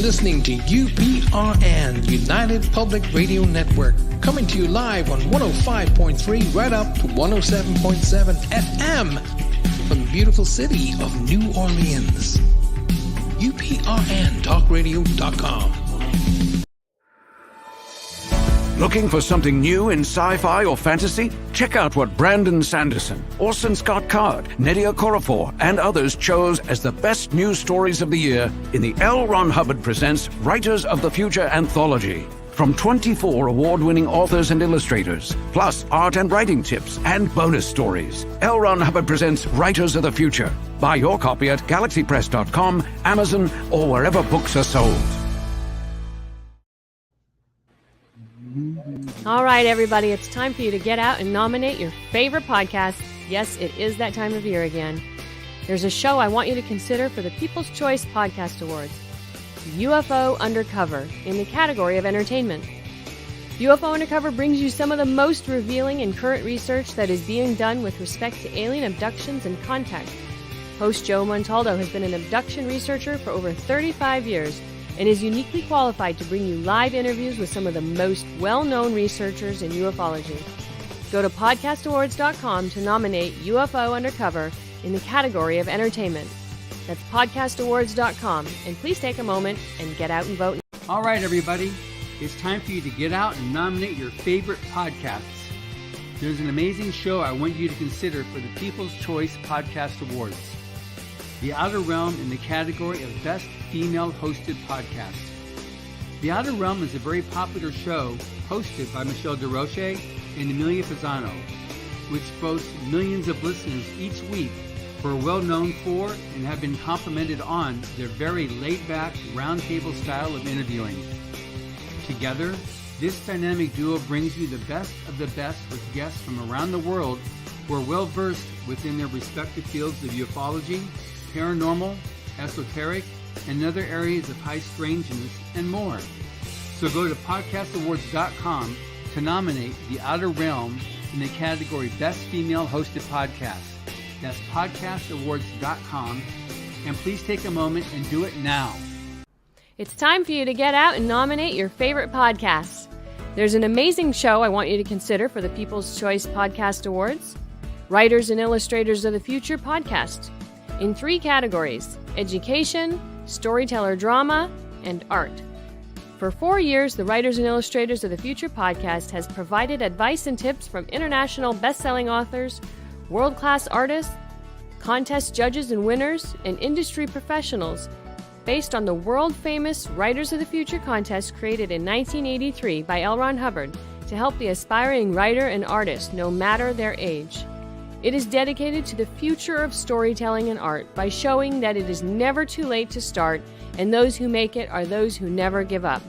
listening to UPRN, United Public Radio Network, coming to you live on 105.3 right up to 107.7 FM from the beautiful city of New Orleans. UPRNtalkradio.com. Looking for something new in sci-fi or fantasy? Check out what Brandon Sanderson, Orson Scott Card, Nnedi Okorafor, and others chose as the best news stories of the year in the L. Ron Hubbard Presents Writers of the Future Anthology. From 24 award-winning authors and illustrators, plus art and writing tips and bonus stories. L. Ron Hubbard Presents Writers of the Future. Buy your copy at galaxypress.com, Amazon, or wherever books are sold. All right, everybody, it's time for you to get out and nominate your favorite podcast. Yes, it is that time of year again. There's a show I want you to consider for the People's Choice Podcast Awards, UFO Undercover, in the category of entertainment. UFO Undercover brings you some of the most revealing and current research that is being done with respect to alien abductions and contact. Host Joe Montaldo has been an abduction researcher for over 35 years and is uniquely qualified to bring you live interviews with some of the most well-known researchers in ufology. Go to podcastawards.com to nominate UFO Undercover in the category of entertainment. That's podcastawards.com, and please take a moment and get out and vote. All right, everybody, it's time for you to get out and nominate your favorite podcasts. There's an amazing show I want you to consider for the People's Choice Podcast Awards. The Outer Realm in the category of Best Female Hosted Podcast. The Outer Realm is a very popular show hosted by Michelle DeRoche and Amelia Pisano, which boasts millions of listeners each week who are well known for and have been complimented on their very laid-back, roundtable style of interviewing. Together, this dynamic duo brings you the best of the best with guests from around the world who are well-versed within their respective fields of ufology, paranormal, esoteric, and other areas of high strangeness, and more. So go to podcastawards.com to nominate The Outer Realm in the category Best Female Hosted Podcast. That's podcastawards.com, and please take a moment and do it now. It's time for you to get out and nominate your favorite podcasts. There's an amazing show I want you to consider for the People's Choice Podcast Awards, Writers and Illustrators of the Future Podcast, in 3 categories: education, storyteller drama, and art. For 4 years, the Writers and Illustrators of the Future podcast has provided advice and tips from international best-selling authors, world-class artists, contest judges and winners, and industry professionals based on the world-famous Writers of the Future contest created in 1983 by L. Ron Hubbard to help the aspiring writer and artist no matter their age. It is dedicated to the future of storytelling and art by showing that it is never too late to start, and those who make it are those who never give up.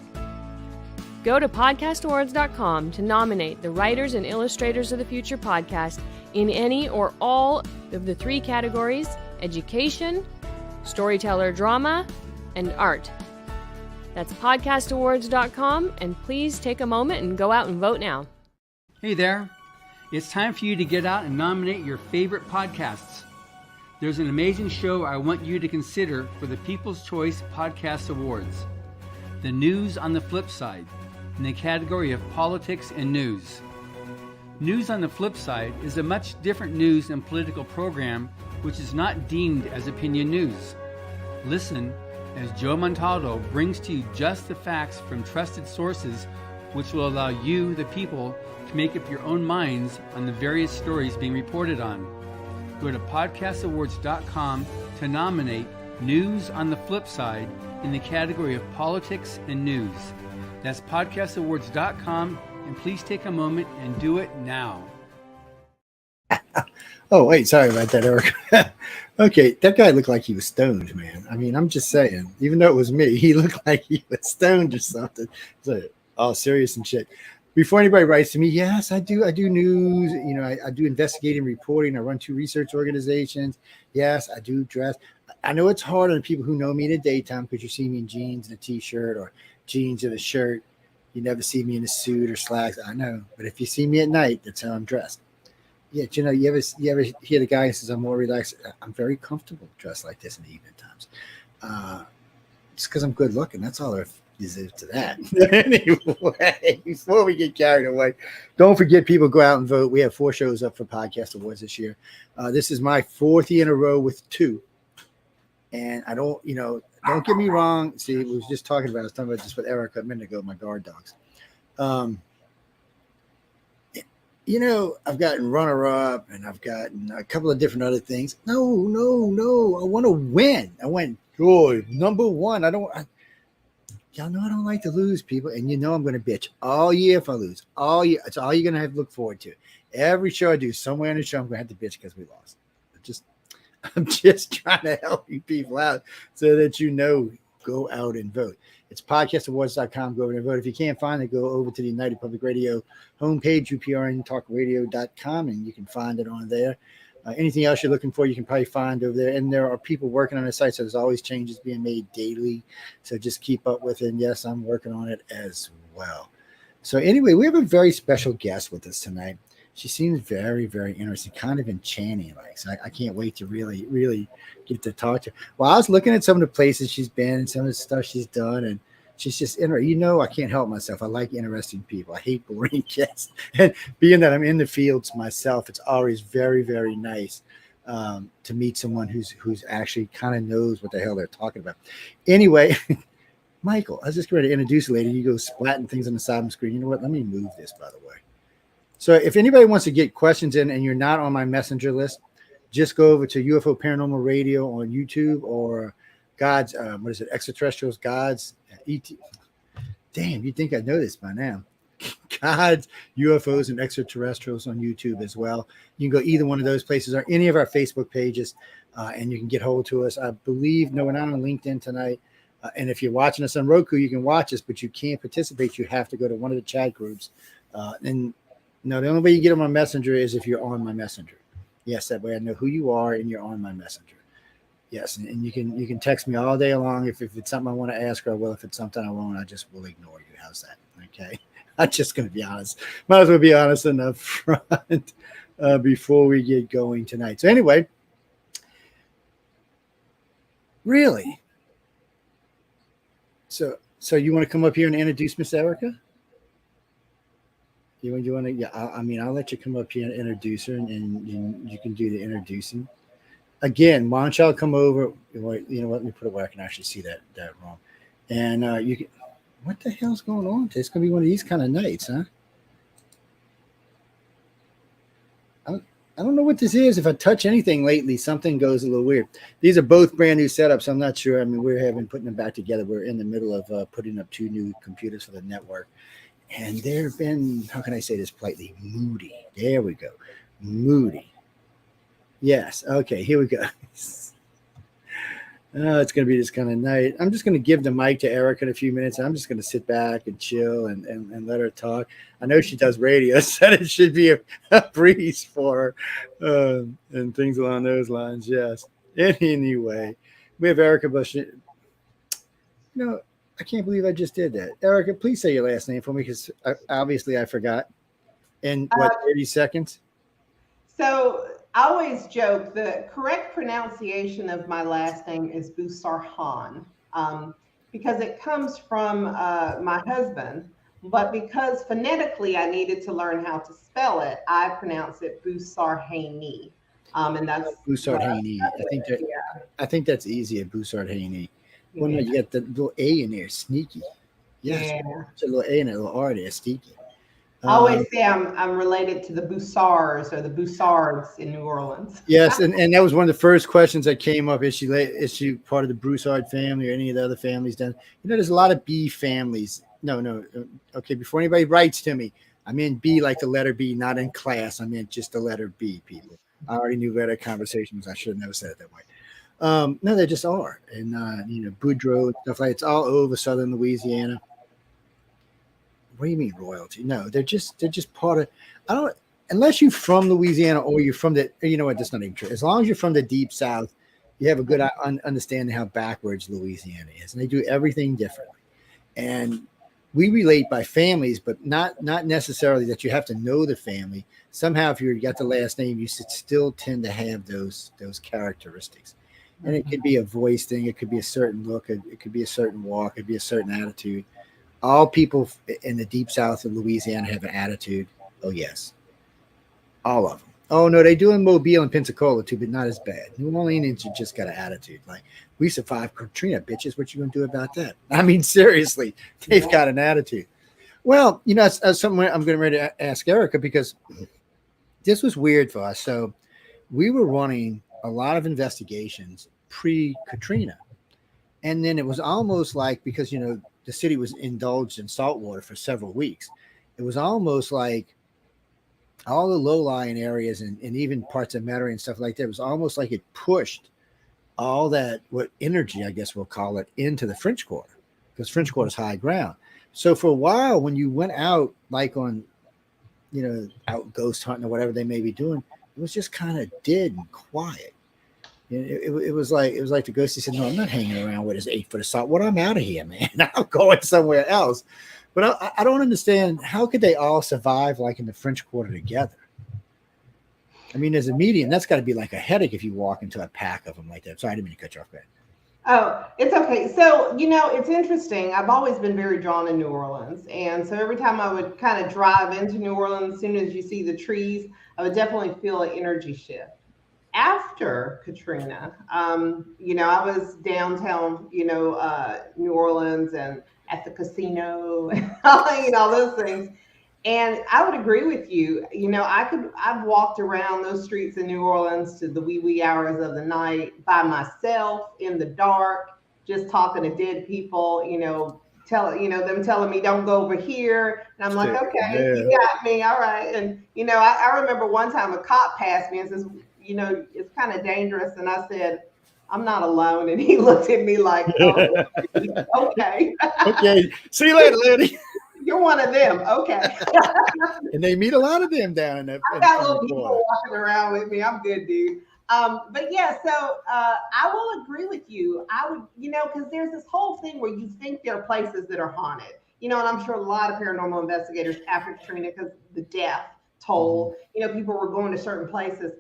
Go to podcastawards.com to nominate the Writers and Illustrators of the Future podcast in any or all of the 3 categories: education, storyteller drama, and art. That's podcastawards.com, and please take a moment and go out and vote now. Hey there. It's time for you to get out and nominate your favorite podcasts. There's an amazing show I want you to consider for the People's Choice Podcast Awards. The News on the Flip Side, in the category of politics and news. News on the Flip Side is a much different news and political program which is not deemed as opinion news. Listen as Joe Montaldo brings to you just the facts from trusted sources which will allow you, the people, to make up your own minds on the various stories being reported on. Go to podcastawards.com to nominate News on the Flip Side in the category of politics and news. That's podcastawards.com, and please take a moment and do it now. Oh, wait, sorry about that, Ericka. Okay, that guy looked like he was stoned, man. I mean, I'm just saying, even though it was me, he looked like he was stoned or something. So, all serious and shit. Before anybody writes to me, yes, I do news. You know, I do investigating reporting. I run 2 research organizations. Yes, I do dress. I know it's hard on people who know me in the daytime because you see me in jeans and a t-shirt or jeans and a shirt. You never see me in a suit or slacks. I know. But if you see me at night, that's how I'm dressed. Yeah, you know, you ever hear the guy who says, I'm more relaxed? I'm very comfortable dressed like this in the evening times. just because I'm good looking. That's all there is to that. Anyway, before we get carried away, don't forget, people, go out and vote. We have 4 shows up for Podcast Awards this year. This is my 4th year in a row with 2. And I don't get me wrong. See, we was just talking about this with Ericka a minute ago, my guard dogs. I've gotten runner-up and I've gotten a couple of different other things. No. I want to win. I went good. Number 1. Y'all know I don't like to lose, people. And I'm going to bitch all year if I lose. All year. It's all you're going to have to look forward to. Every show I do, somewhere in the show, I'm going to have to bitch because we lost. I'm just trying to help you people out so that go out and vote. It's podcastawards.com. Go over and vote. If you can't find it, go over to the United Public Radio homepage, uprntalkradio.com, and you can find it on there. Anything else you're looking for, you can probably find over there. And there are people working on the site, so there's always changes being made daily. So just keep up with it. And yes, I'm working on it as well. So anyway, we have a very special guest with us tonight. She seems very, very interesting, kind of enchanting. So I can't wait to really, really get to talk to her. Well, I was looking at some of the places she's been and some of the stuff she's done, and she's just interesting. I can't help myself. I like interesting people. I hate boring guests. And being that I'm in the fields myself, it's always very, very nice to meet someone who's actually kind of knows what the hell they're talking about. Anyway, Michael, I was just ready to introduce you later. You go splatting things on the side of the screen. You know what? Let me move this, by the way. So if anybody wants to get questions in and you're not on my messenger list, just go over to UFO Paranormal Radio on YouTube or God's, Extraterrestrials, God's, ET. Damn, you'd think I know this by now. God's, UFOs, and Extraterrestrials on YouTube as well. You can go either one of those places or any of our Facebook pages, and you can get hold to us. I believe, no, we're not on LinkedIn tonight. And if you're watching us on Roku, you can watch us, but you can't participate. You have to go to one of the chat groups. No, the only way you get on my messenger is if you're on my messenger. Yes, that way I know who you are and you're on my messenger. Yes, and you can text me all day long. If it's something I want to ask, or I will. If it's something I won't, I just will ignore you. How's that? Okay. I'm just going to be honest. Might as well be honest enough front before we get going tonight. So anyway, really? So you want to come up here and introduce Miss Ericka? You want to? Yeah, I'll let you come up here and introduce her, and you can do the introducing. Again, why don't y'all come over? You know what? Let me put it where I can actually see that wrong. And you can. What the hell's going on? It's going to be one of these kind of nights, huh? I don't know what this is. If I touch anything lately, something goes a little weird. These are both brand new setups. I'm not sure. We're putting them back together. We're in the middle of putting up 2 new computers for the network. And they've been, how can I say this politely? Moody. There we go. Moody. Yes. Okay, here we go. It's going to be this kind of night. I'm just going to give the mic to Ericka in a few minutes. I'm just going to sit back and chill and let her talk. I know she does radio, so it should be a breeze for her and things along those lines. Yes. Anyway, we have Ericka, but I can't believe I just did that. Ericka, please say your last name for me, because obviously I forgot. In 30 seconds? So I always joke the correct pronunciation of my last name is Boussarhane, because it comes from my husband. But because phonetically I needed to learn how to spell it, I pronounce it Boussarhane. And that's Boussarhane. I think that's easier, Boussarhane. Well, no, you got the little A in there, sneaky. Yes, yeah. It's a little A and a little R there, sneaky. I always say I'm related to the Boussards or the Boussards in New Orleans. Yes, and that was one of the first questions that came up. Is she part of the Broussard family or any of the other families? There's a lot of B families. No. Okay, before anybody writes to me, I meant B like the letter B, not in class. I meant just the letter B, people. I already knew where that conversation was. I should have never said it that way. No, they just are. And, Boudreaux and stuff like it's all over southern Louisiana. What do you mean royalty? No, they're just part of, unless you're from Louisiana or you're from that's not even true. As long as you're from the deep South, you have a good understanding how backwards Louisiana is. And they do everything differently. And we relate by families, but not necessarily that you have to know the family. Somehow, if you got the last name, you should still tend to have those characteristics. And it could be a voice thing. It could be a certain look. It could be a certain walk. It could be a certain attitude. All people in the deep south of Louisiana have an attitude. Oh, yes. All of them. Oh, no, they do in Mobile and Pensacola, too, but not as bad. New Orleans, you just got an attitude. Like, we survived Katrina, bitches. What you going to do about that? I mean, seriously, they've got an attitude. Well, you know, that's something I'm getting ready to ask Ericka, because this was weird for us. So we were running a lot of investigations pre-Katrina. And then it was almost like, because, you know, the city was indulged in salt water for several weeks. It was almost like all the low-lying areas and even parts of Metairie and stuff like that, it was almost like it pushed all that, what energy, I guess we'll call it, into the French Quarter, because French Quarter is high ground. So for a while, when you went out, like on, you know, out ghost hunting or whatever they may be doing, it was just kind of dead and quiet. It was like the ghostie said, "No, I'm not hanging around with his 8 foot of salt. What? I'm out of here, man. I'm going somewhere else." But I don't understand, how could they all survive like in the French Quarter together? I mean, as a medium, that's got to be like a headache if you walk into a pack of them like that. Sorry, I didn't mean to cut you off. Oh, it's okay. So, you know, it's interesting. I've always been very drawn to New Orleans. And so every time I would kind of drive into New Orleans, as soon as you see the trees, I would definitely feel an energy shift. After Katrina, you know, I was downtown, you know, New Orleans and at the casino, you know, all those things. And I would agree with you. You know, I've walked around those streets in New Orleans to the wee hours of the night by myself in the dark, just talking to dead people, you know, them telling me don't go over here. And I'm like, okay, you got me. All right. And, you know, I remember one time a cop passed me and says, you know, it's kind of dangerous. And I said, I'm not alone. And he looked at me like, oh, okay. Okay. See you later, lady. You're one of them. Okay. And they meet a lot of them down in that. I got little people walking around with me. I'm good, dude. But yeah, so I will agree with you. I would, you know, because there's this whole thing where you think there are places that are haunted, you know, and I'm sure a lot of paranormal investigators after Katrina, because the death toll, you know, people were going to certain places.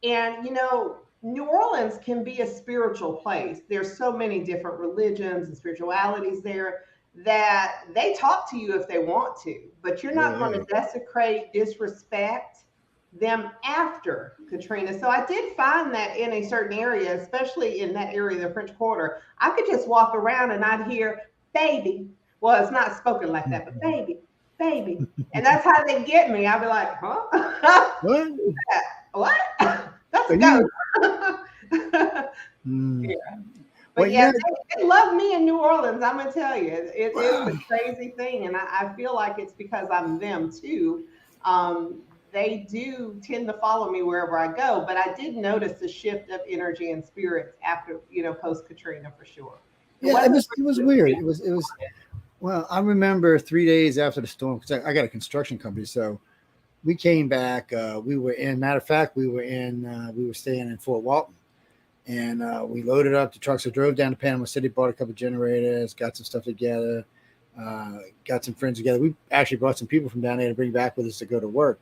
And, you know, New Orleans can be a spiritual place. There's so many different religions and spiritualities there that they talk to you if they want to, but you're not going to desecrate, disrespect them after Katrina. So I did find that in a certain area, especially in that area of the French Quarter, I could just walk around and I'd hear baby. Well, it's not spoken like that, but baby, baby. And that's how they get me. I'd be like, huh? What? What? That's a ghost. Yeah. But yeah, they love me in New Orleans. I'm gonna tell you, it is a crazy thing, and I feel like it's because I'm them too. They do tend to follow me wherever I go, but I did notice a shift of energy and spirits after, you know, post Katrina for sure. It was weird. It was. Well, I remember 3 days after the storm, because I got a construction company, so we came back. We were staying in Fort Walton. And we loaded up the trucks. I drove down to Panama City, bought a couple of generators, got some stuff together, got some friends together. We actually brought some people from down there to bring back with us to go to work.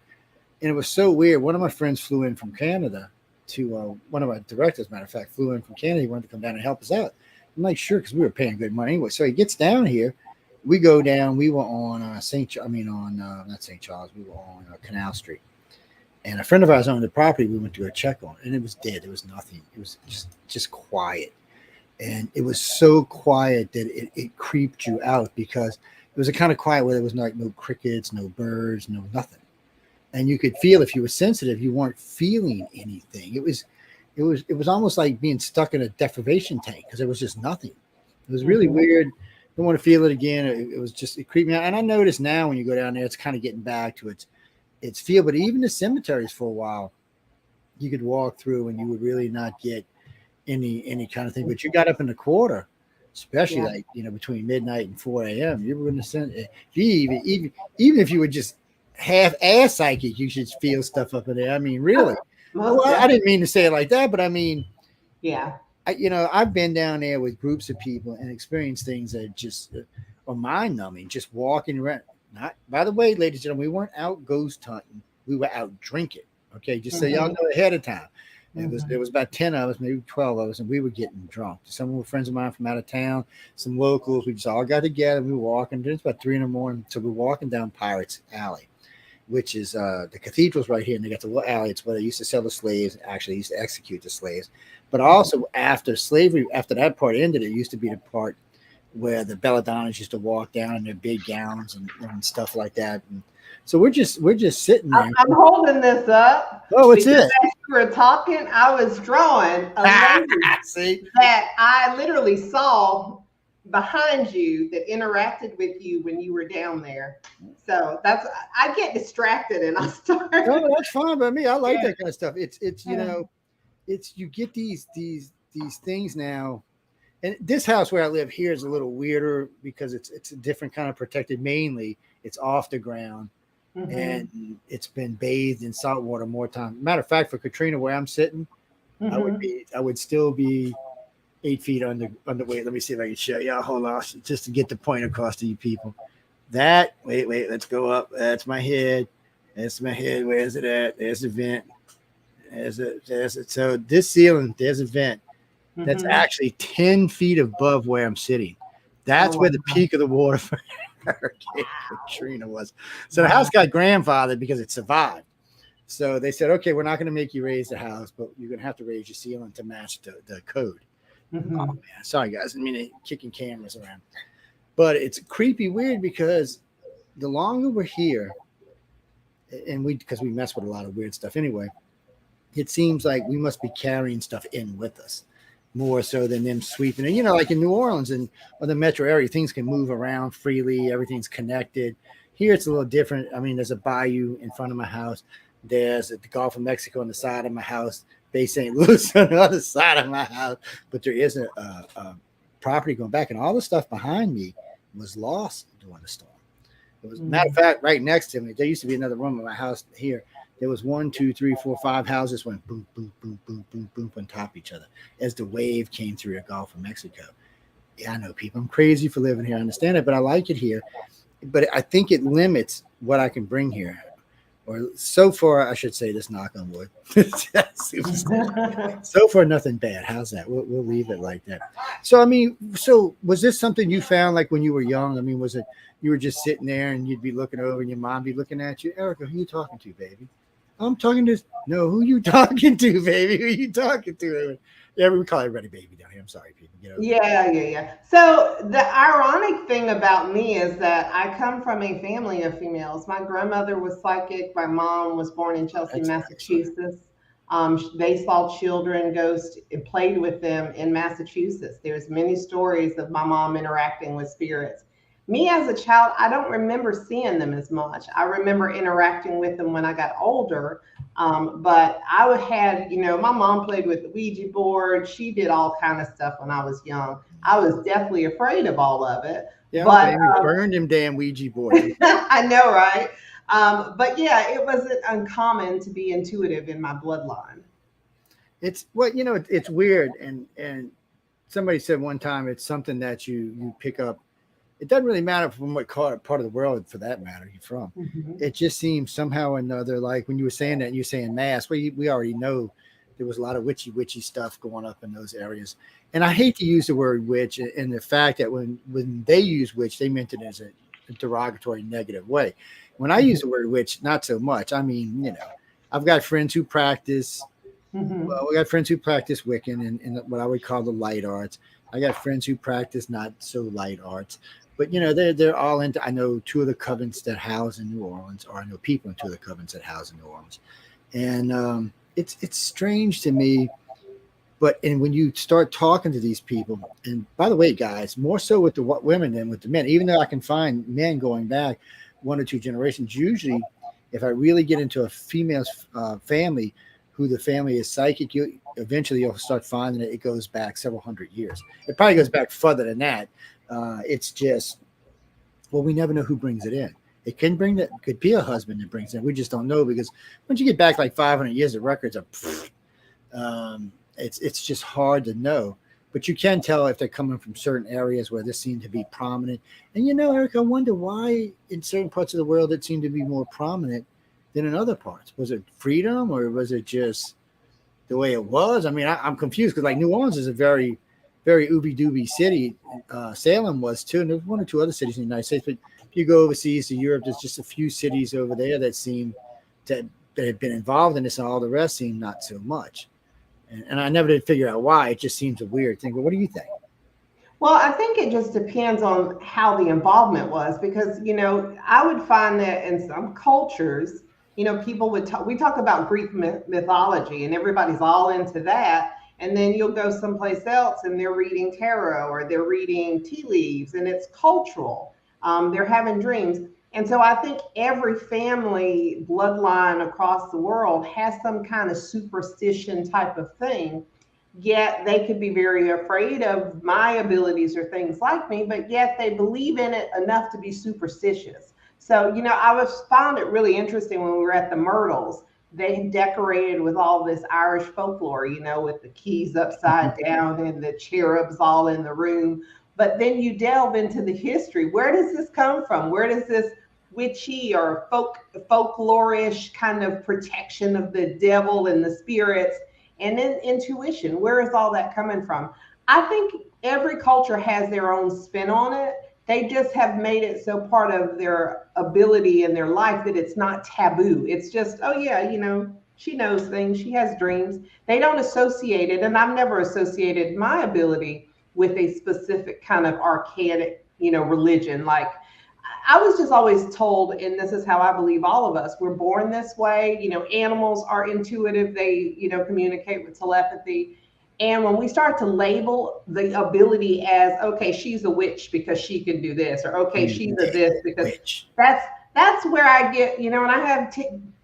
And it was so weird. One of my friends flew in from Canada to one of our directors, matter of fact, flew in from Canada. He wanted to come down and help us out. I'm like, sure, because we were paying good money anyway. So he gets down here. We go down. We were on not St. Charles. We were on Canal Street. And a friend of ours owned the property. We went to go check on it, and it was dead. There was nothing. It was just quiet. And it was so quiet that it creeped you out, because it was a kind of quiet where there was no crickets, no birds, no nothing. And you could feel, if you were sensitive, you weren't feeling anything. It was almost like being stuck in a deprivation tank, because there was just nothing. It was really weird. Don't want to feel it again. It creeped me out. And I notice now when you go down there, it's kind of getting back to its feel. But even the cemeteries, for a while, you could walk through and you would really not get any kind of thing. But you got up in the quarter, especially like, you know, between midnight and 4 a.m. You were in the center. Even if you were just half ass psychic, you should feel stuff up in there. I mean, really. Well, I didn't mean to say it like that, but I mean, yeah. I've been down there with groups of people and experienced things that just are mind numbing. Just walking around. By the way, ladies and gentlemen, we weren't out ghost hunting. We were out drinking. Okay, just so y'all know ahead of time. There was about 10 of us, maybe 12 of us, and we were getting drunk. Some were friends of mine from out of town, some locals. We just all got together. We were walking. It's about 3 a.m. So we're walking down Pirates Alley, which is the cathedral's right here, and they got the little alley. It's where they used to sell the slaves. Actually, used to execute the slaves. But also after slavery, after that part ended, it used to be the part where the belladonnas used to walk down in their big gowns and stuff like that. And so we're just sitting there. I'm holding this up. Oh, what's it? As you were talking, I was drawing a lady See? that I literally saw behind you that interacted with you when you were down there. So I get distracted and I start. No, that's fine by me. I like that kind of stuff. It's you know, it's you get these things now. And this house where I live here is a little weirder because it's a different kind of protected. Mainly, it's off the ground, and it's been bathed in salt water more times. Matter of fact, for Katrina, where I'm sitting, I would still be 8 feet underweight. Let me see if I can show you. Hold on, just to get the point across to you people. That wait, let's go up. That's my head. That's my head. Where is it at? There's the vent. There's it. So this ceiling, there's a vent. That's actually 10 feet above where I'm sitting. That's where the peak of the water for Hurricane Katrina was. So the house got grandfathered because it survived. So they said, okay, we're not going to make you raise the house, but you're going to have to raise your ceiling to match the code. Oh, man. Sorry, guys. I mean, kicking cameras around. But it's creepy weird because the longer we're here, and because we mess with a lot of weird stuff anyway, it seems like we must be carrying stuff in with us. More so than them sweeping. And, you know, like in New Orleans or the metro area, things can move around freely. Everything's connected. Here, it's a little different. I mean, there's a bayou in front of my house. There's the Gulf of Mexico on the side of my house. Bay St. Louis on the other side of my house. But there is a property going back. And all the stuff behind me was lost during the storm. It was, matter of fact, right next to me, there used to be another room in my house here. There was 1, 2, 3, 4, 5 houses went boom, boom, boom, boom, boom, boom on top of each other as the wave came through the Gulf of Mexico. Yeah, I know people. I'm crazy for living here. I understand it, but I like it here. But I think it limits what I can bring here. Or so far, I should say this, knock on wood. So far, nothing bad. How's that? We'll leave it like that. So, I mean, was this something you found like when you were young? I mean, was it you were just sitting there and you'd be looking over and your mom be looking at you? Ericka, who you talking to, baby? I'm talking to, no, who you talking to, baby? Who you talking to? Yeah, we call everybody baby down here. I'm sorry, people. You know? Yeah. So the ironic thing about me is that I come from a family of females. My grandmother was psychic. My mom was born in Chelsea, Massachusetts. They saw children ghosts and played with them in Massachusetts. There's many stories of my mom interacting with spirits. Me as a child, I don't remember seeing them as much. I remember interacting with them when I got older. But I had, my mom played with the Ouija board. She did all kind of stuff when I was young. I was definitely afraid of all of it. Yeah, but burned them damn Ouija board. I know, right? But yeah, it wasn't uncommon to be intuitive in my bloodline. It's it's weird. And somebody said one time, it's something that you pick up. It doesn't really matter from what part of the world, for that matter, you're from. It just seems somehow or another, like when you were saying that, and you're saying mass, we already know there was a lot of witchy stuff going up in those areas. And I hate to use the word witch, and the fact that when they use witch, they meant it as a derogatory, negative way. When I use the word witch, not so much. I mean, I've got friends who practice. Well, we got friends who practice Wiccan and what I would call the light arts. I got friends who practice not so light arts. But, they're all into, I know 2 of the covens that house in New Orleans, or I know people in 2 of the covens that house in New Orleans. And it's strange to me. And when you start talking to these people, and by the way, guys, more so with the women than with the men, even though I can find men going back 1 or 2 generations, usually if I really get into a female's family, who the family is psychic, eventually you'll start finding it goes back several hundred years. It probably goes back further than that. It's just, we never know who brings it in. It could be a husband that brings it in. We just don't know, because once you get back like 500 years, the records are, it's just hard to know. But you can tell if they're coming from certain areas where this seemed to be prominent. And Ericka, I wonder why in certain parts of the world it seemed to be more prominent than in other parts. Was it freedom, or was it just the way it was. I mean, I'm confused because like New Orleans is a very, very ooby-dooby city. Salem was too, and there's one or two other cities in the United States. But if you go overseas to Europe, there's just a few cities over there that seem that have been involved in this, and all the rest seem not so much. And I never did figure out why. It just seems a weird thing. But what do you think? Well, I think it just depends on how the involvement was, because, I would find that in some cultures, people would talk, we talk about Greek mythology and everybody's all into that. And then you'll go someplace else and they're reading tarot or they're reading tea leaves, and it's cultural. They're having dreams. And so I think every family bloodline across the world has some kind of superstition type of thing. Yet they could be very afraid of my abilities or things like me, but yet they believe in it enough to be superstitious. So, I found it really interesting when we were at the Myrtles. They decorated with all this Irish folklore, with the keys upside down and the cherubs all in the room. But then you delve into the history. Where does this come from? Where does this witchy or folklorish kind of protection of the devil and the spirits and then intuition? Where is all that coming from? I think every culture has their own spin on it. They just have made it so part of their ability in their life that it's not taboo. It's just, oh yeah, she knows things. She has dreams. They don't associate it. And I've never associated my ability with a specific kind of archaic, religion. Like, I was just always told, and this is how I believe all of us, we're born this way. Animals are intuitive. They, communicate with telepathy. And when we start to label the ability as, okay, she's a witch because she can do this, or okay, she's a this because that's where I get, and I have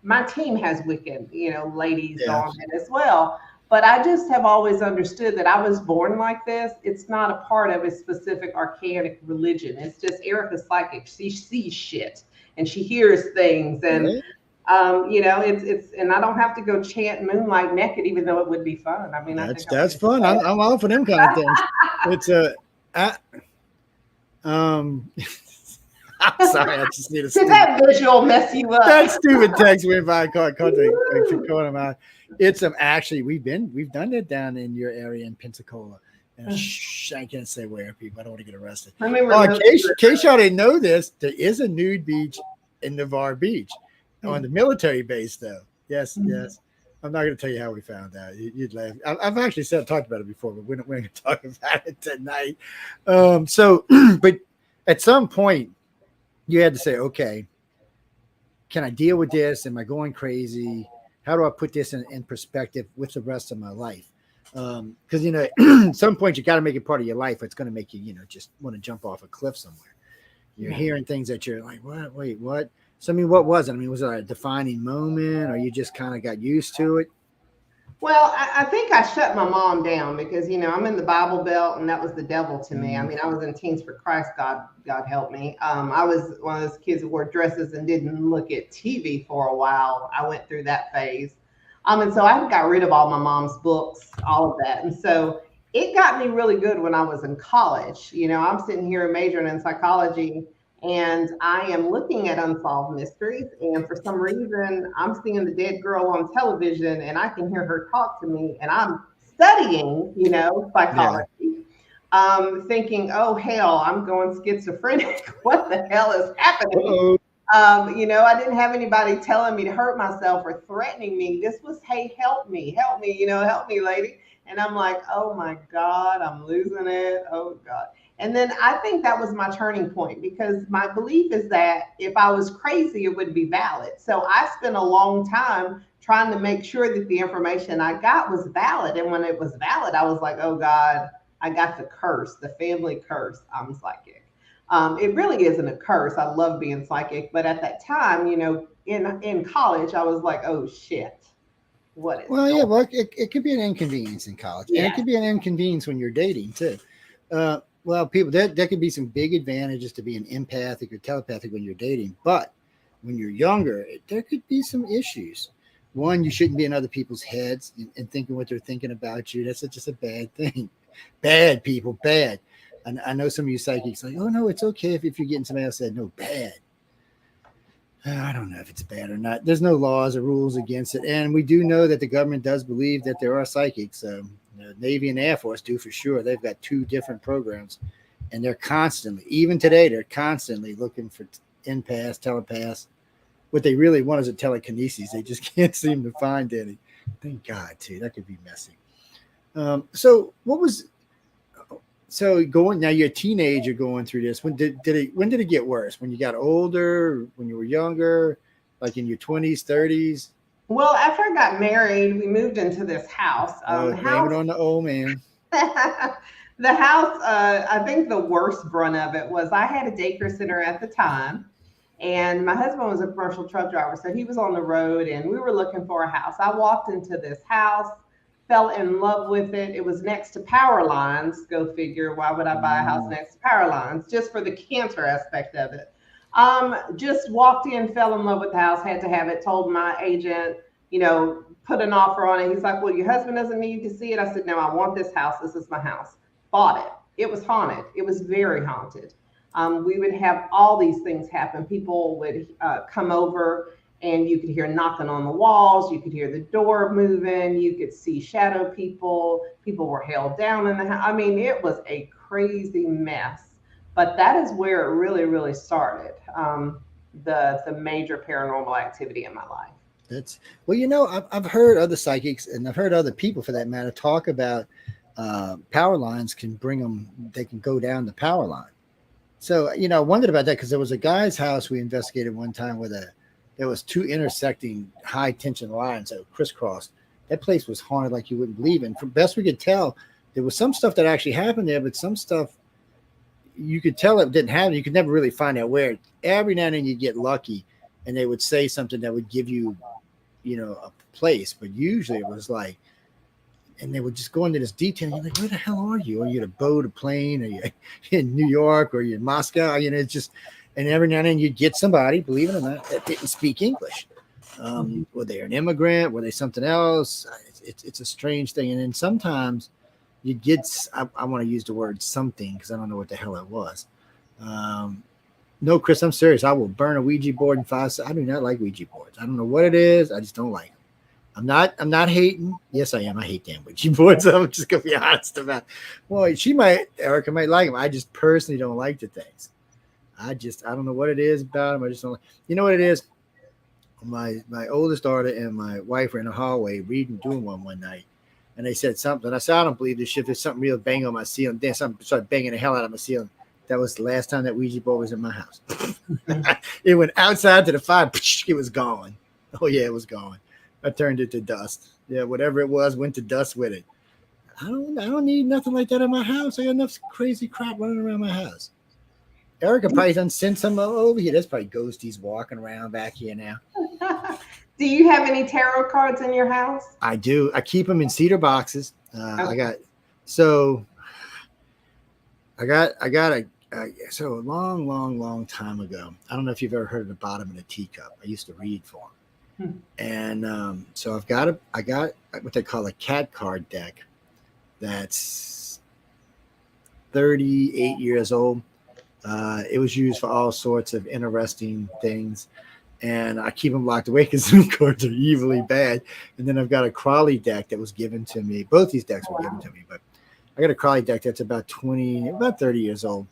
my team has Wiccan, ladies on it as well. But I just have always understood that I was born like this. It's not a part of a specific archaic religion. It's just Ericka's psychic. She sees shit and she hears things, and it's and I don't have to go chant moonlight naked, even though it would be fun. I mean, that's fun. I'm all for them kind of things. It's I'm sorry, I just need a Did that visual mess you up? That stupid text went by. Caught him out. It's actually we've done that down in your area in Pensacola. And I can't say where, people. I don't want to get arrested. In case y'all didn't know this, there is a nude beach in Navarre Beach on the military base, though. Yes, yes. I'm not going to tell you how we found out. You'd laugh. I've actually talked about it before, but we're not going to talk about it tonight. But at some point, you had to say, okay, can I deal with this? Am I going crazy? How do I put this in perspective with the rest of my life? Because, at some point you got to make it part of your life. It's going to make you, just want to jump off a cliff somewhere. You're hearing things that you're like, what? Wait, what? So, what was it? Was it a defining moment, or you just kind of got used to it? Well, I think I shut my mom down because, I'm in the Bible Belt, and that was the devil to me. I mean, I was in Teens for Christ, God help me. I was one of those kids who wore dresses and didn't look at TV for a while. I went through that phase. And so I got rid of all my mom's books, all of that. And so it got me really good when I was in college. I'm sitting here majoring in psychology, and I am looking at unsolved mysteries. And for some reason, I'm seeing the dead girl on television, and I can hear her talk to me. And I'm studying, psychology, thinking, oh, hell, I'm going schizophrenic. What the hell is happening? I didn't have anybody telling me to hurt myself or threatening me. This was, hey, help me, help me, lady. And I'm like, oh, my God, I'm losing it. Oh, God. And then I think that was my turning point, because my belief is that if I was crazy, it would be valid. So I spent a long time trying to make sure that the information I got was valid. And when it was valid, I was like, oh, God, I got the curse, the family curse. I'm psychic. It really isn't a curse. I love being psychic. But at that time, in college, I was like, oh, shit. What is it could be an inconvenience in college. Yeah. And it could be an inconvenience when you're dating, too. People, there could be some big advantages to being empathic or telepathic when you're dating. But when you're younger, there could be some issues. One, you shouldn't be in other people's heads and thinking what they're thinking about you. That's just a bad thing. Bad, people, bad. And I know some of you psychics like, oh, no, it's okay if you're getting somebody else said, no, bad. I don't know if it's bad or not. There's no laws or rules against it. And we do know that the government does believe that there are psychics. The Navy and Air Force do for sure. They've got 2 different programs. And they're constantly, even today, they're constantly looking for empaths, telepaths. What they really want is a telekinesis. They just can't seem to find any. Thank God, too. That could be messy. So going now, you're a teenager going through this. When did it get worse? When you got older? When you were younger? Like in your 20s, 30s? Well, after I got married, we moved into this house. Blame it on the old man. The house, I think the worst brunt of it was I had a daycare center at the time, and my husband was a commercial truck driver, so he was on the road, and we were looking for a house. I walked into this house, fell in love with it. It was next to power lines. Go figure. Why would I buy a house next to power lines? Just for the cancer aspect of it. Just walked in, fell in love with the house, had to have it, told my agent, put an offer on it. He's like, well, your husband doesn't need to see it. I said, no, I want this house. This is my house. Bought it. It was haunted. It was very haunted. We would have all these things happen. People would come over, and you could hear knocking on the walls. You could hear the door moving. You could see shadow people. People were held down in the house. I mean, it was a crazy mess. But that is where it really, really started, the major paranormal activity in my life. I've heard other psychics, and I've heard other people, for that matter, talk about power lines can bring them. They can go down the power line. So, I wondered about that because there was a guy's house we investigated one time where there was 2 intersecting high tension lines that were crisscrossed. That place was haunted like you wouldn't believe. And from best we could tell, there was some stuff that actually happened there, but some stuff you could tell it didn't happen. You could never really find out where. Every now and then you get lucky, and they would say something that would give you, a place. But usually it was like, and they would just go into this detail. And you're like, where the hell are you? Are you in a boat, a plane? Are you in New York? Or are you in Moscow? It's just, and every now and then you'd get somebody, believe it or not, that didn't speak English. Were they an immigrant? Were they something else? It's a strange thing. And then sometimes you get, I want to use the word something because I don't know what the hell it was. No, Chris, I'm serious. I will burn a Ouija board in 5 seconds. I do not like Ouija boards. I don't know what it is. I just don't like them. I'm not hating. Yes, I am. I hate damn Ouija boards. I'm just gonna be honest about it. Well, Ericka might like them. I just personally don't like the things. I don't know what it is about them. I just don't like. You know what it is? My oldest daughter and my wife were in the hallway doing one night, and they said something. I said, I don't believe this shit. There's something real bang on my ceiling. Then something started banging the hell out of my ceiling. That was the last time that Ouija board was in my house. It went outside to the fire. It was gone. Oh yeah, it was gone. I turned it to dust. Yeah, whatever it was went to dust with it. I don't need nothing like that in my house. I got enough crazy crap running around my house. Ericka probably done sent some over here. There's probably ghosties walking around back here now. Do you have any tarot cards in your house? I do. I keep them in cedar boxes. Okay. I got a long time ago. I don't know if you've ever heard of the bottom of the teacup. I used to read for them. And so I got what they call a cat card deck that's 38 years old. It was used for all sorts of interesting things, and I keep them locked away because some cards are evilly bad. And then I've got a Crowley deck that was given to me. Both these decks were given to me, but I got a Crowley deck that's about 30 years old.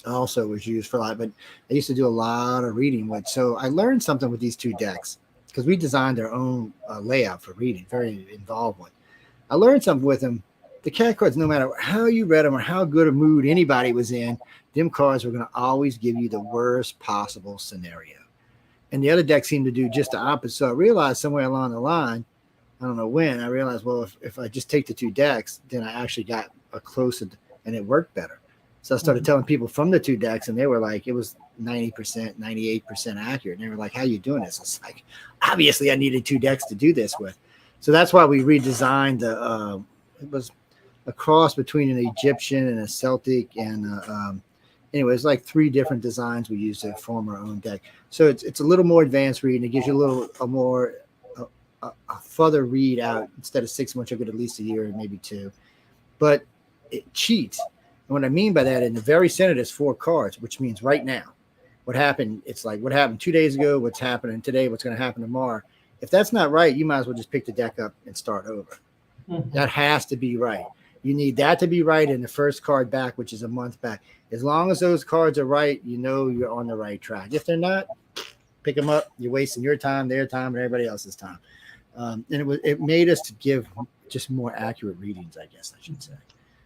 Also was used for a lot, but I used to do a lot of reading with. So I learned something with these 2 decks because we designed our own layout for reading, very involved one. I learned something with them. The cat cards, no matter how you read them or how good a mood anybody was in, them cards were going to always give you the worst possible scenario. And the other deck seemed to do just the opposite. So I realized somewhere along the line, I don't know when, I realized, well, if I just take the 2 decks, then I actually got a closer, and it worked better. So I started telling people from the 2 decks, and they were like, it was 90%, 98% accurate. And they were like, how are you doing this? It's like, obviously I needed 2 decks to do this with. So that's why we redesigned it was a cross between an Egyptian and a Celtic. And anyway, it's like 3 different designs we used to form our own deck. So it's a little more advanced reading. It gives you a further read out. Instead of 6 months, you'll get at least a year or maybe 2. But it cheats. And what I mean by that, in the very center, there's 4 cards, which means right now. what happened. It's like what happened 2 days ago, what's happening today, what's going to happen tomorrow. If that's not right, you might as well just pick the deck up and start over. That has to be right. You need that to be right in the first card back, which is a month back. As long as those cards are right, you know you're on the right track. If they're not, pick them up. You're wasting your time, their time, and everybody else's time. And it made us to give just more accurate readings, I guess I should say.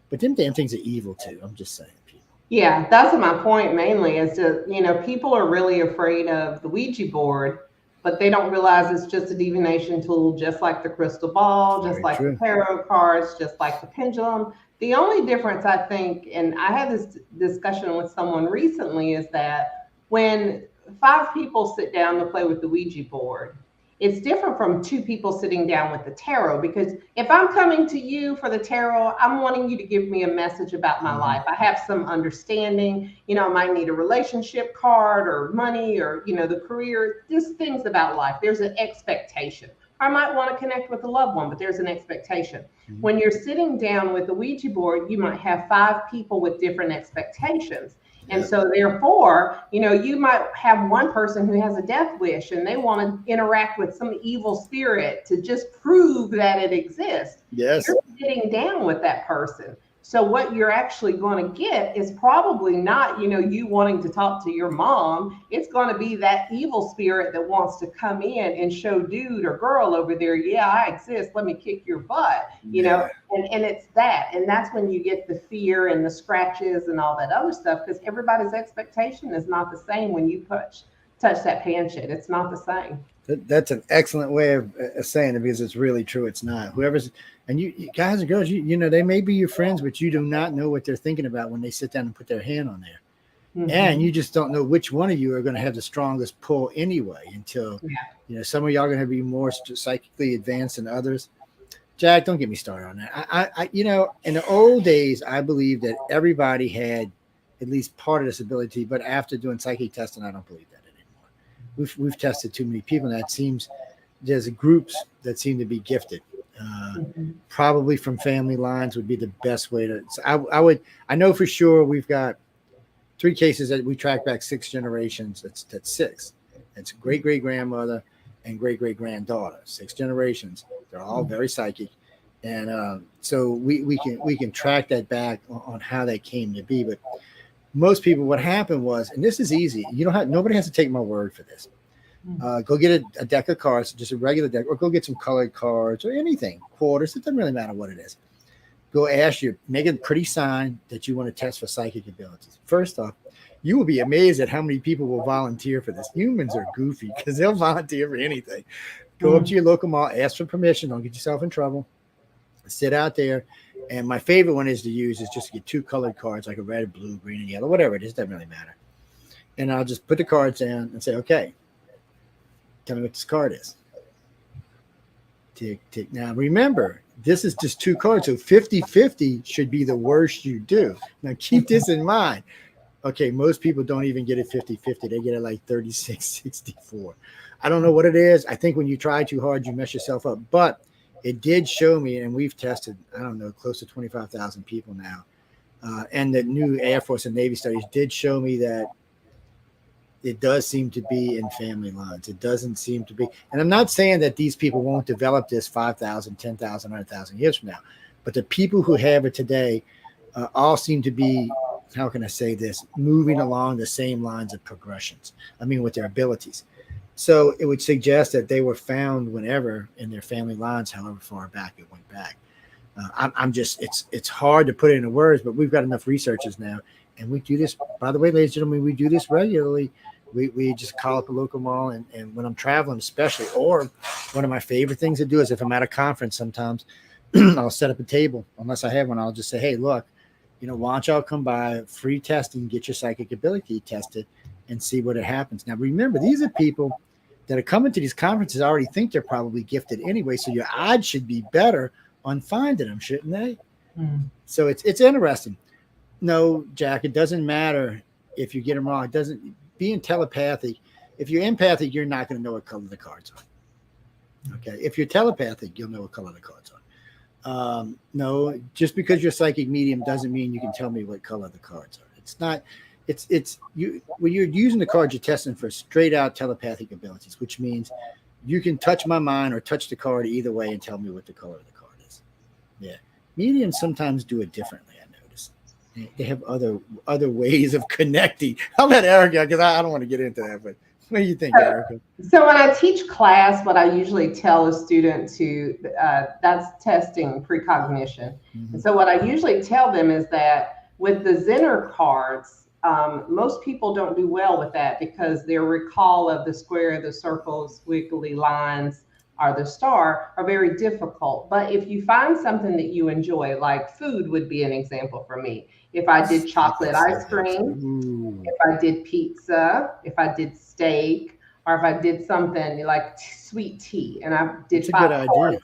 But them damn things are evil too. I'm just saying, people. Yeah, that's my point mainly is that, people are really afraid of the Ouija board, but they don't realize it's just a divination tool, just like the crystal ball, just like the tarot cards, just like the pendulum. The only difference, I think, and I had this discussion with someone recently, is that when 5 people sit down to play with the Ouija board, it's different from 2 people sitting down with the tarot, because if I'm coming to you for the tarot, I'm wanting you to give me a message about my life. I have some understanding, I might need a relationship card or money or, the career, just things about life. There's an expectation. I might want to connect with a loved one, but there's an expectation. When you're sitting down with the Ouija board, you might have 5 people with different expectations. And so therefore, you might have one person who has a death wish and they want to interact with some evil spirit to just prove that it exists. Yes. You're sitting down with that person. So what you're actually going to get is probably not, you wanting to talk to your mom. It's going to be that evil spirit that wants to come in and show dude or girl over there, yeah, I exist, let me kick your butt, and it's that. And that's when you get the fear and the scratches and all that other stuff, because everybody's expectation is not the same when you touch that pan shit. It's not the same. That's an excellent way of saying it, because it's really true. It's not. Whoever's, and you guys and girls, they may be your friends, but you do not know what they're thinking about when they sit down and put their hand on there. And you just don't know which one of you are going to have the strongest pull anyway, until, some of y'all are going to be more psychically advanced than others. Jack, don't get me started on that. I in the old days, I believe that everybody had at least part of this ability, but after doing psychic testing, I don't believe that anymore. We've tested too many people, and that seems there's groups that seem to be gifted. Probably from family lines would be the best way to. So I know for sure we've got 3 cases that we track back 6 generations. That's 6. It's great grandmother and great granddaughter. 6 generations. They're all very psychic, and so we can track that back on how that came to be. But most people, what happened was, and this is easy. Nobody has to take my word for this. Go get a deck of cards, just a regular deck, or go get some colored cards or anything, quarters. It doesn't really matter what it is. Go make a pretty sign that you want to test for psychic abilities. First off, you will be amazed at how many people will volunteer for this. Humans are goofy because they'll volunteer for anything. Go up to your local mall, ask for permission. Don't get yourself in trouble. Sit out there. And my favorite one is just to get 2 colored cards, like a red, blue, green, and yellow, whatever it is. Doesn't really matter. And I'll just put the cards down and say, okay, tell me what this card is. Tick, tick. Now, remember, this is just 2 cards. So 50-50 should be the worst you do. Now, keep this in mind. Okay, most people don't even get it 50-50. They get it like 36-64. I don't know what it is. I think when you try too hard, you mess yourself up. But it did show me, and we've tested, I don't know, close to 25,000 people now. And the new Air Force and Navy studies did show me that it does seem to be in family lines. It doesn't seem to be. And I'm not saying that these people won't develop this 5,000, 10,000, 100,000 years from now. But the people who have it today all seem to be, how can I say this, moving along the same lines of progressions. I mean, with their abilities. So it would suggest that they were found whenever in their family lines, however far back it went back. It's hard to put it into words, but we've got enough researchers now. And we do this, by the way, ladies and gentlemen, we do this regularly. We just call up a local mall, and when I'm traveling especially, or one of my favorite things to do is if I'm at a conference sometimes, I'll set up a table. Unless I have one, I'll just say, hey, look, why don't y'all come by, free testing, get your psychic ability tested and see what happens. Now, remember, these are people that are coming to these conferences already think they're probably gifted anyway, so your odds should be better on finding them, shouldn't they? So it's interesting. No, Jack, it doesn't matter if you get them wrong. It doesn't. Being telepathic, if you're empathic, you're not going to know what color the cards are. Okay, if you're telepathic, you'll know what color the cards are. No, just because you're a psychic medium doesn't mean you can tell me what color the cards are. It's not. it's you when you're using the cards, you're testing for straight out telepathic abilities, which means you can touch my mind or touch the card either way and tell me what the color of the card is. Yeah. Mediums sometimes do it differently, I notice. They have other ways of connecting. I'll let Ericka, because I don't want to get into that, but what do you think, Ericka? So when I teach class, what I usually tell a student to, that's testing precognition. Mm-hmm. And so what I usually tell them is that with the Zener cards, most people don't do well with that because their recall of the square, the circles, wiggly lines, or the star are very difficult. But if you find something that you enjoy, like food would be an example for me. If I did chocolate ice cream, if I did pizza, if I did steak, or if I did something like sweet tea, and I did 5 cards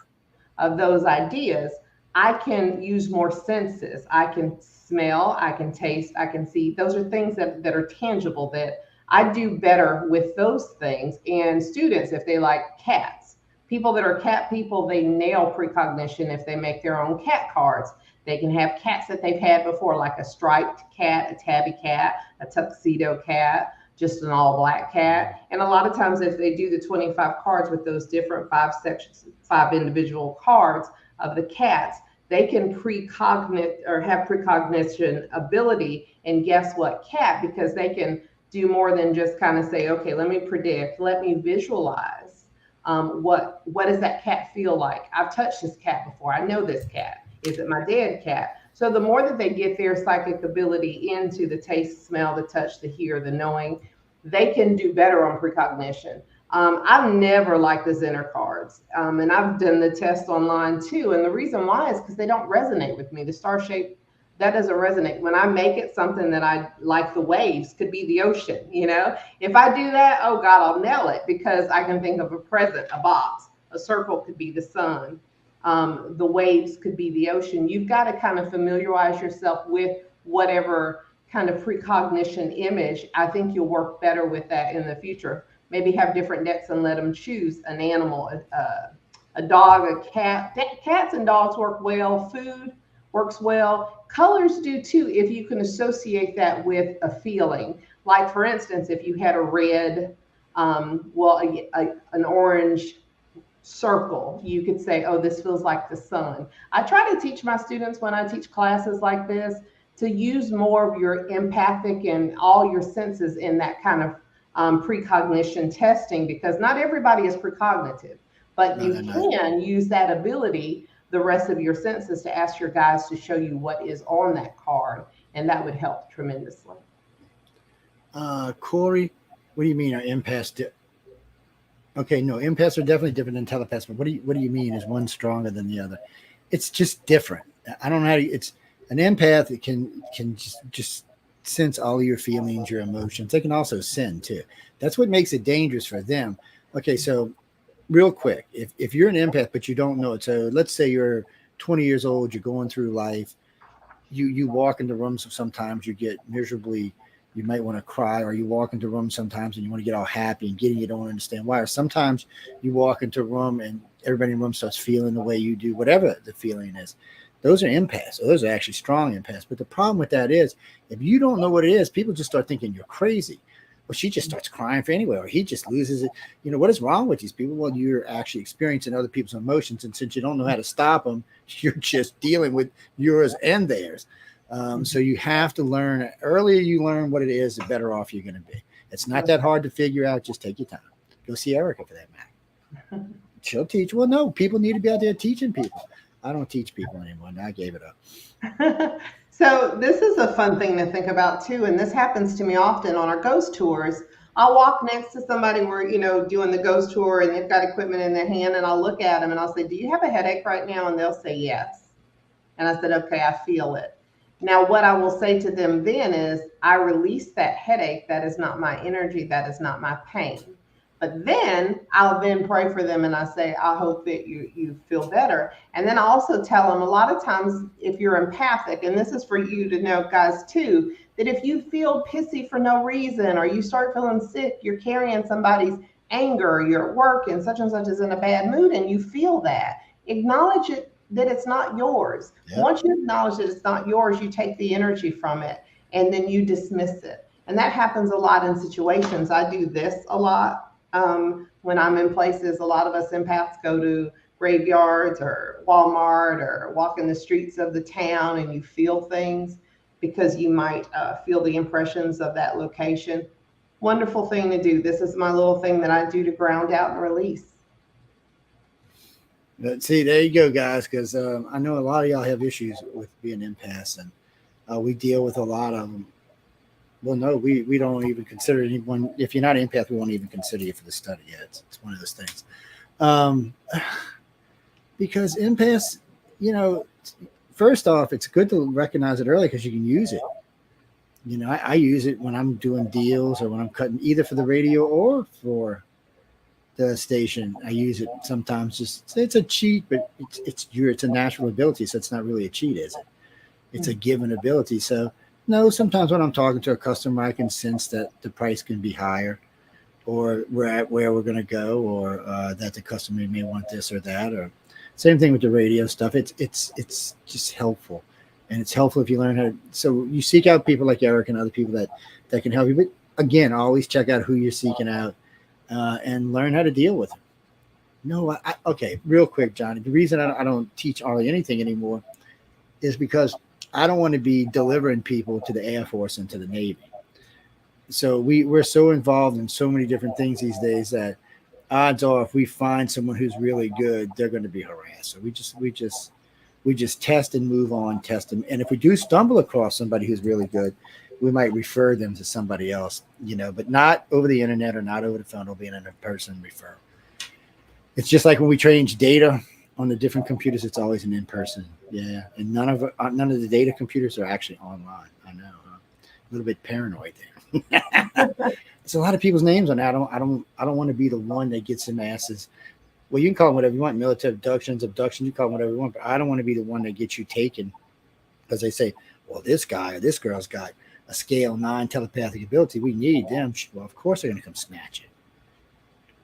of those ideas, I can use more senses. I can smell, I can taste, I can see. Those are things that are tangible that I do better with those things. And students, if they like cats, people that are cat people, they nail precognition if they make their own cat cards. They can have cats that they've had before, like a striped cat, a tabby cat, a tuxedo cat, just an all black cat. And a lot of times if they do the 25 cards with those different 5 sections, 5 individual cards of the cats, they can precognate or have precognition ability and guess what cat, because they can do more than just kind of say, okay, let me predict, let me visualize. What does that cat feel like? I've touched this cat before. I know this cat. Is it my dead cat? So the more that they get their psychic ability into the taste, smell, the touch, the hear, the knowing, they can do better on precognition. I've never liked the Zener cards, and I've done the test online too. And the reason why is because they don't resonate with me. The star shape, that doesn't resonate. When I make it something that I like, the waves could be the ocean, you know? If I do that, oh God, I'll nail it because I can think of a present, a box. A circle could be the sun. The waves could be the ocean. You've got to kind of familiarize yourself with whatever kind of precognition image. I think you'll work better with that in the future. Maybe have different decks and let them choose an animal, a dog, a cat. Cats and dogs work well. Food works well. Colors do too, if you can associate that with a feeling. Like for instance, if you had a red, an orange circle, you could say, oh, this feels like the sun. I try to teach my students when I teach classes like this to use more of your empathic and all your senses in that kind of precognition testing, because not everybody is precognitive, but you can use that ability, the rest of your senses, to ask your guides to show you what is on that card, and that would help tremendously. Corey, what do you mean are empaths? Okay, no, empaths are definitely different than telepaths, but what do you mean is one stronger than the other? It's just different. I don't know how to, it's an empath that can just sense all of your feelings, your emotions. They can also send too. That's what makes it dangerous for them. Okay, so real quick, if you're an empath but you don't know it, so let's say you're 20 years old, you're going through life, you walk into rooms, sometimes you get miserably, you might want to cry, or you walk into rooms sometimes and you want to get all happy and giddy, you don't understand why. Or sometimes you walk into a room and everybody in the room starts feeling the way you do, whatever the feeling is. Those are empaths. So those are actually strong empaths. But the problem with that is, if you don't know what it is, people just start thinking you're crazy. Well, she just starts crying for anyway, or he just loses it. You know, what is wrong with these people? Well, you're actually experiencing other people's emotions. And since you don't know how to stop them, you're just dealing with yours and theirs. So you have to learn. The earlier you learn what it is, the better off you're going to be. It's not that hard to figure out. Just take your time. Go see Ericka for that matter. She'll teach. Well, no, people need to be out there teaching people. I don't teach people anymore. I gave it up. So this is a fun thing to think about too. And this happens to me often on our ghost tours. I'll walk next to somebody where, doing the ghost tour and they've got equipment in their hand, and I'll look at them and I'll say, do you have a headache right now? And they'll say, yes. And I said, okay, I feel it. Now, what I will say to them then is, I release that headache. That is not my energy. That is not my pain. But then I'll then pray for them and I say, I hope that you feel better. And then I also tell them, a lot of times if you're empathic, and this is for you to know, guys, too, that if you feel pissy for no reason, or you start feeling sick, you're carrying somebody's anger, you're at work and such is in a bad mood, and you feel that, acknowledge it, that it's not yours. Yep. Once you acknowledge that it's not yours, you take the energy from it and then you dismiss it. And that happens a lot in situations. I do this a lot when I'm in places. A lot of us empaths go to graveyards or Walmart or walk in the streets of the town, and you feel things because you might feel the impressions of that location. Wonderful thing to do. This is my little thing that I do to ground out and release. But see, there you go, guys, because I know a lot of y'all have issues with being empaths, and we deal with a lot of them. Well, no, we don't even consider anyone. If you're not an empath, we won't even consider you for the study yet. It's one of those things. Because empaths, you know, first off, it's good to recognize it early because you can use it. You know, I use it when I'm doing deals or when I'm cutting either for the radio or for the station. I use it sometimes. Just it's a cheat, but it's a natural ability, so it's not really a cheat, is it? It's a given ability. So no, sometimes when I'm talking to a customer, I can sense that the price can be higher, or we're at where we're going to go, or that the customer may want this or that, or same thing with the radio stuff. It's just helpful, and it's helpful if you learn how to. So you seek out people like Eric and other people that can help you. But again, always check out who you're seeking out and learn how to deal with them. No, okay, real quick, Johnny. The reason I don't teach hardly anything anymore is because I don't want to be delivering people to the Air Force and to the Navy. So we're so involved in so many different things these days that odds are if we find someone who's really good, they're going to be harassed. So we just test and move on, test them. And if we do stumble across somebody who's really good, we might refer them to somebody else, you know, but not over the internet or not over the phone. It'll be an in-person referral. It's just like when we change data on the different computers, it's always an in-person. Yeah. And none of the data computers are actually online. I know, huh? A little bit paranoid there. There's a lot of people's names on that. I don't want to be the one that gets them asses. Well, you can call them whatever you want. Military abductions, you call them whatever you want, but I don't want to be the one that gets you taken because they say, well, this guy or this girl's got a scale 9 telepathic ability. We need them. Well, of course they're going to come snatch it.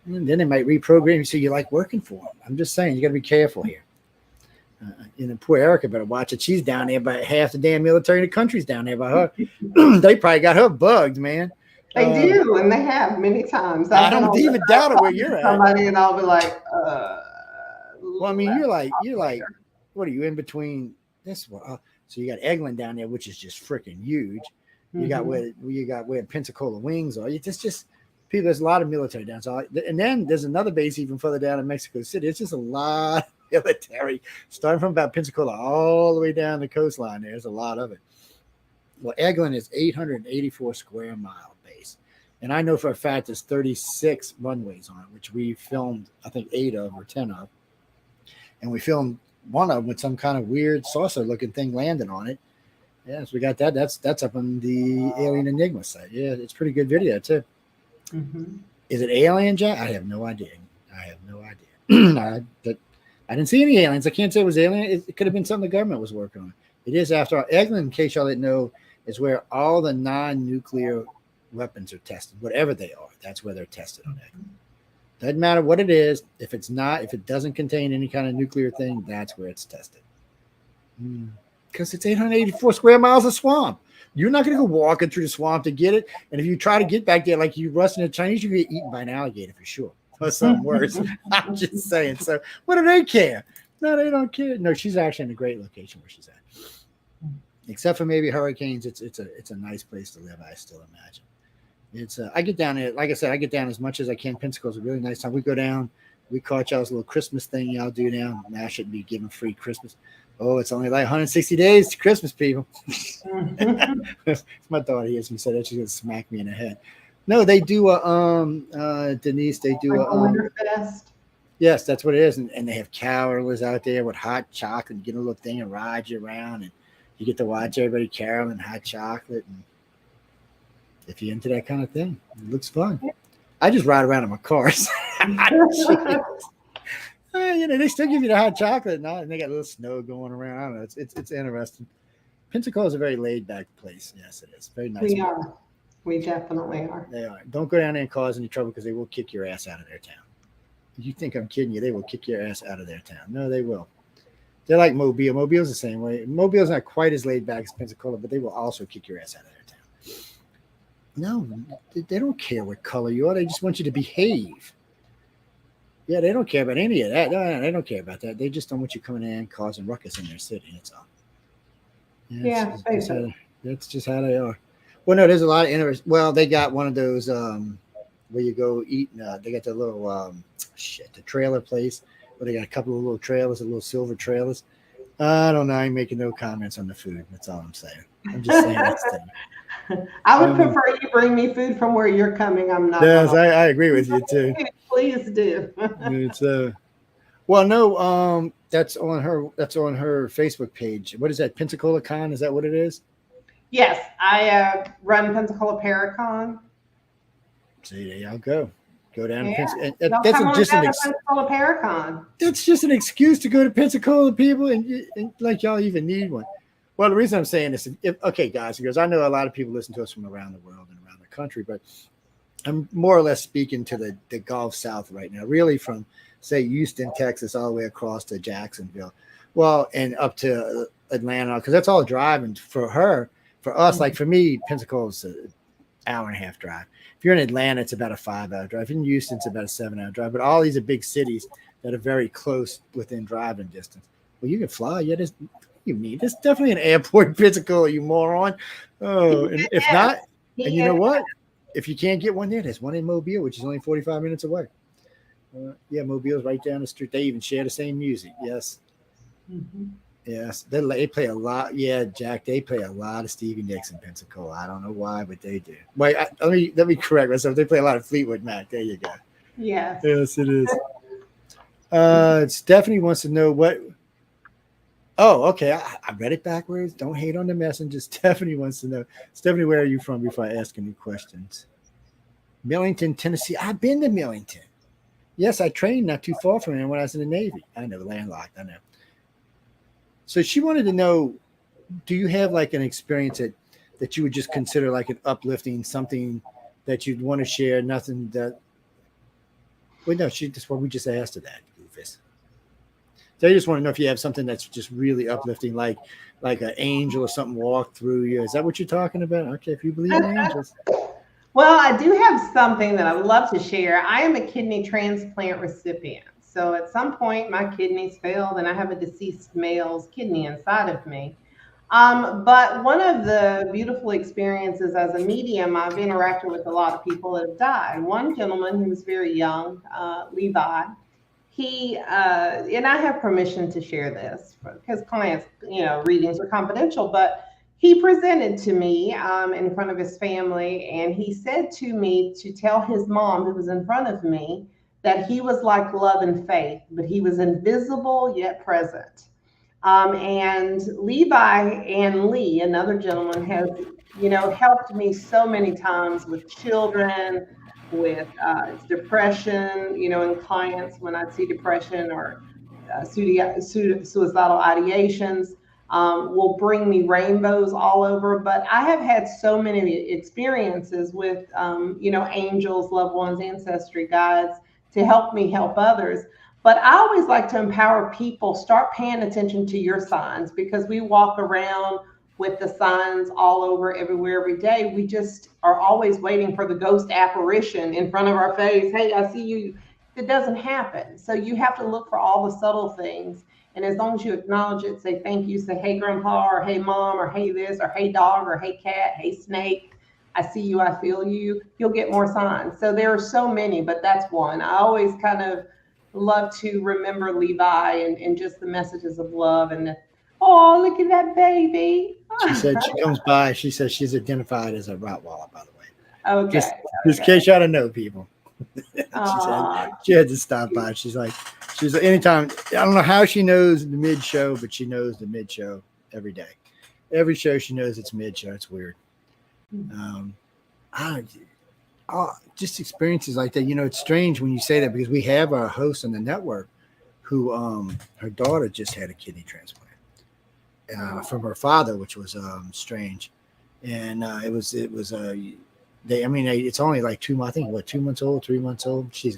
And then they might reprogram you so you like working for them. I'm just saying, you got to be careful here. Poor Ericka better watch it. She's down there by half the damn military in the country's down there by her. They probably got her bugged, man. They do, and they have many times. I don't even doubt it where you're at. Somebody and I'll be like, well, I mean, you're like, what are you in between this one? So you got Eglin down there, which is just freaking huge. You got where Pensacola Wings are. It's just people. There's a lot of military down. So, and then there's another base even further down in Mexico City. It's just a lot of military, starting from about Pensacola all the way down the coastline. There's a lot of it. Well, Eglin is 884 square mile base, and I know for a fact there's 36 runways on it, which we filmed I think 8 of or 10 of, and we filmed one of them with some kind of weird saucer-looking thing landing on it. Yes, we got that. That's up on the Alien Enigma site. Yeah, it's pretty good video too. Mm-hmm. Is it alien, Jack? I have no idea. I didn't see any aliens. I can't say it was alien. It could have been something the government was working on. It is, after all. Eglin, in case y'all didn't know, is where all the non-nuclear weapons are tested. Whatever they are, that's where they're tested on Eglin. Doesn't matter what it is. If it doesn't contain any kind of nuclear thing, that's where it's tested. Because it's 884 square miles of swamp. You're not going to go walking through the swamp to get it. And if you try to get back there like you Russian and Chinese, you get eaten by an alligator for sure. Or something worse. I'm just saying. So what do they care? No, they don't care. No, she's actually in a great location where she's at. Except for maybe hurricanes, it's a nice place to live, I still imagine. It's I get down there, like I said, I get down as much as I can. Pensacola's a really nice time. We go down, we caught y'all's little Christmas thing y'all do now. I shouldn't be giving free Christmas. Oh, it's only like 160 days to Christmas, people. My daughter hears me say that, she's gonna smack me in the head. No, they do Denise, they do a Winterfest. Yes, that's what it is. And they have carolers out there with hot chocolate. You get a little thing and ride you around, and you get to watch everybody caroling hot chocolate. And if you're into that kind of thing, it looks fun. I just ride around in my cars. They still give you the hot chocolate and they got a little snow going around. I don't know. It's interesting. Pensacola is a very laid back place. Yes, it is. Very nice. We are. We definitely are. They are. Don't go down there and cause any trouble because they will kick your ass out of their town. You think I'm kidding you? They will kick your ass out of their town. No, they will. They're like Mobile. Mobile's the same way. Mobile's not quite as laid back as Pensacola, but they will also kick your ass out of their town. No, they don't care what color you are. They just want you to behave. Yeah, they don't care about any of that. No, they don't care about that. They just don't want you coming in causing ruckus in their city. That's all. Yeah, basically. That's just how they are. Well, no, there's a lot of interest. Well, they got one of those where you go eat. They got the little the trailer place where they got a couple of little trailers, the little silver trailers. I don't know. I ain't making no comments on the food. That's all I'm saying. I'm just saying that's thing. I would prefer you bring me food from where you're coming. I'm not. Yes, I agree with you too. Please do. It's well, no, that's on her Facebook page. What is that? Pensacola Con? Is that what it is? Yes, I run Pensacola Paracon. See, there y'all go. Go down to Pensacola. Pensacola Paracon. That's just an excuse to go to Pensacola, people, and like y'all even need one. Well, the reason I'm saying this, okay, guys, because I know a lot of people listen to us from around the world and around the country, but I'm more or less speaking to the Gulf South right now, really from, say, Houston, Texas, all the way across to Jacksonville, well, and up to Atlanta, because that's all driving for her. For us, like for me, Pensacola's an hour and a half drive. If you're in Atlanta, it's about a 5-hour drive. In Houston, it's about a 7-hour drive. But all these are big cities that are very close within driving distance. Well, you can fly. Yeah, there's definitely an airport in Pensacola, you moron. Oh, and if not, and you know what? If you can't get one there, there's one in Mobile, which is only 45 minutes away. Yeah, Mobile's right down the street. They even share the same music. Yes. Mm-hmm. Yes, they play a lot. Yeah, Jack, they play a lot of Stevie Nicks in Pensacola. I don't know why, but they do. Wait, let me correct myself. They play a lot of Fleetwood Mac. There you go. Yes. Yes, it is. Stephanie wants to know what. Oh, okay. I read it backwards. Don't hate on the messenger. Stephanie wants to know. Stephanie, where are you from before I ask any questions? Millington, Tennessee. I've been to Millington. Yes, I trained not too far from there when I was in the Navy. I know, landlocked. I know. So she wanted to know, do you have like an experience that you would just consider like an uplifting, something that you'd want to share, nothing that, well, no, we just asked her that, Goofus. So I just want to know if you have something that's just really uplifting, like an angel or something walked through you. Is that what you're talking about? Okay, if you believe in angels. Well, I do have something that I would love to share. I am a kidney transplant recipient. So at some point, my kidneys failed, and I have a deceased male's kidney inside of me. But one of the beautiful experiences as a medium, I've interacted with a lot of people that have died. One gentleman who was very young, Levi, he, and I have permission to share this because clients, readings are confidential, but he presented to me in front of his family, and he said to me to tell his mom who was in front of me that he was like love and faith, but he was invisible yet present. And Levi and Lee, another gentleman, has, helped me so many times with children, with depression, in clients when I see depression or suicidal ideations, will bring me rainbows all over. But I have had so many experiences with, angels, loved ones, ancestry guides, to help me help others. But I always like to empower people, start paying attention to your signs, because we walk around with the signs all over, everywhere, every day. We just are always waiting for the ghost apparition in front of our face. Hey, I see you. It doesn't happen. So you have to look for all the subtle things. And as long as you acknowledge it, say thank you, say, hey, grandpa, or hey, mom, or hey, this, or hey, dog, or hey, cat, hey, snake. I see you, I feel you, you'll get more signs. So there are so many, but that's one. I always kind of love to remember Levi and just the messages of love and oh, look at that baby. She said she comes by. She says she's identified as a Rottweiler, by the way. Okay. Just in case you ought to know, people. she had to stop by. She's like, anytime. I don't know how she knows the mid-show, but she knows the mid-show every day. Every show she knows it's mid-show. It's weird. Just experiences like that. It's strange when you say that, because we have a host on the network who her daughter just had a kidney transplant from her father, which was strange. And it's only like 2 months, I think 2 months old, 3 months old. She's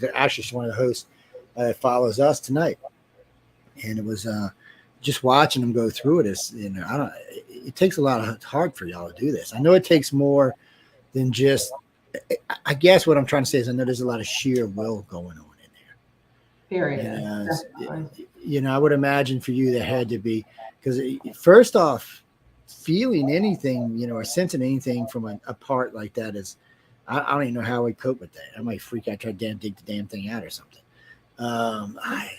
one of the hosts that follows us tonight. And it was just watching them go through it. It takes a lot of heart for y'all to do this. I know it takes more than just, I guess what I'm trying to say is I know there's a lot of sheer will going on in there. There is. You know, I would imagine for you there had to be, because first off, feeling anything, you know, or sensing anything from a part like that is, I don't even know how I'd cope with that. I might freak out, try to dig the damn thing out or something. I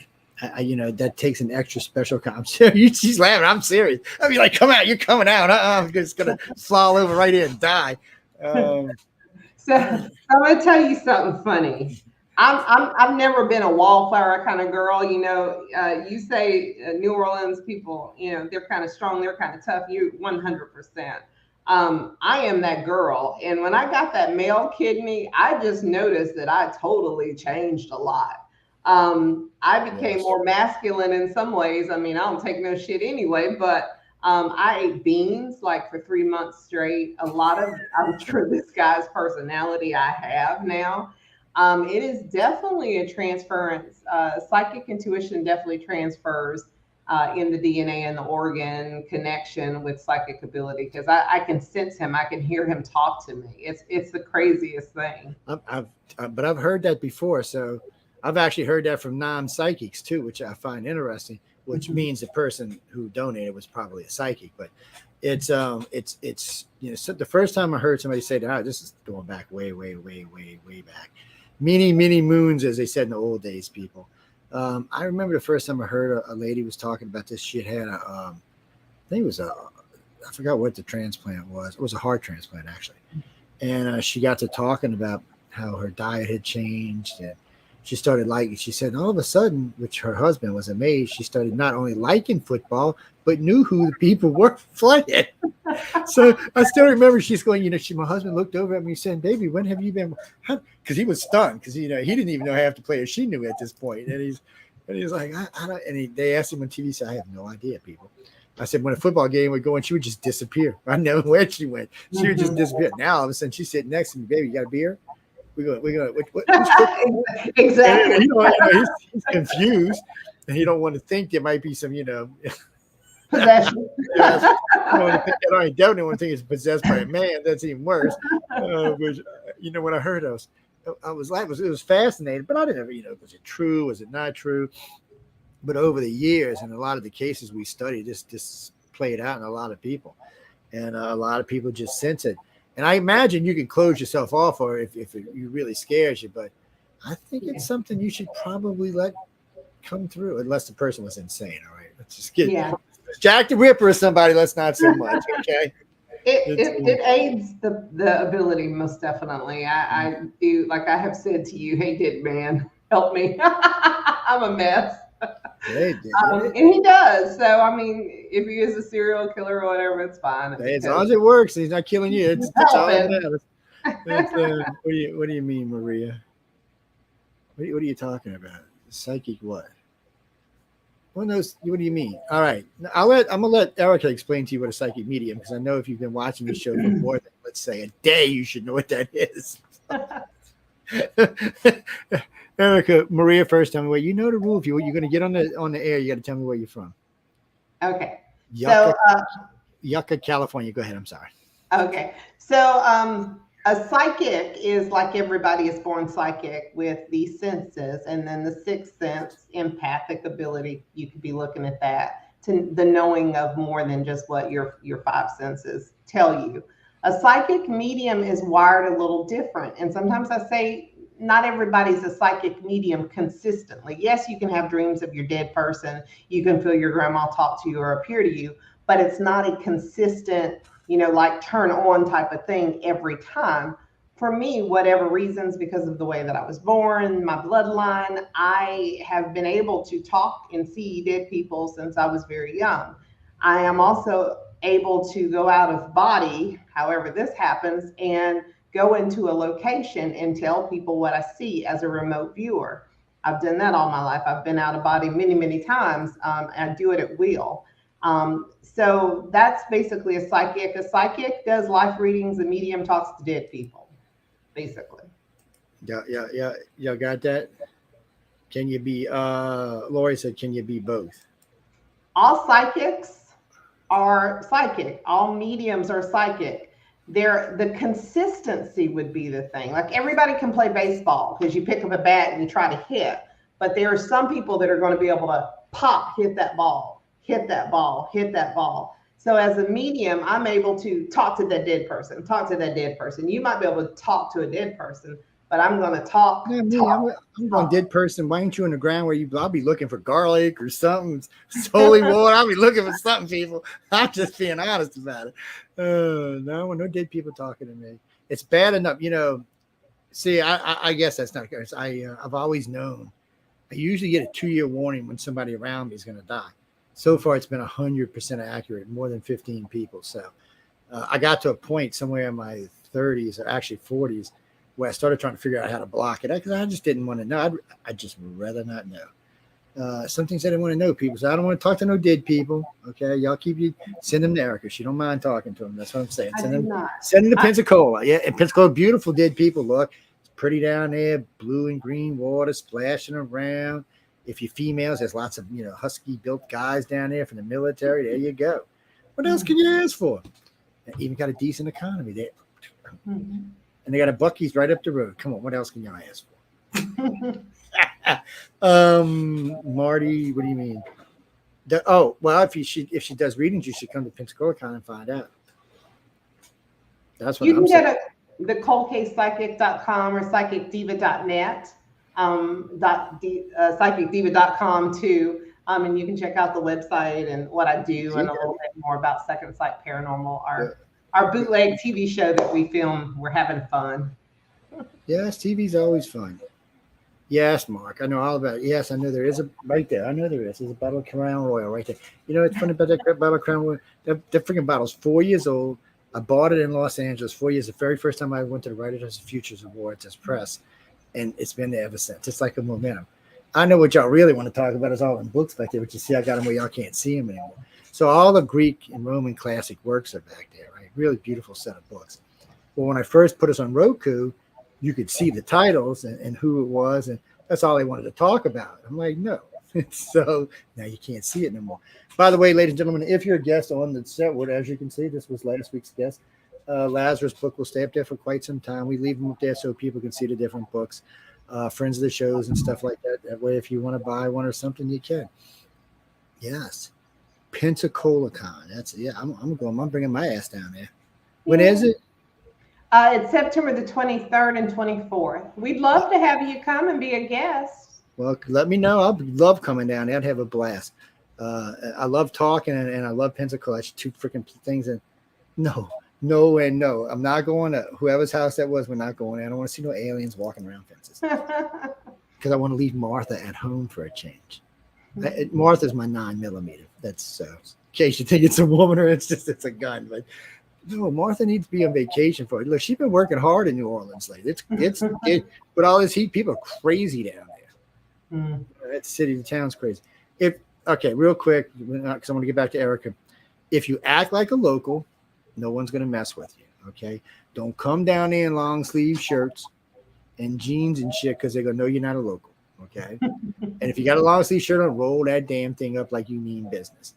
you know, that takes an extra special. I'm serious. She's laughing. I'm serious. I'd be like, come out. You're coming out. I'm just going to fall over right here and die. So I'm going to tell you something funny. I've never been a wallflower kind of girl. You know, you say New Orleans people, you know, they're kind of strong. They're kind of tough. You 100%. I am that girl. And when I got that male kidney, I just noticed that I totally changed a lot. I became more masculine in some ways. I mean, I don't take no shit anyway, but I ate beans like for 3 months straight. A lot of, I'm sure this guy's personality I have now. It is definitely a transference. Psychic intuition definitely transfers in the DNA and the organ connection with psychic ability, because I can sense him. I can hear him talk to me. It's the craziest thing. But I've heard that before. So I've actually heard that from non-psychics too, which I find interesting, which means the person who donated was probably a psychic. But it's you know, so the first time I heard somebody say that, this is going back way back, many moons, as they said in the old days, people. I remember the first time I heard a lady was talking about this. She had I think it was I forgot what the transplant was. It was a heart transplant actually, and she got to talking about how her diet had changed, and she started liking. She said all of a sudden, which her husband was amazed, she started not only liking football but knew who the people were playing. So I still remember she's going, you know, my husband looked over at me and said, "Baby, when have you been?" Because he was stunned, because you know he didn't even know half the players she knew at this point. And he's like, I don't. And they asked him on TV. He said, "I have no idea, people." I said, when a football game would go on, she would just disappear. I know where she went. She would just disappear. Now all of a sudden she's sitting next to me, "Baby, you got a beer? We're going. What Exactly. And, you know, he's confused, and he don't want to think there might be some, you know. Possession. I definitely want to think it's possessed by a man. That's even worse. Which, you know, when I heard those, I was like, it was fascinating, but I didn't ever, you know, was it true? Was it not true? But over the years, and a lot of the cases we studied, this played out in a lot of people, and a lot of people just sense it. And I imagine you can close yourself off, or if it really scares you. But I think it's something you should probably let come through, unless the person was insane. All right, let's just get Jack the Ripper or somebody. Let's not so much. Okay. It aids the ability, most definitely. I do, like I have said to you, "Hey, Dick Man, help me. I'm a mess." And he does. So I mean, if he is a serial killer or whatever, it's fine. As long as it works, he's not killing you. It's all that matters. What do you mean, Maria? What are you talking about? Psychic what? What do you mean? All right, I'm gonna let Ericka explain to you what a psychic medium, because I know if you've been watching this show for more than, let's say, a day, you should know what that is. Ericka, Maria, first tell me what you know the rule. If you're going to get on the air, you got to tell me where you're from. Okay. Yucca, California. Go ahead. I'm sorry. Okay. So a psychic is like everybody is born psychic with these senses, and then the sixth sense, empathic ability. You could be looking at that, to the knowing of more than just what your five senses tell you. A psychic medium is wired a little different, and sometimes I say not everybody's a psychic medium consistently. Yes, you can have dreams of your dead person. You can feel your grandma talk to you or appear to you, but it's not a consistent, you know, like turn on type of thing every time. For me, whatever reasons, because of the way that I was born, my bloodline, I have been able to talk and see dead people since I was very young. I am also able to go out of body, however this happens, and go into a location and tell people what I see as a remote viewer. I've done that all my life. I've been out of body many times. And I do it at will. So that's basically a psychic. A psychic does life readings. A medium talks to dead people, basically. Yeah. Y'all got that? Can you be, Lori said, can you be both? All psychics are psychic. All mediums are psychic. the consistency would be the thing. Like everybody can play baseball because you pick up a bat and you try to hit, but there are some people that are going to be able to hit that ball, hit that ball, hit that ball. So as a medium, I'm able to talk to that dead person, talk to that dead person. You might be able to talk to a dead person, but I'm going to talk. Not me. I'm going dead person. Why ain't you on the ground where I'll be looking for garlic or something. It's holy water. I'll be looking for something, people. I'm just being honest about it. No dead people talking to me. It's bad enough, See, I guess that's not good. I've always known. I usually get a 2-year warning when somebody around me is going to die. So far, it's been 100% accurate, more than 15 people. So I got to a point somewhere in my 30s, or actually 40s, where I started trying to figure out how to block it because I just didn't want to know. I'd just rather not know. Some things I didn't want to know, people. So I don't want to talk to no dead people. Okay, y'all send them to Ericka. She don't mind talking to them. That's what I'm saying. Send them to Pensacola. Yeah, and Pensacola, beautiful dead people. Look, it's pretty down there, blue and green water splashing around. If you're females, there's lots of husky built guys down there from the military. There you go. What else can you ask for? Even got a decent economy there. Mm-hmm. And they got a Buc-ee's right up the road. Come on, what else can y'all ask for? Marty, what do you mean? If she does readings, you should come to Pensacola Con and find out. That's what I'm saying. You can go to thecoldcasepsychic.com or psychicdiva.net. Psychicdiva.com too. And you can check out the website and what I do and a little bit more about Second Sight Paranormal, our bootleg TV show that we film. We're having fun. Yes, TV's always fun. Yes, Mark, I know all about it. Yes, I know there is right there. I know there is. There's a bottle of Crown Royal right there. It's funny about that bottle of Crown Royal. That freaking bottle's 4 years old. I bought it in Los Angeles 4 years. The very first time I went to the Writers' Futures Awards as press. And it's been there ever since. It's like a momentum. I know what y'all really want to talk about is all in books back there, but you see, I got them where y'all can't see them anymore. So all the Greek and Roman classic works are back there, right? Really beautiful set of books. Well, when I first put us on Roku, you could see the titles and who it was, and that's all they wanted to talk about. I'm like, no. So now you can't see it no more. By the way, ladies and gentlemen, if you're a guest on the set, as you can see, this was last week's guest. Lazarus' book will stay up there for quite some time. We leave them up there so people can see the different books, friends of the shows and stuff like that. That way, if you want to buy one or something, you can. Yes. Pensacola Con. I'm bringing my ass down there. When is it? It's September the 23rd and 24th. We'd love to have you come and be a guest. Well, let me know. I'd love coming down there. I'd have a blast. I love talking and I love Pensacola. That's two freaking things. And no. I'm not going to whoever's house that was. We're not going there. I don't want to see no aliens walking around fences because I want to leave Martha at home for a change. Martha's my 9mm. That's in case you think it's a woman or it's a gun. But no, Martha needs to be on vacation for it. Look, she's been working hard in New Orleans lately. It's with all this heat, people are crazy down there. That city, the town's crazy. Real quick, because I want to get back to Ericka. If you act like a local, no one's going to mess with you, okay? Don't come down there in long sleeve shirts and jeans and shit because they're going to know you're not a local, okay? And if you got a long sleeve shirt on, roll that damn thing up like you mean business.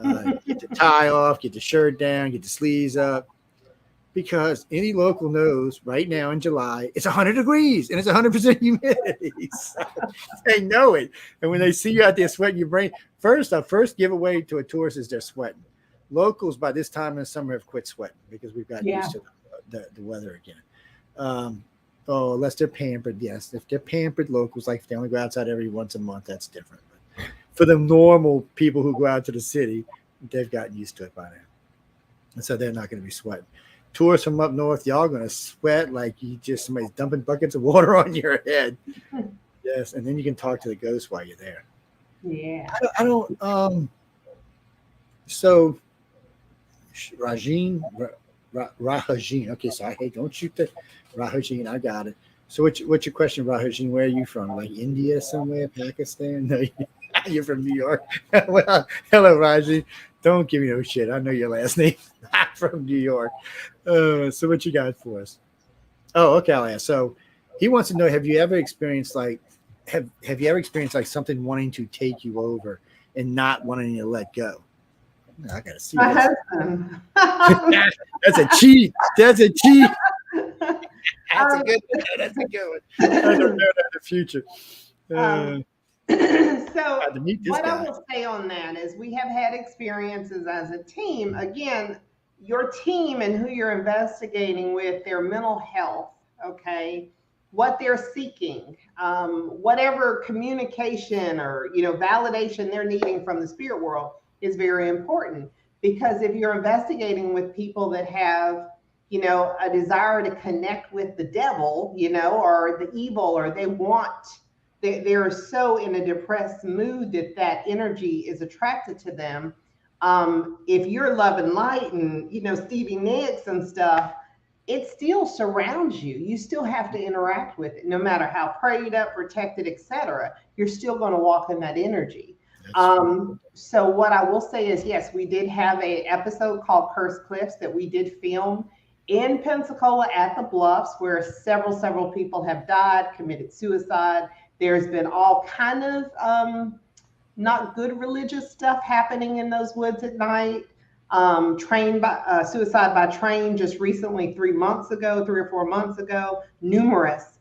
Get the tie off, get the shirt down, get the sleeves up. Because any local knows right now in July, it's 100 degrees and it's 100% humidity. So they know it. And when they see you out there sweating your brain, first giveaway to a tourist is they're sweating. Locals by this time in the summer have quit sweating because we've got used to the weather again. Unless they're pampered. Yes, if they're pampered locals, like if they only go outside every once a month, that's different. But for the normal people who go out to the city, they've gotten used to it by now. And so they're not going to be sweating. Tourists from up north, y'all going to sweat like somebody's dumping buckets of water on your head. Yes, and then you can talk to the ghost while you're there. Yeah. I don't. So. Rahajin. Okay, so don't shoot the Rahajin. I got it. So what's your question, Rahajin? Where are you from? Like India somewhere, Pakistan? No, you're from New York. Well, hello, Rahajin. Don't give me no shit. I know your last name. I'm from New York. So what you got for us? Oh, okay, I'll ask. So he wants to know: have you ever experienced something wanting to take you over and not wanting to let go? I gotta see My this. husband. That's a cheat. That's a cheat. That's Um, a good one. That's a good one. I don't know that in the future. So to meet this what I guy. will say on that is we have had experiences as a team. Again, your team and who you're investigating with, their mental health, okay, what they're seeking, whatever communication or validation they're needing from the spirit world is very important. Because if you're investigating with people that have a desire to connect with the devil, or the evil, or they're so in a depressed mood that energy is attracted to them. If you're love and light and Stevie Nicks and stuff, it still surrounds you. You still have to interact with it, no matter how prayed up, protected, etc. You're still going to walk in that energy. So what I will say is, yes, we did have a episode called Cursed Cliffs that we did film in Pensacola at the Bluffs, where several people have died, committed suicide. There's been all kind of not good religious stuff happening in those woods at night. Suicide by train just recently, 3 or 4 months ago, numerous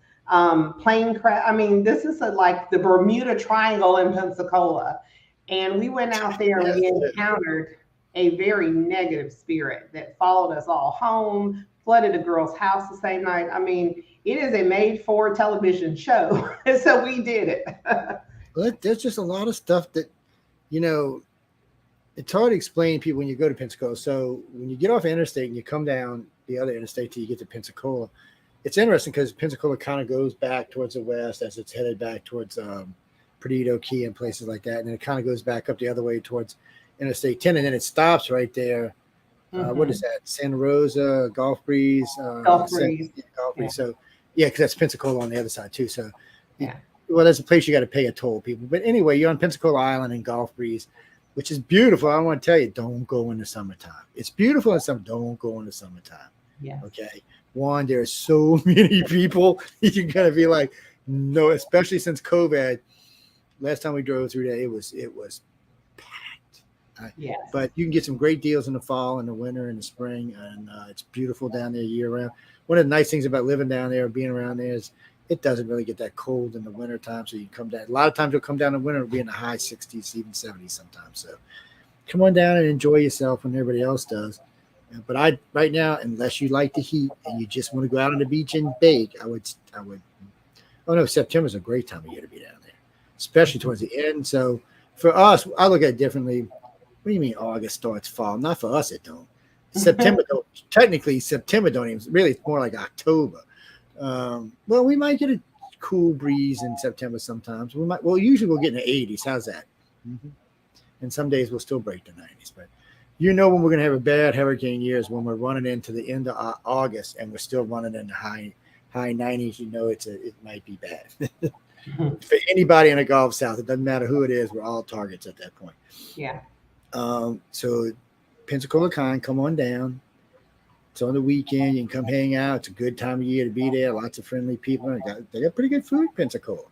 plane crash. I mean, this is like the Bermuda Triangle in Pensacola. And we went out there and we encountered a very negative spirit that followed us all home, flooded a girl's house the same night. I mean, it is a made-for television show. So we did it. But there's just a lot of stuff that, it's hard to explain to people when you go to Pensacola. So when you get off the interstate and you come down the other interstate till you get to Pensacola, it's interesting because Pensacola kind of goes back towards the west as it's headed back towards Perdido Key and places like that. And then it kind of goes back up the other way towards Interstate 10. And then it stops right there. What is that? Santa Rosa, Gulf Breeze. Gulf Breeze. Gulf Breeze. So, yeah, because that's Pensacola on the other side too. So, yeah. Well, there's a place you got to pay a toll, people. But anyway, you're on Pensacola Island in Gulf Breeze, which is beautiful. I want to tell you, don't go in the summertime. It's beautiful in summer. Don't go in the summertime. Yeah. Okay. One, there are so many people. You're gonna be like, no, especially since COVID. Last time we drove through there, it was packed. Yes. But you can get some great deals in the fall and the winter and the spring, and it's beautiful down there year round. One of the nice things about living down there, being around there, is it doesn't really get that cold in the winter time. So you can come down. A lot of times you'll come down in winter, it'll be in the high 60s, even 70s sometimes. So come on down and enjoy yourself when everybody else does. But right now, unless you like the heat and you just want to go out on the beach and bake, I would. Oh no, September's a great time of year to be down there, especially towards the end. So for us, I look at it differently. What do you mean August starts fall? Not for us, it don't. September don't. Technically, September don't even. Really, it's more like October. Well, we might get a cool breeze in September sometimes. Usually we'll get in the 80s. How's that? Mm-hmm. And some days we'll still break the 90s. But when we're going to have a bad hurricane year is when we're running into the end of August and we're still running in the high 90s. It might be bad. For anybody in the Gulf South, it doesn't matter who it is. We're all targets at that point. Yeah. So Pensacola Con, come on down. It's on the weekend. You can come hang out. It's a good time of year to be there. Lots of friendly people. They got pretty good food in Pensacola.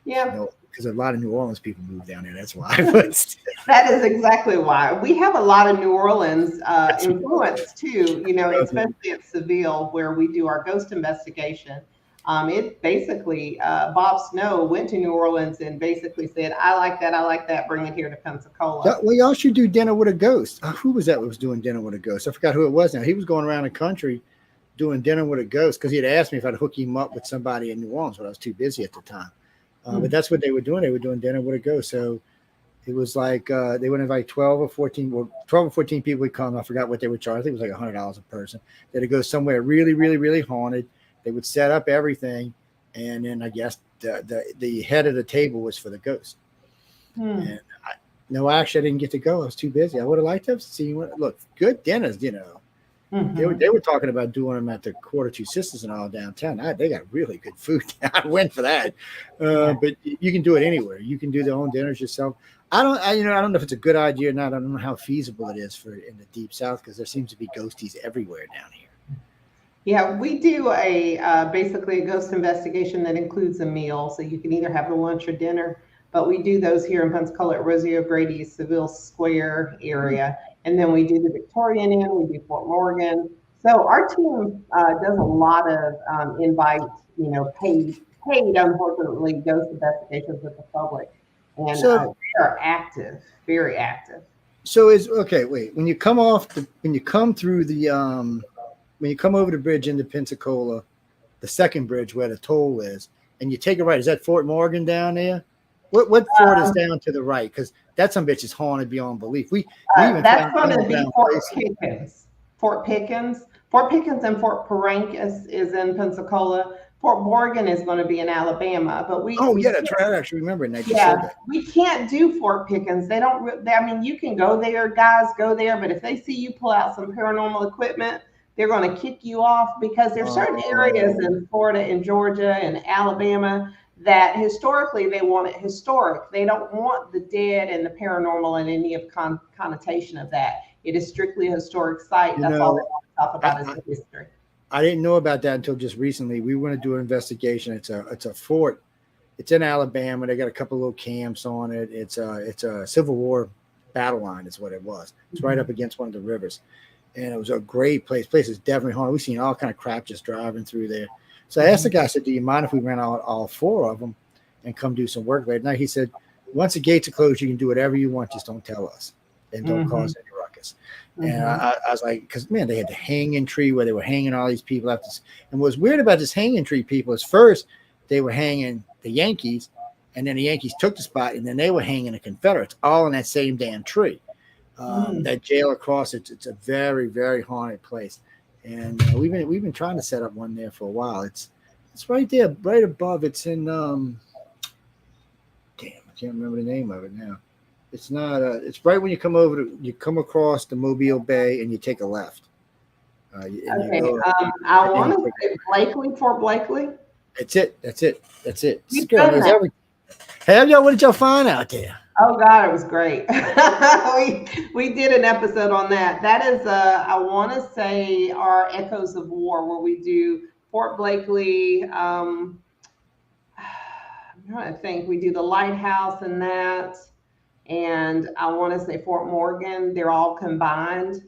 Yeah. Because a lot of New Orleans people move down there. That's why. That is exactly why. We have a lot of New Orleans influence too, especially at Seville, where we do our ghost investigation. It basically, Bob Snow went to New Orleans and basically said, I like that, bring it here to Pensacola. Well, y'all should do Dinner with a Ghost. Who was that was doing Dinner with a Ghost? I forgot who it was now. He was going around the country doing Dinner with a Ghost because he had asked me if I'd hook him up with somebody in New Orleans, but I was too busy at the time. But that's what they were doing. They were doing Dinner with a Ghost. So it was like they would invite 12 or 14 people would come. I forgot what they would charge. I think it was like $100 a person. They'd go somewhere really, really, really haunted. They would set up everything, and then I guess the head of the table was for the ghost. And actually, I didn't get to go. I was too busy. I would have liked to have seen one. Look, good dinners, They were talking about doing them at the Quarter Two Sisters and all downtown. They got really good food. I went for that. But you can do it anywhere. You can do their own dinners yourself. I don't know if it's a good idea or not. I don't know how feasible it is in the Deep South because there seems to be ghosties everywhere down here. Yeah, we do basically a ghost investigation that includes a meal. So you can either have a lunch or dinner. but we do those here in Pensacola at Rosie O'Grady's Seville Square area. And then we do the Victorian Inn, we do Fort Morgan. So our team does a lot of invite, paid, unfortunately, ghost investigations with the public. And they are active, very active. So wait, when you come through the, when you come over the bridge into Pensacola, the second bridge where the toll is, and you take a right, is that Fort Morgan down there? What fort is down to the right? Because that some bitch is haunted beyond belief. We even that's going to be Fort Pickens. Fort Pickens and Fort Parancus is in Pensacola. Fort Morgan is going to be in Alabama, but that's right. I actually remember it. We can't do Fort Pickens. They don't. I mean, you can go there, guys, go there, but if they see you pull out some paranormal equipment, they're going to kick you off, because there's certain areas in Florida and Georgia and Alabama that historically they want it historic. They don't want the dead and the paranormal and any of connotation of that. It is strictly a historic site. That's all they want to talk about is the history. I didn't know about that until just recently. We want to do an investigation. It's a fort. It's in Alabama. They got a couple of little camps on it. It's a Civil War battle line is what it was. It's right up against one of the rivers. And it was a great place. Place is definitely haunted. We've seen all kind of crap just driving through there. So I asked the guy, I said, do you mind if we rent out all four of them and come do some work later night? He said, once the gates are closed, you can do whatever you want. Just don't tell us and don't cause any ruckus. And I was like, because, man, they had the hanging tree where they were hanging all these people after. And what's weird about this hanging tree people is first they were hanging the Yankees, and then the Yankees took the spot, and then they were hanging the Confederates all in that same damn tree. That jail across it's a very, very haunted place. And we've been trying to set up one there for a while. It's right there, right above. It's in I can't remember the name of it now. It's not. It's right when you come you come across the Mobile Bay and you take a left. I want to say Blakely, Fort Blakely. That's it. Hey, y'all, what did y'all find out there? Oh God, it was great. we did an episode on that. That is, I want to say, our Echoes of War, where we do Fort Blakely. I'm trying to think. We do the lighthouse and that, and I want to say Fort Morgan. They're all combined.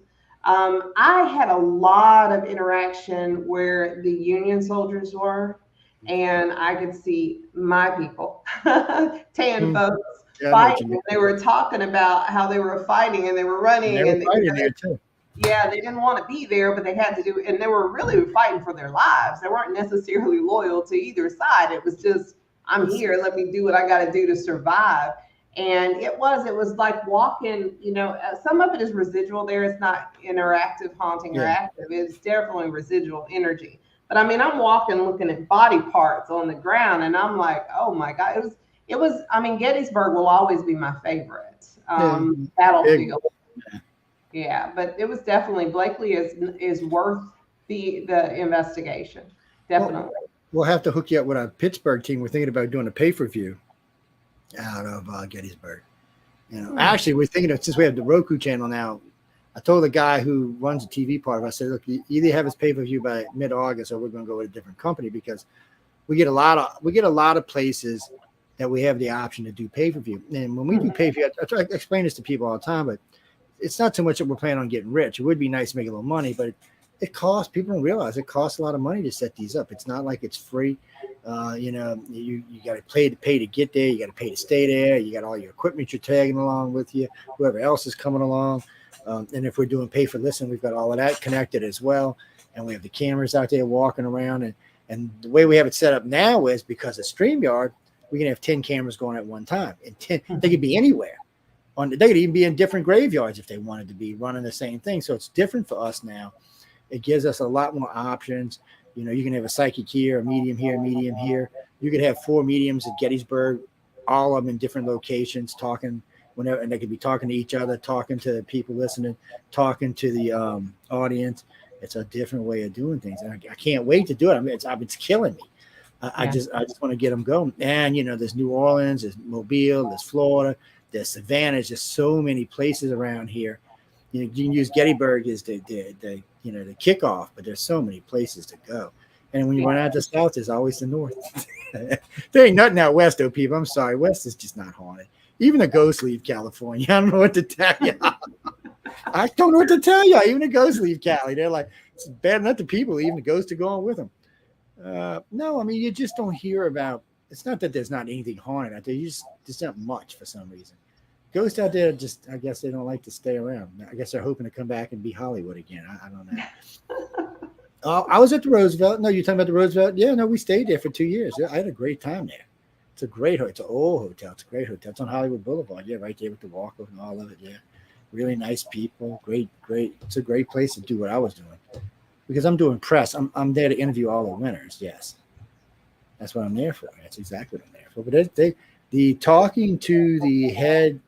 I had a lot of interaction where the Union soldiers were, and I could see my people, tan folks. Fighting. They were talking about how they were fighting and they were running, and they didn't want to be there, but they had to do it. And they were really fighting for their lives. They weren't necessarily loyal to either side. It was just, I'm here, let me do what I got to do to survive. And it was like walking, some of it is residual there. It's not interactive haunting or active. It's definitely residual energy. But I mean, I'm walking, looking at body parts on the ground, and I'm like, oh my God, it was, I mean, Gettysburg will always be my favorite battlefield. Yeah, but it was definitely, Blakely is worth the investigation. Definitely. We'll have to hook you up with our Pittsburgh team. We're thinking about doing a pay-per-view out of Gettysburg. Actually, we're thinking of, since we have the Roku channel now, I told the guy who runs the TV part of it, I said, look, you either have his pay-per-view by mid-August or we're going to go with a different company, because we get a lot of places that we have the option to do pay-per-view. And when we do pay-per-view, I explain this to people all the time, but it's not so much that we're planning on getting rich. It would be nice to make a little money, but it costs, people don't realize it costs a lot of money to set these up. It's not like it's free. You got to pay to get there. You got to pay to stay there. You got all your equipment you're tagging along with you, whoever else is coming along. And if we're doing pay for listen, we've got all of that connected as well. And we have the cameras out there walking around. And the way we have it set up now is because of StreamYard, we can have 10 cameras going at one time. And 10, they could be anywhere. They could even be in different graveyards if they wanted to be running the same thing. So it's different for us now. It gives us a lot more options. You can have a psychic here, a medium here. You could have 4 mediums at Gettysburg, all of them in different locations, talking whenever, and they could be talking to each other, talking to the people listening, talking to the audience. It's a different way of doing things, and I can't wait to do it. I mean, it's killing me. I just want to get them going. And there's New Orleans, there's Mobile, there's Florida, there's Savannah. There's just so many places around here. You can use Gettysburg as the kickoff, but there's so many places to go. And when you run out the south, there's always the north. There ain't nothing out west, though, people. I'm sorry. West is just not haunted. Even the ghosts leave California. I don't know what to tell you. I don't know what to tell you. Even the ghosts leave Cali. They're like, it's bad enough the people, even the ghosts are going with them. No, I mean, you just don't hear about, it's not that there's not anything haunted out there. There's not much for some reason. Ghosts out there just, I guess they don't like to stay around. I guess they're hoping to come back and be Hollywood again. I don't know. I was at the Roosevelt. No, you're talking about the Roosevelt? Yeah, no, we stayed there for 2 years. I had a great time there. It's a great hotel. It's an old hotel. It's a great hotel. It's on Hollywood Boulevard. Yeah, right there with the walk and all of it. Yeah, really nice people. Great. It's a great place to do what I was doing because I'm doing press. I'm there to interview all the winners. Yes, that's what I'm there for. That's exactly what I'm there for. But the talking to the head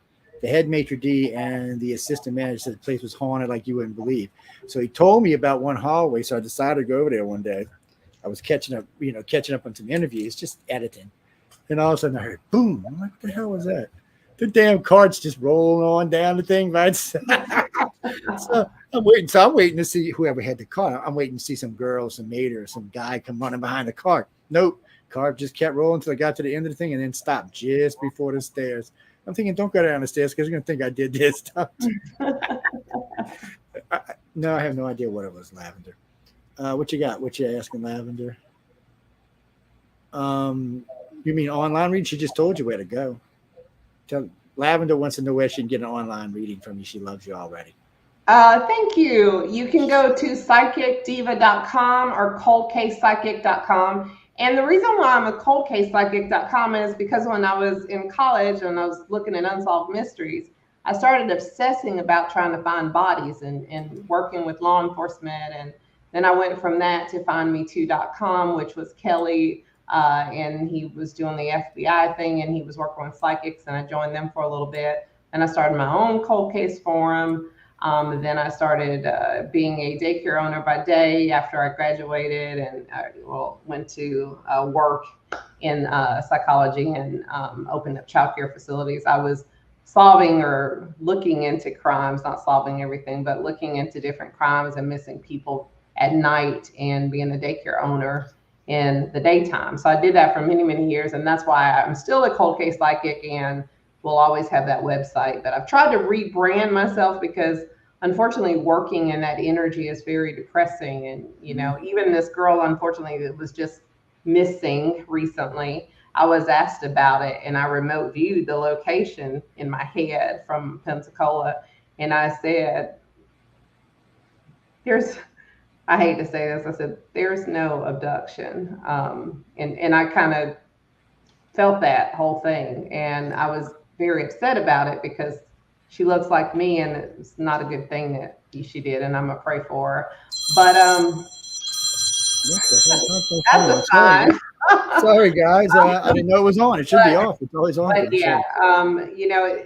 maitre d' and the assistant manager said the place was haunted like you wouldn't believe. So he told me about one hallway. So I decided to go over there one day. I was catching up on some interviews, just editing. And all of a sudden I heard boom. I'm like, what the hell was that? The damn cart's just rolling on down the thing by itself. So I'm waiting to see whoever had the cart. I'm waiting to see some girl, some maid, or some guy come running behind the cart. Nope. Cart just kept rolling until I got to the end of the thing and then stopped just before the stairs. I'm thinking, don't go down the stairs because you're going to think I did this stuff. No, I have no idea what it was, Lavender. What you got? What you asking, Lavender? You mean online reading? She just told you where to go. Lavender wants to know where she can get an online reading from you. She loves you already. Thank you. You can go to psychicdiva.com or coldcasepsychic.com. And the reason why I'm a coldcasepsychic.com is because when I was in college and I was looking at unsolved mysteries, I started obsessing about trying to find bodies and working with law enforcement. And then I went from that to findme2.com, which was Kelly. And he was doing the FBI thing and he was working with psychics, and I joined them for a little bit. And I started my own cold case forum. And then I started being a daycare owner by day after I graduated, and went to work in psychology and opened up childcare facilities. I was solving or looking into crimes, not solving everything, but looking into different crimes and missing people at night, and being a daycare owner in the daytime. So I did that for many, many years. And that's why I'm still a cold case psychic and will always have that website. But I've tried to rebrand myself because unfortunately working in that energy is very depressing. And, you know, even this girl, unfortunately, that was just missing recently, I was asked about it and I remote viewed the location in my head from Pensacola. And I said, I hate to say this, I said, there's no abduction. And I kind of felt that whole thing. And I was very upset about it because she looks like me and it's not a good thing that she did. And I'm going to pray for her. But that's a sign. Sorry, guys. I didn't know it was on. It should be off. It's always on. But yeah, you know,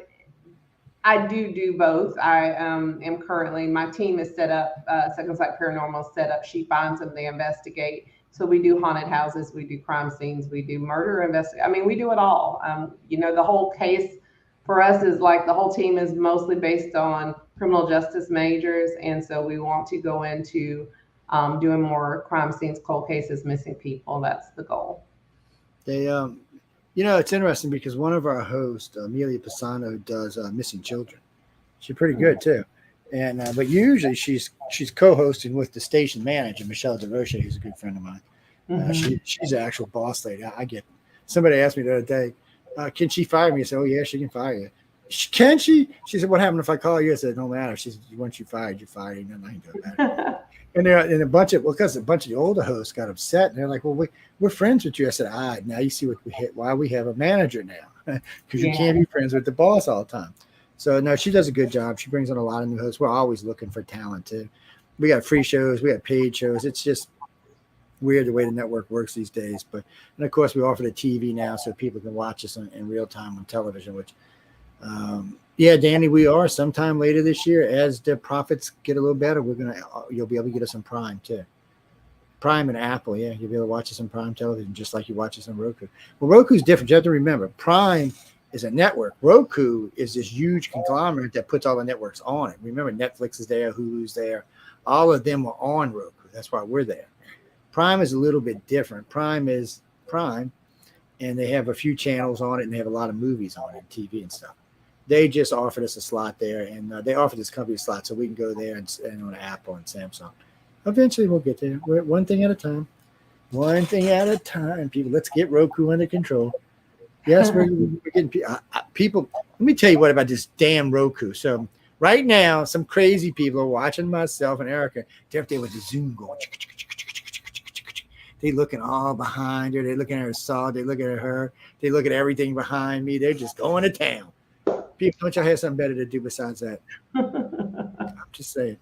I do both. I am currently, my team is set up, Second Sight Paranormal set up. She finds them, they investigate. So we do haunted houses, we do crime scenes, we do murder investigation. I mean, we do it all. You know, the whole case for us is like the whole team is mostly based on criminal justice majors. And so we want to go into doing more crime scenes, cold cases, missing people. That's the goal. They, you know, it's interesting because one of our hosts, Amelia Pisano, does missing children. She's pretty good too, and but usually she's co-hosting with the station manager, Michelle DeRoche, who's a good friend of mine. She's an actual boss lady. I get. Somebody asked me the other day, can she fire me? I said, oh yeah, she can fire you. Can she? She said, what happened if I call you? I said, no matter. She said, once you fired, you're fired. Nothing I can do about it. And a bunch of the older hosts got upset, and they're like, well, we're friends with you. I said, now you see why we have a manager now, because you can't be friends with the boss all the time. So no, she does a good job. She brings on a lot of new hosts. We're always looking for talent too. We got free shows, we got paid shows. It's just weird the way the network works these days. And of course, we offer the TV now, so people can watch us in real time on television. Which, yeah, Danny, we are sometime later this year as the profits get a little better. You'll be able to get us on Prime too. Prime and Apple, yeah, you'll be able to watch us on Prime television just like you watch us on Roku. Well, Roku's different. You have to remember, Prime is a network. Roku is this huge conglomerate that puts all the networks on it. Remember, Netflix is there, Hulu's there. All of them are on Roku. That's why we're there. Prime is a little bit different. Prime is Prime, and they have a few channels on it, and they have a lot of movies on it, TV and stuff. They just offered us a slot there, and they offered this company a slot so we can go there and on Apple and Samsung. Eventually, we'll get there. We're one thing at a time. One thing at a time, people. Let's get Roku under control. Yes, we're getting people. Let me tell you what about this damn Roku. So right now, some crazy people are watching myself and Ericka. They're up there with the Zoom going. They looking all behind her. They're looking at her saw. They look at her. They look at everything behind me. They're just going to town. People, don't y'all have something better to do besides that? I'm just saying.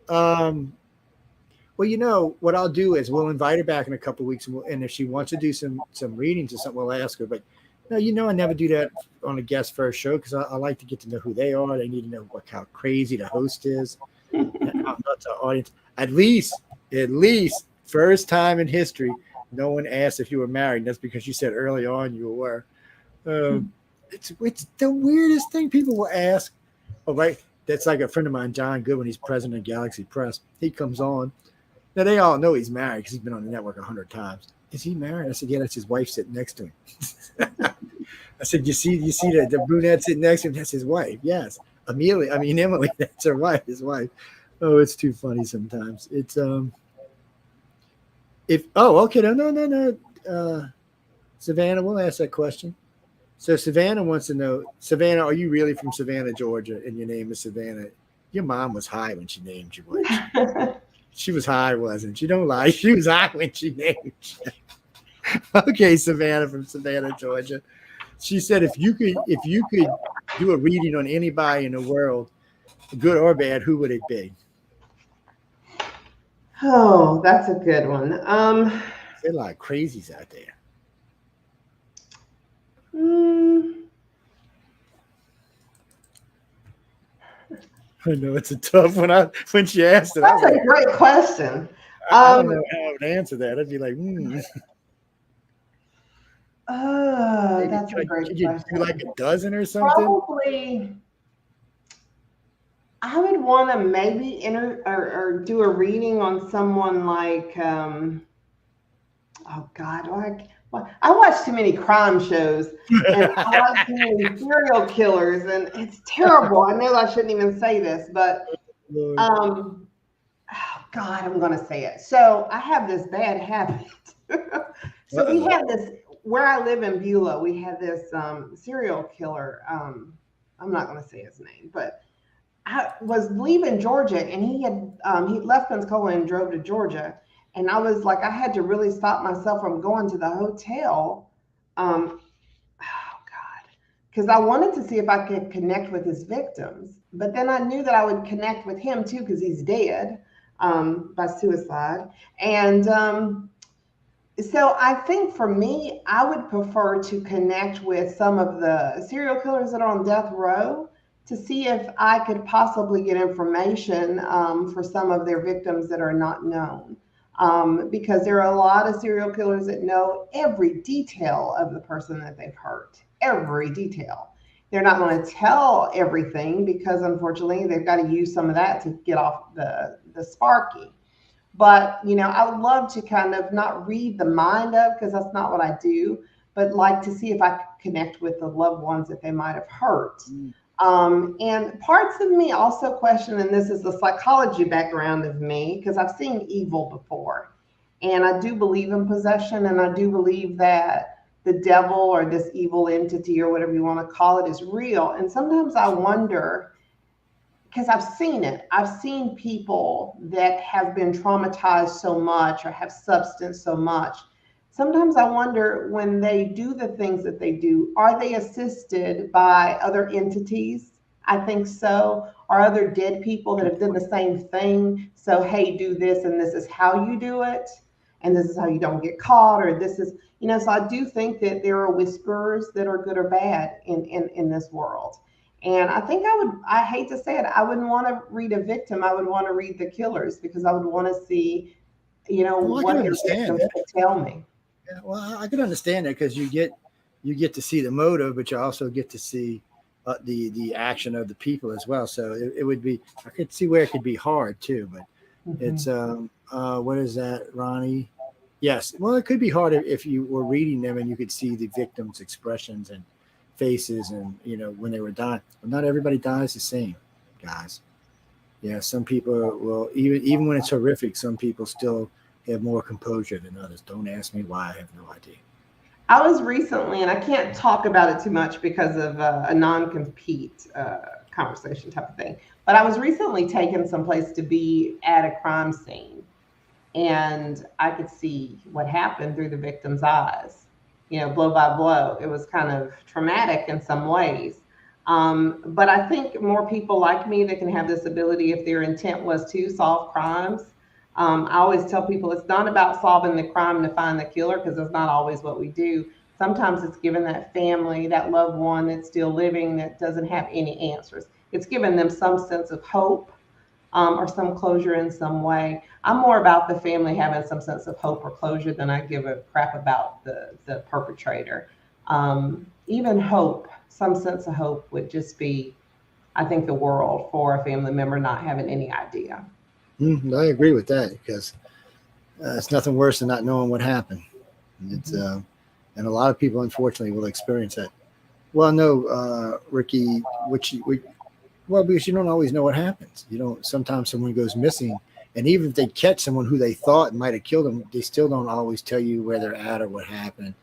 Well, you know, what I'll do is we'll invite her back in a couple of weeks, and if she wants to do some readings or something, we'll ask her. But no, I never do that on a guest first show because I like to get to know who they are. They need to know how crazy the host is. Not the audience. At least, first time in history, no one asked if you were married. That's because you said early on you were. It's the weirdest thing people will ask. Oh, right. That's like a friend of mine, John Goodwin. He's president of Galaxy Press. He comes on. Now, they all know he's married because he's been on the network 100 times. Is he married? I said, yeah, that's his wife sitting next to him. I said, you see the brunette sitting next to him? That's his wife. Yes. Emily, that's her wife, his wife. Oh, it's too funny sometimes. It's, okay. No. Savannah, we'll ask that question. So Savannah wants to know, Savannah, are you really from Savannah, Georgia, and your name is Savannah? Your mom was high when she named you, wasn't she? She was high, wasn't she? Don't lie. She was high when she named you. Okay, Savannah from Savannah, Georgia. She said if you could do a reading on anybody in the world, good or bad, who would it be? Oh, that's a good one. There are a lot of crazies out there. I know it's a tough one. When she asked it, that's a great question. I don't know how I would answer that. I'd be like, that's a great question. Do like a dozen or something? Probably. I would want to maybe or do a reading on someone like, oh God, I watch too many crime shows and I watch too many serial killers, and it's terrible. I know I shouldn't even say this, but oh God, I'm going to say it. So I have this bad habit. So we have this, where I live in Beulah, we have this serial killer. I'm not going to say his name, but I was leaving Georgia, and he left Pensacola and drove to Georgia. And I was like, I had to really stop myself from going to the hotel. Because I wanted to see if I could connect with his victims. But then I knew that I would connect with him too, because he's dead by suicide. And so I think for me, I would prefer to connect with some of the serial killers that are on death row to see if I could possibly get information for some of their victims that are not known. Because there are a lot of serial killers that know every detail of the person that they've hurt, every detail. They're not going to tell everything because, unfortunately, they've got to use some of that to get off the sparky. But, I would love to kind of not read the mind of, because that's not what I do, but like to see if I could connect with the loved ones that they might have hurt. And parts of me also question, and this is the psychology background of me, because I've seen evil before. And I do believe in possession, and I do believe that the devil or this evil entity or whatever you want to call it is real. And sometimes I wonder, because I've seen it. I've seen people that have been traumatized so much or have substance so much. Sometimes I wonder, when they do the things that they do, are they assisted by other entities? I think so. Or other dead people that have done the same thing. So, hey, do this, and this is how you do it. And this is how you don't get caught, or this is, so I do think that there are whisperers that are good or bad in this world. And I think I hate to say it, I wouldn't want to read a victim. I would want to read the killers, because I would want to see, what their victims could tell me. Yeah, well, I can understand that, because you get to see the motive, but you also get to see the action of the people as well. So it would be, I could see where it could be hard too, but it's what is that, Ronnie? Yes. Well, it could be hard if you were reading them and you could see the victims' expressions and faces, and when they were dying. But not everybody dies the same, guys. Yeah, some people will, even when it's horrific, some people still have more composure than others. Don't ask me why. I have no idea. I was recently, and I can't talk about it too much because of a non-compete conversation type of thing, but I was recently taken someplace to be at a crime scene, and I could see what happened through the victim's eyes, blow by blow. It was kind of traumatic in some ways. But I think more people like me that can have this ability, if their intent was to solve crimes. I always tell people it's not about solving the crime to find the killer, because that's not always what we do. Sometimes it's giving that family, that loved one that's still living, that doesn't have any answers. It's giving them some sense of hope, or some closure in some way. I'm more about the family having some sense of hope or closure than I give a crap about the perpetrator. Even hope, some sense of hope would just be, I think, the world for a family member not having any idea. I agree with that, because it's nothing worse than not knowing what happened. It's and a lot of people, unfortunately, will experience that. Well, no, Ricky, because you don't always know what happens. Sometimes someone goes missing, and even if they catch someone who they thought might have killed them, they still don't always tell you where they're at or what happened.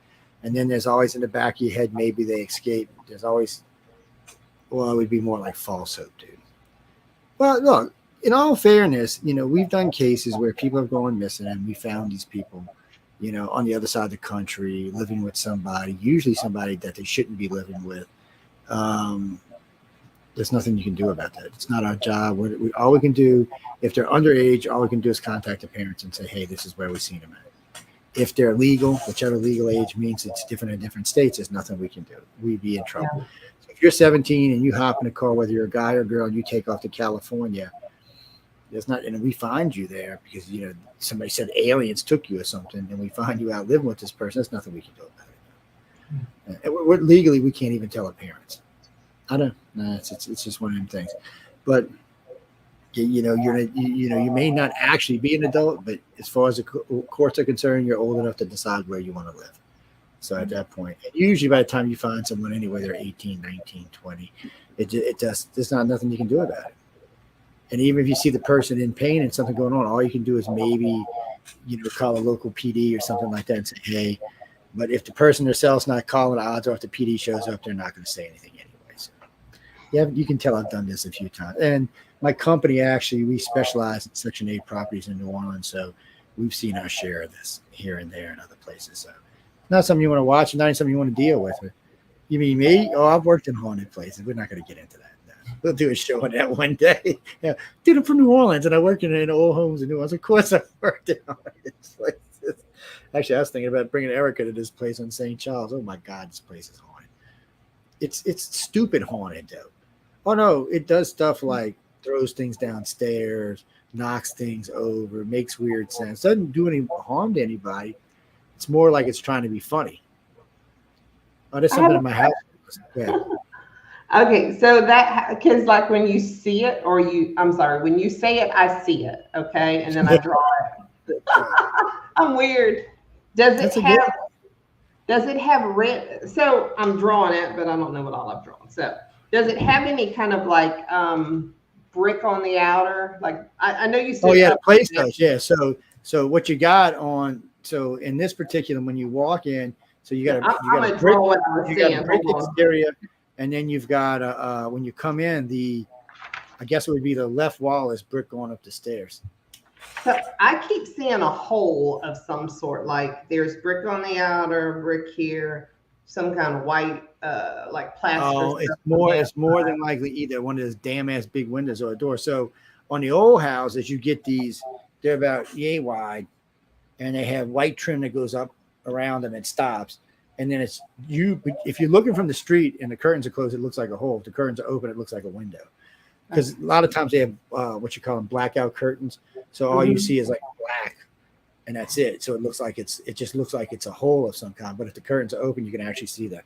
And then there's always in the back of your head, maybe they escaped. There's always, it would be more like false hope, dude. Well, look, in all fairness, we've done cases where people have gone missing, and we found these people, on the other side of the country, living with somebody, usually somebody that they shouldn't be living with. There's nothing you can do about that. It's not our job. All we can do, if they're underage, all we can do is contact the parents and say, hey, this is where we've seen them at. If they're legal, whichever legal age means it's different in different states, there's nothing we can do. We'd be in trouble. Yeah. So if you're 17 and you hop in a car, whether you're a guy or girl, and you take off to California, there's not, and we find you there because, somebody said aliens took you or something, and we find you out living with this person, there's nothing we can do about it. And we're legally, we can't even tell our parents. It's just one of them things. But you may not actually be an adult, but as far as the courts are concerned, you're old enough to decide where you want to live. So at that point, usually by the time you find someone anyway, they're 18, 19, 20. There's not nothing you can do about it. And even if you see the person in pain and something going on, all you can do is maybe, call a local PD or something like that and say, hey. But if the person themselves not calling, the odds are if the PD shows up, they're not going to say anything anyway. So, yeah, you can tell I've done this a few times. And my company, actually, we specialize in Section 8 properties in New Orleans. So we've seen our share of this here and there and other places. So not something you want to watch, not something you want to deal with. But you mean me? Oh, I've worked in haunted places. We're not going to get into that. We'll do a show on that one day. Yeah, dude, I'm from New Orleans, and I work in old homes in New Orleans. Of course, I worked in haunted places. Actually, I was thinking about bringing Ericka to this place on St. Charles. Oh my God, this place is haunted. It's stupid haunted though. Oh no, it does stuff like throws things downstairs, knocks things over, makes weird sounds. Doesn't do any harm to anybody. It's more like it's trying to be funny. Oh, there's something in my house. Yeah. Okay, so that, because like when you see it, when you say it, I see it. Okay, and then I draw it. I'm weird. Does it have red? So I'm drawing it, but I don't know what all I've drawn. So does it have any kind of like brick on the outer? Like I know you said. Oh yeah, the place does. Yeah. So what you got on? So in this particular, when you walk in, so you got a brick exterior. And then you've got when you come in, I guess it would be the left wall is brick going up the stairs. So I keep seeing a hole of some sort. Like there's brick on the outer, brick here, some kind of white like plaster. Oh, it's more than likely either one of those damn ass big windows or a door. So on the old houses, you get these. They're about yay wide, and they have white trim that goes up around them and stops. And then if you're looking from the street and the curtains are closed, it looks like a hole. If the curtains are open, it looks like a window. Because a lot of times they have what you call them blackout curtains. So all you see is like black, and that's it. So it just looks like it's a hole of some kind. But if the curtains are open, you can actually see the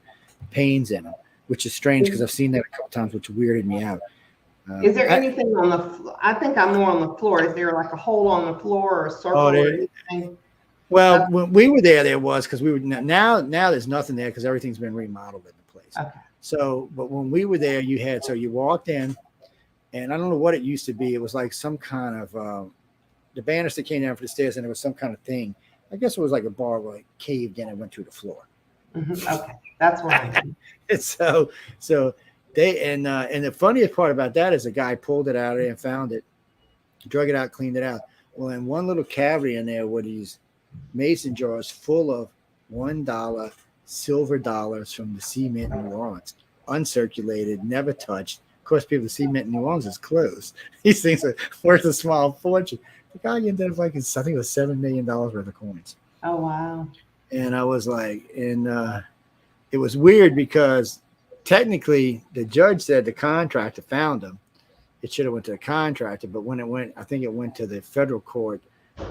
panes in them, which is strange because I've seen that a couple times, which weirded me out. Is there anything on the floor? I think I'm more on the floor. Is there like a hole on the floor or a circle or anything? Well, when we were there was because we were now there's nothing there because everything's been remodeled in the place. Okay. So, but when we were there, you walked in, and I don't know what it used to be. It was like some kind of the banister came down for the stairs, and there was some kind of thing. I guess it was like a bar where it caved in and went through the floor. Okay, that's what I mean. And so they and the funniest part about that is the guy pulled it out of there and found it, drug it out, cleaned it out. Well, in one little cavity in there were these mason jars full of $1 silver dollars from the cement in New Orleans, uncirculated, never touched. Of course, people, the cement in New Orleans is closed. These things are worth a small fortune. The guy ended up like, I think it was $7 million worth of coins. Oh, wow. And I was like, it was weird because technically the judge said the contractor found them. It should have went to the contractor, but when it went, I think it went to the federal court.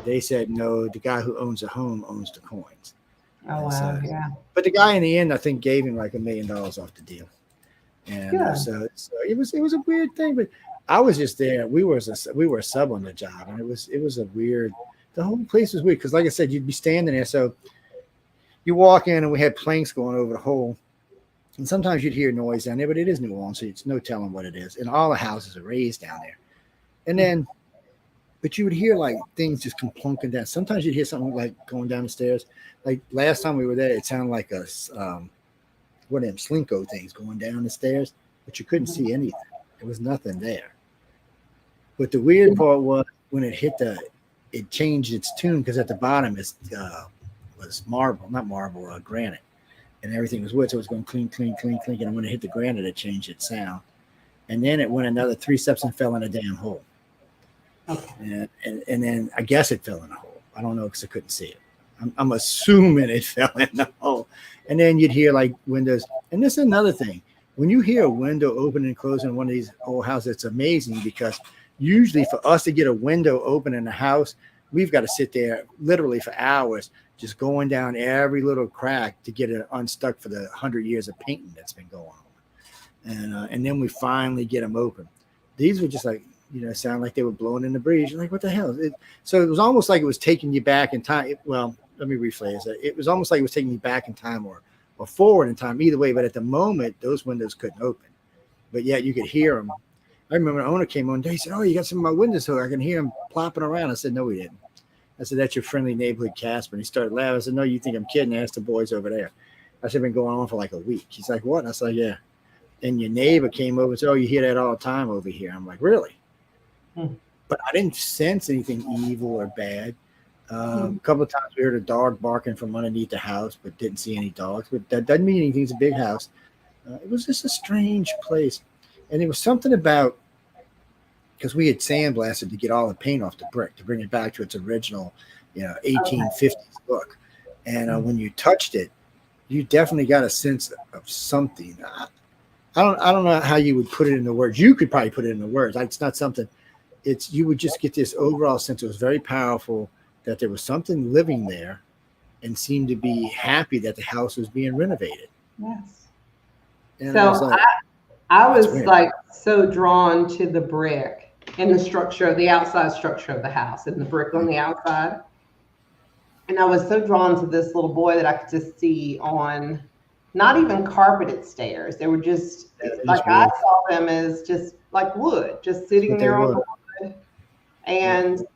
They said, no, the guy who owns the home owns the coins. Oh, wow. So, yeah. But the guy in the end, I think, gave him like $1 million off the deal. And so it was a weird thing, but I was just there. We were a sub on the job, and it was a weird. The whole place was weird because, like I said, you'd be standing there. So you walk in, and we had planks going over the hole, and sometimes you'd hear noise down there, but it is New Orleans, so it's no telling what it is. And all the houses are raised down there, and then, but you would hear like things just come plunking down. Sometimes you'd hear something like going down the stairs. Like last time we were there, it sounded like a one of them slinko things going down the stairs, but you couldn't see anything. There was nothing there. But the weird part was when it hit it changed its tune because at the bottom was granite, and everything was wood, so it was going clink, clink, clink, clink. And when it hit the granite, it changed its sound. And then it went another 3 steps and fell in a damn hole. Okay. And then I guess it fell in a hole. I don't know because I couldn't see it. I'm assuming it fell in the hole. And then you'd hear like windows. And this is another thing. When you hear a window open and close in one of these old houses, it's amazing because usually for us to get a window open in a house, we've got to sit there literally for hours, just going down every little crack to get it unstuck for the 100 years of painting that's been going on. And then we finally get them open. These were just like, sound like they were blowing in the breeze. You're like, what the hell? So it was almost like it was taking you back in time. Well, let me rephrase it. It was almost like it was taking you back in time or forward in time, either way. But at the moment, those windows couldn't open. But yet you could hear them. I remember the owner came on day. He said, "Oh, you got some of my windows hooked. I can hear them plopping around." I said, "No, we didn't." I said, "That's your friendly neighborhood Casper." And he started laughing. I said, "No, you think I'm kidding?" I asked the boys over there. I said, "Been going on for like a week." He's like, "What?" And I said, "Yeah." And your neighbor came over and said, "Oh, you hear that all the time over here." I'm like, "Really?" But I didn't sense anything evil or bad. A couple of times we heard a dog barking from underneath the house, but didn't see any dogs. But that doesn't mean anything. It's a big house. It was just a strange place. And there was something about, because we had sandblasted to get all the paint off the brick to bring it back to its original, 1850s look. And when you touched it, you definitely got a sense of something. I don't know how you would put it into words. You could probably put it into words. It's not something. You would just get this overall sense. It was very powerful that there was something living there, and seemed to be happy that the house was being renovated. Yes. And so I was like so drawn to the brick and the structure, the outside structure of the house, and the brick on the outside. And I was so drawn to this little boy that I could just see on not even carpeted stairs. They were just like I saw them as just like wood, just sitting there on the wood. And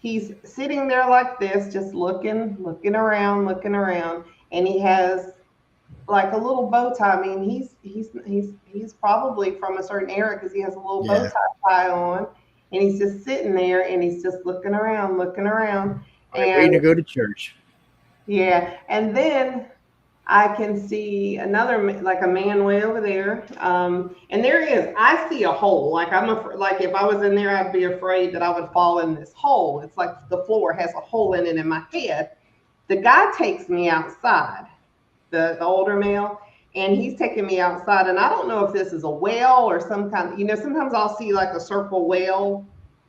he's sitting there like this, just looking around, and he has like a little bow tie. I mean, he's probably from a certain era because he has a little bow tie on, and he's just sitting there and he's just looking around, and waiting to go to church. Yeah, and then I can see another, like a man way over there. And I see a hole. Like like if I was in there, I'd be afraid that I would fall in this hole. It's like the floor has a hole in it in my head. The guy takes me outside, the older male, and he's taking me outside. And I don't know if this is a well or some kind of, sometimes I'll see like a circle well,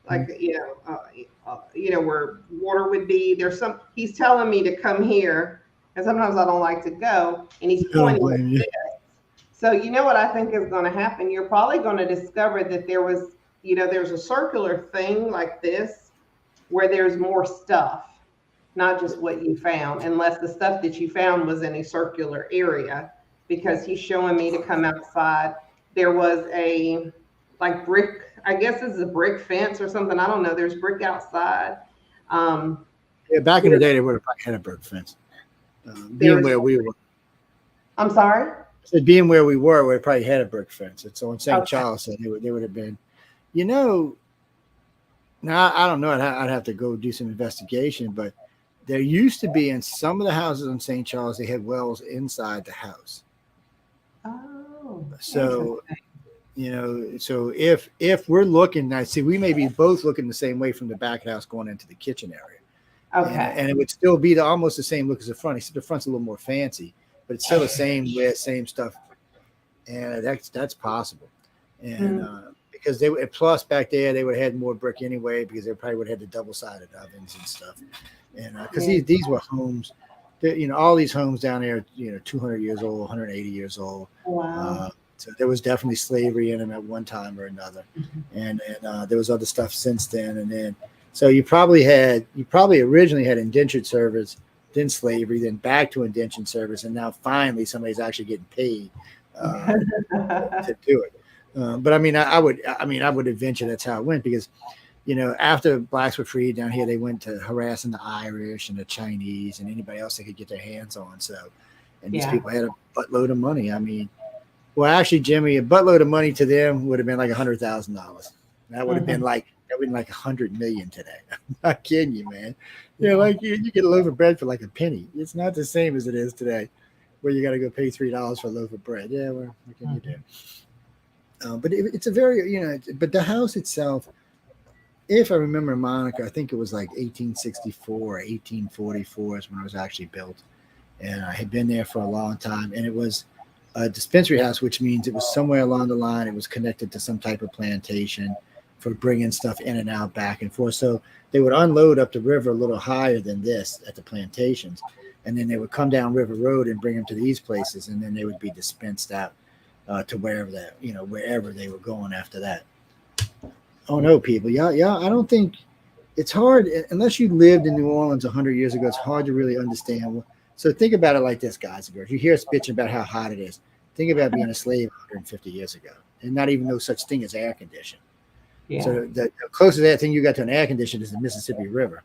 like, where water would be. He's telling me to come here. And sometimes I don't like to go, and he's pointing at this. So what I think is going to happen? You're probably going to discover that there's a circular thing like this where there's more stuff. not just what you found, unless the stuff that you found was in a circular area, because he's showing me to come outside. There was a like brick, I guess it's a brick fence or something. I don't know. There's brick outside. Yeah, back in the day, they would have probably had a brick fence. Being where we were. I'm sorry? I said being where we were, we probably had a brick fence. It's on St. Okay. Charles, so they would have been, you know, now I don't know. I'd have to go do some investigation, but there used to be in some of the houses on St. Charles, they had wells inside the house. Oh, so you know, so if we're looking, I see we may be both looking the same way from the back house going into the kitchen area. okay. And it would still be almost the same look as the front, except the front's a little more fancy, but it's still the same way, same stuff. And that's possible. And because they plus back there, they would have had more brick anyway, because they probably would have had the double-sided ovens and stuff. And because these were homes, you know, all these homes down there, you know, 200 years old, 180 years old. Wow. So there was definitely slavery in them at one time or another. And there was other stuff since then. And then, so you probably originally had indentured service, then slavery, then back to indentured service. And now finally somebody's actually getting paid to do it. But I mean, I would venture that's how it went, because, you know, after blacks were freed down here, they went to harassing the Irish and the Chinese and anybody else they could get their hands on. So, and these people had a buttload of money. I mean, well, actually, Jimmy, a buttload of money to them would have been like $100,000. That would have been like $100 million today. I'm not kidding you, man. You know, like you get a loaf of bread for like a penny. It's not the same as it is today, where you got to go pay $3 for a loaf of bread. Yeah, well, what can you do? But it's a very, you know, but the house itself, if I remember, Monica, I think it was like 1864 or 1844 is when it was actually built. And I had been there for a long time. And it was a dispensary house, which means it was somewhere along the line. It was connected to some type of plantation for bringing stuff in and out, back and forth. So they would unload up the river a little higher than this at the plantations. And then they would come down River Road and bring them to these places. And then they would be dispensed out to wherever they were going after that. Oh no, people. Yeah. I don't think it's hard unless you lived in New Orleans 100 years ago. It's hard to really understand. So think about it like this, guys and girls. You hear us bitching about how hot it is. Think about being a slave 150 years ago and not even no such thing as air conditioning. Yeah. So the closest thing you got to an air conditioner is the Mississippi River.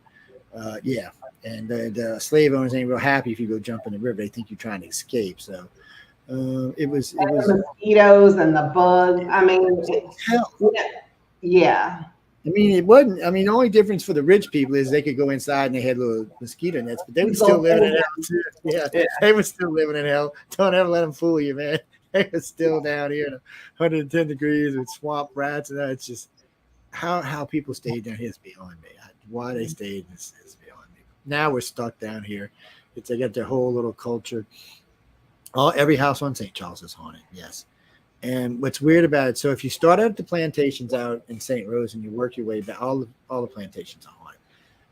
And the slave owners ain't real happy if you go jump in the river. They think you're trying to escape. So it was the mosquitoes and the bugs. I mean, hell. Yeah. I mean, it wasn't. I mean, the only difference for the rich people is they could go inside and they had little mosquito nets, but they were still living in hell too. Yeah, they were still living in hell. Don't ever let them fool you, man. They were still down here at 110 degrees with swamp rats, and it's just how people stayed down here is beyond me. Why they stayed is beyond me. Now we're stuck down here. They got their whole little culture. Every house on St. Charles is haunted. Yes. And what's weird about it, so if you start out at the plantations out in St. Rose and you work your way back, all the plantations are haunted.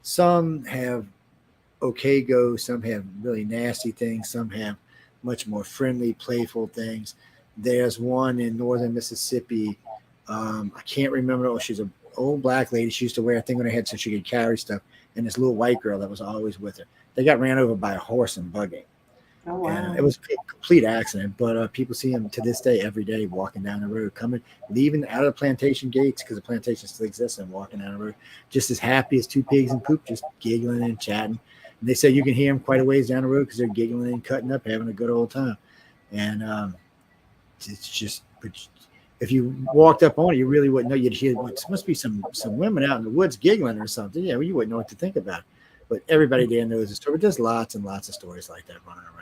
Some have okay go, some have really nasty things, some have much more friendly, playful things. There's one in northern Mississippi. I can't remember. Oh, she's an old black lady. She used to wear a thing on her head so she could carry stuff. And this little white girl that was always with her. They got ran over by a horse and buggy. Oh, wow. And it was a complete accident, but people see them to this day every day walking down the road, leaving out of the plantation gates, because the plantation still exists, and walking down the road just as happy as two pigs in poop, just giggling and chatting. And they say you can hear them quite a ways down the road because they're giggling and cutting up, having a good old time. And it's just, if you walked up on it, you really wouldn't know. You'd hear must be some women out in the woods giggling or something. Yeah, well, you wouldn't know what to think about it. But everybody there knows the story. But there's lots and lots of stories like that running around.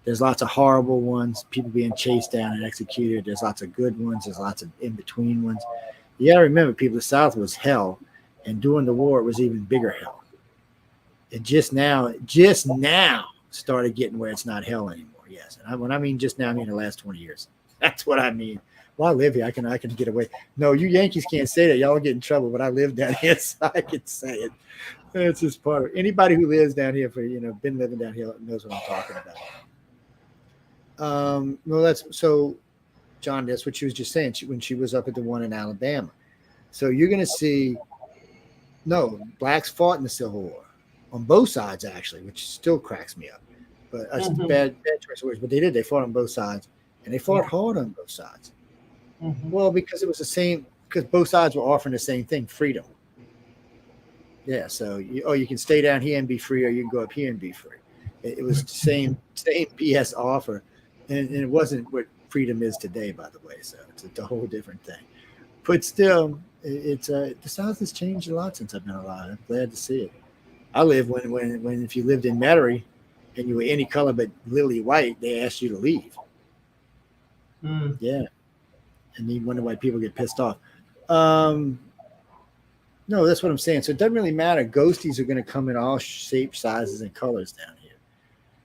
There's lots of horrible ones, people being chased down and executed. There's lots of good ones. There's lots of in-between ones. You got to remember, people, the South was hell. And during the war, it was even bigger hell. It just now started getting where it's not hell anymore. Yes. And when I mean just now, I mean the last 20 years. That's what I mean. Well, I live here. I can get away. No, you Yankees can't say that. Y'all get in trouble. But I live down here, so I can say it. It's just part of it. Anybody who lives down here been living down here knows what I'm talking about. That's so, John. That's what she was just saying. When she was up at the one in Alabama. So you're going to see, blacks fought in the Civil War. on both sides, actually, which still cracks me up. But that's bad choice of words. But they did. They fought on both sides, and they fought hard on both sides. Well, because it was the same. Because both sides were offering the same thing: freedom. Yeah. So you can stay down here and be free, or you can go up here and be free. It was the same BS offer, and it wasn't what freedom is today, by the way. So it's a whole different thing. But still, it's the South has changed a lot since I've been alive. I'm glad to see it. I lived when if you lived in Metairie and you were any color but lily white, they asked you to leave. Yeah. And you wonder why people get pissed off. No, that's what I'm saying. So it doesn't really matter. Ghosties are going to come in all shapes, sizes, and colors down here.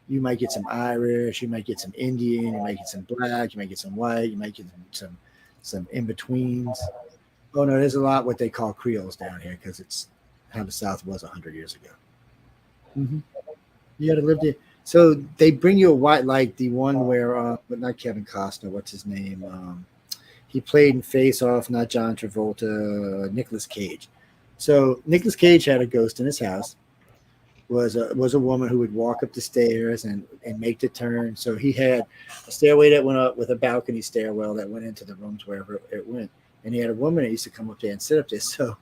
You might get some Irish, you might get some Indian, you might get some black, you might get some white, you might get some in-betweens. Oh, no, there's a lot what they call Creoles down here because it's how the South was 100 years ago. You had to live there. So they bring you a white, like the one where, but not Kevin Costner, what's his name? He played in Face Off, not John Travolta, Nicolas Cage. So Nicolas Cage had a ghost in his house. Was a woman who would walk up the stairs and make the turn. So he had a stairway that went up with a balcony stairwell that went into the rooms wherever it went. And he had a woman that used to come up there and sit up there. So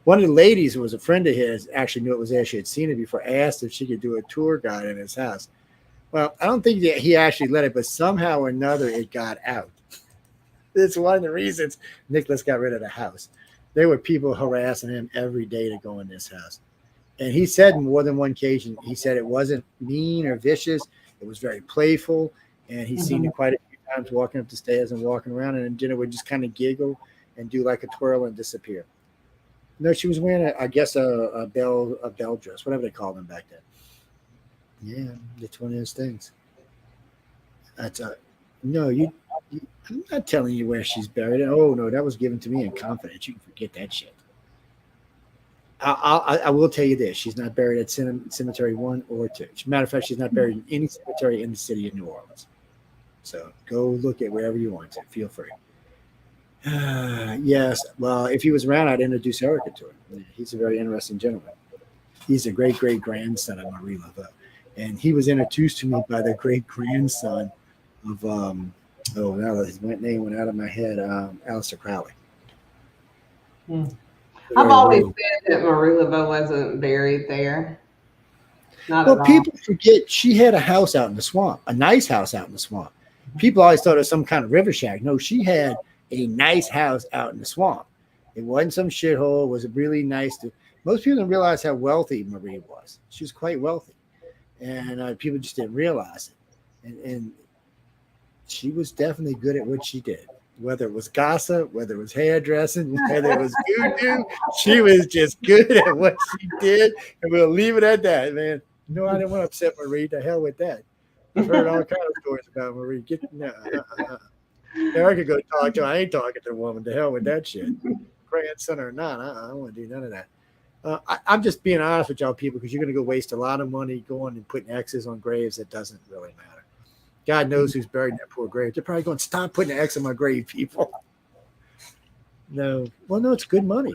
one of the ladies who was a friend of his actually knew it was there. She had seen it before, asked if she could do a tour guide in his house. Well, I don't think that he actually let it, but somehow or another it got out. It's one of the reasons Nicholas got rid of the house. There were people harassing him every day to go in this house. And he said more than one occasion, he said it wasn't mean or vicious. It was very playful. And he's seen it quite a few times walking up the stairs and walking around. And then Jenna would just kind of giggle and do like a twirl and disappear. No, she was wearing, a bell dress, whatever they called them back then. Yeah, it's one of those things. That's I'm not telling you where she's buried. Oh, no, that was given to me in confidence. You can forget that shit. I will tell you this. She's not buried at Cemetery 1 or 2. As a matter of fact, she's not buried in any cemetery in the city of New Orleans. So go look at wherever you want to. Feel free. Yes. Well, if he was around, I'd introduce Ericka to him. He's a very interesting gentleman. He's a great-great-grandson of Marie Laveau. And he was introduced to me by the great-grandson of, now his name went out of my head, Aleister Crowley. I've always said that Marie Laveau wasn't buried there. Not at all. People forget she had a house out in the swamp, a nice house out in the swamp. People always thought it was some kind of river shack. No, she had a nice house out in the swamp. It wasn't some shithole. It was really nice. Most people don't realize how wealthy Marie was. She was quite wealthy. And people just didn't realize it. And she was definitely good at what she did. Whether it was gossip, whether it was hairdressing, whether it was voodoo, she was just good at what she did. And we'll leave it at that, man. No, I didn't want to upset Marie. The hell with that. I've heard all kinds of stories about Marie. Ericka go talk to her. I ain't talking to the woman. The hell with that shit. Grandson or not, I don't want to do none of that. I'm just being honest with y'all people because you're going to go waste a lot of money going and putting X's on graves that doesn't really matter. God knows who's buried in that poor grave. They're probably going, stop putting an X on my grave, people. No. Well, no, it's good money.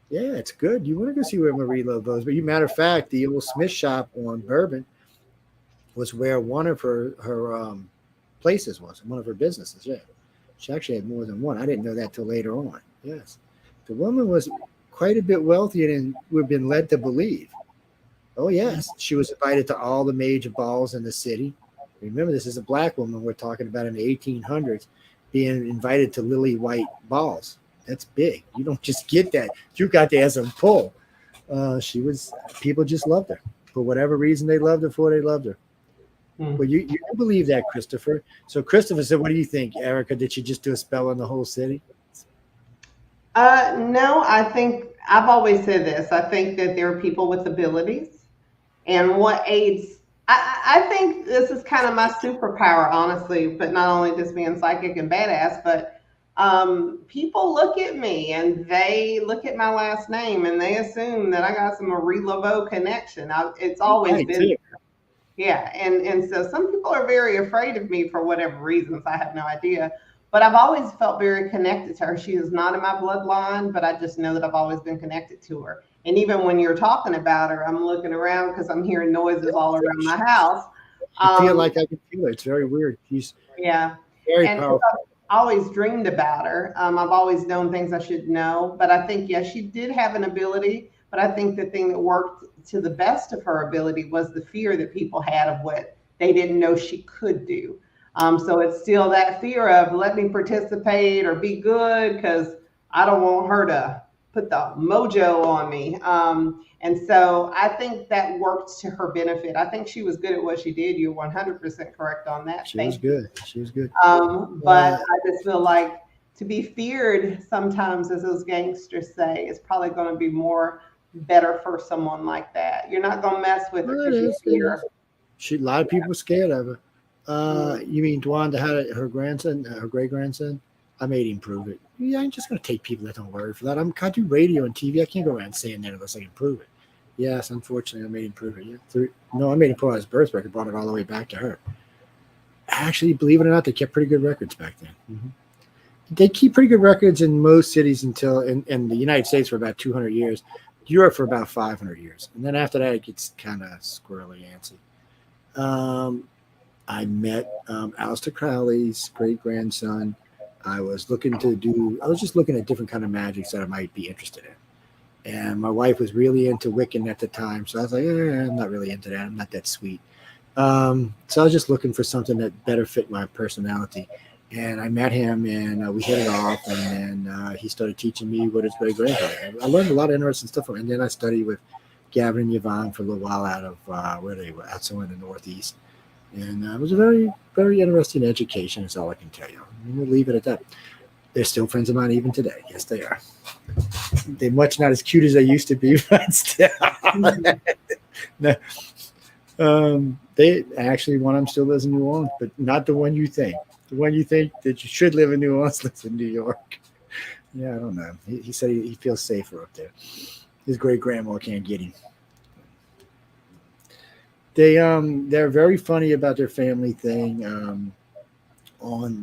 Yeah, it's good. You want to go see where Marie Laveau is. But matter of fact, the old Smith shop on Bourbon was where one of her places was, one of her businesses. Yeah. She actually had more than one. I didn't know that till later on. Yes. The woman was quite a bit wealthier than we've been led to believe. Oh, yes. She was invited to all the major balls in the city. Remember, this is a black woman we're talking about in the 1800s being invited to lily white balls. That's big. You don't just get that. You got to have some pull. People just loved her. For whatever reason they loved her for, they loved her. Well, you don't believe that, Christopher. So Christopher said, what do you think, Ericka? Did she just do a spell on the whole city? No, I think I've always said this. I think that there are people with abilities. And what aids, I think this is kind of my superpower, honestly, but not only just being psychic and badass, but people look at me and they look at my last name and they assume that I got some Marie Laveau connection. It's always been there. Yeah. And so some people are very afraid of me for whatever reasons. I have no idea. But I've always felt very connected to her. She is not in my bloodline, but I just know that I've always been connected to her. And even when you're talking about her, I'm looking around because I'm hearing noises all around my house. I feel like I can feel it. It's very weird. She's very powerful. I've always dreamed about her. I've always known things I should know. But I think, yes, she did have an ability. But I think the thing that worked to the best of her ability was the fear that people had of what they didn't know she could do. So it's still that fear of let me participate or be good because I don't want her to put the mojo on me. And so I think that worked to her benefit. I think she was good at what she did. You're 100% correct on that. She was good. She was good. But I just feel like to be feared sometimes, as those gangsters say, is probably going to be better for someone like that. You're not going to mess with her because you fear. A lot of people were scared of her. You mean Dwanda had her grandson, her great grandson? I made him prove it. Yeah, I'm just going to take people that don't worry for that. I do radio and TV. I can't go around saying that unless I can prove it. Yes, unfortunately, I made him prove it. Yeah. I made him put on his birth record, brought it all the way back to her. Actually, believe it or not, they kept pretty good records back then. Mm-hmm. They keep pretty good records in most cities until in the United States for about 200 years, Europe for about 500 years. And then after that, it gets kind of squirrely antsy. I met Aleister Crowley's great-grandson. I was just looking at different kind of magics that I might be interested in. And my wife was really into Wiccan at the time. So I was like, I'm not really into that. I'm not that sweet. So I was just looking for something that better fit my personality. And I met him and we hit it off. And then he started teaching me what his great-grandfather. I learned a lot of interesting stuff from him. And then I studied with Gavin and Yvonne for a little while out of where they were, out somewhere in the Northeast. And it was a very, very interesting education, is all I can tell you. And we'll leave it at that. They're still friends of mine even today. Yes, they are. They're much not as cute as they used to be, but still. No. They actually, one of them still lives in New Orleans, but not the one you think. The one you think that you should live in New Orleans lives in New York. Yeah, I don't know. He said he feels safer up there. His great-grandma can't get him. They're very funny about their family thing.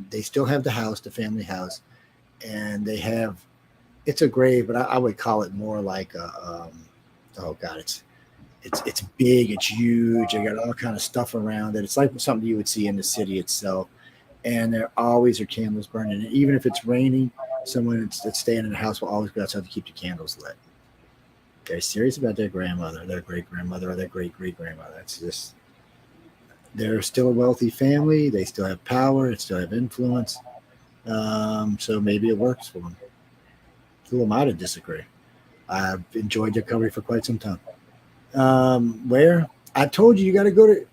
They still have the house, the family house, and they have, it's a grave, but I would call it more like it's big, it's huge. They got all kind of stuff around it. It's like something you would see in the city itself, and there always are candles burning. And even if it's raining, someone that's staying in the house will always go outside to keep the candles lit. They're serious about their grandmother, their great-grandmother, or their great-great-grandmother. It's just, they're still a wealthy family. They still have power. They still have influence. So maybe it works for them. Who am I to disagree? I've enjoyed their company for quite some time. Where? I told you got to go to,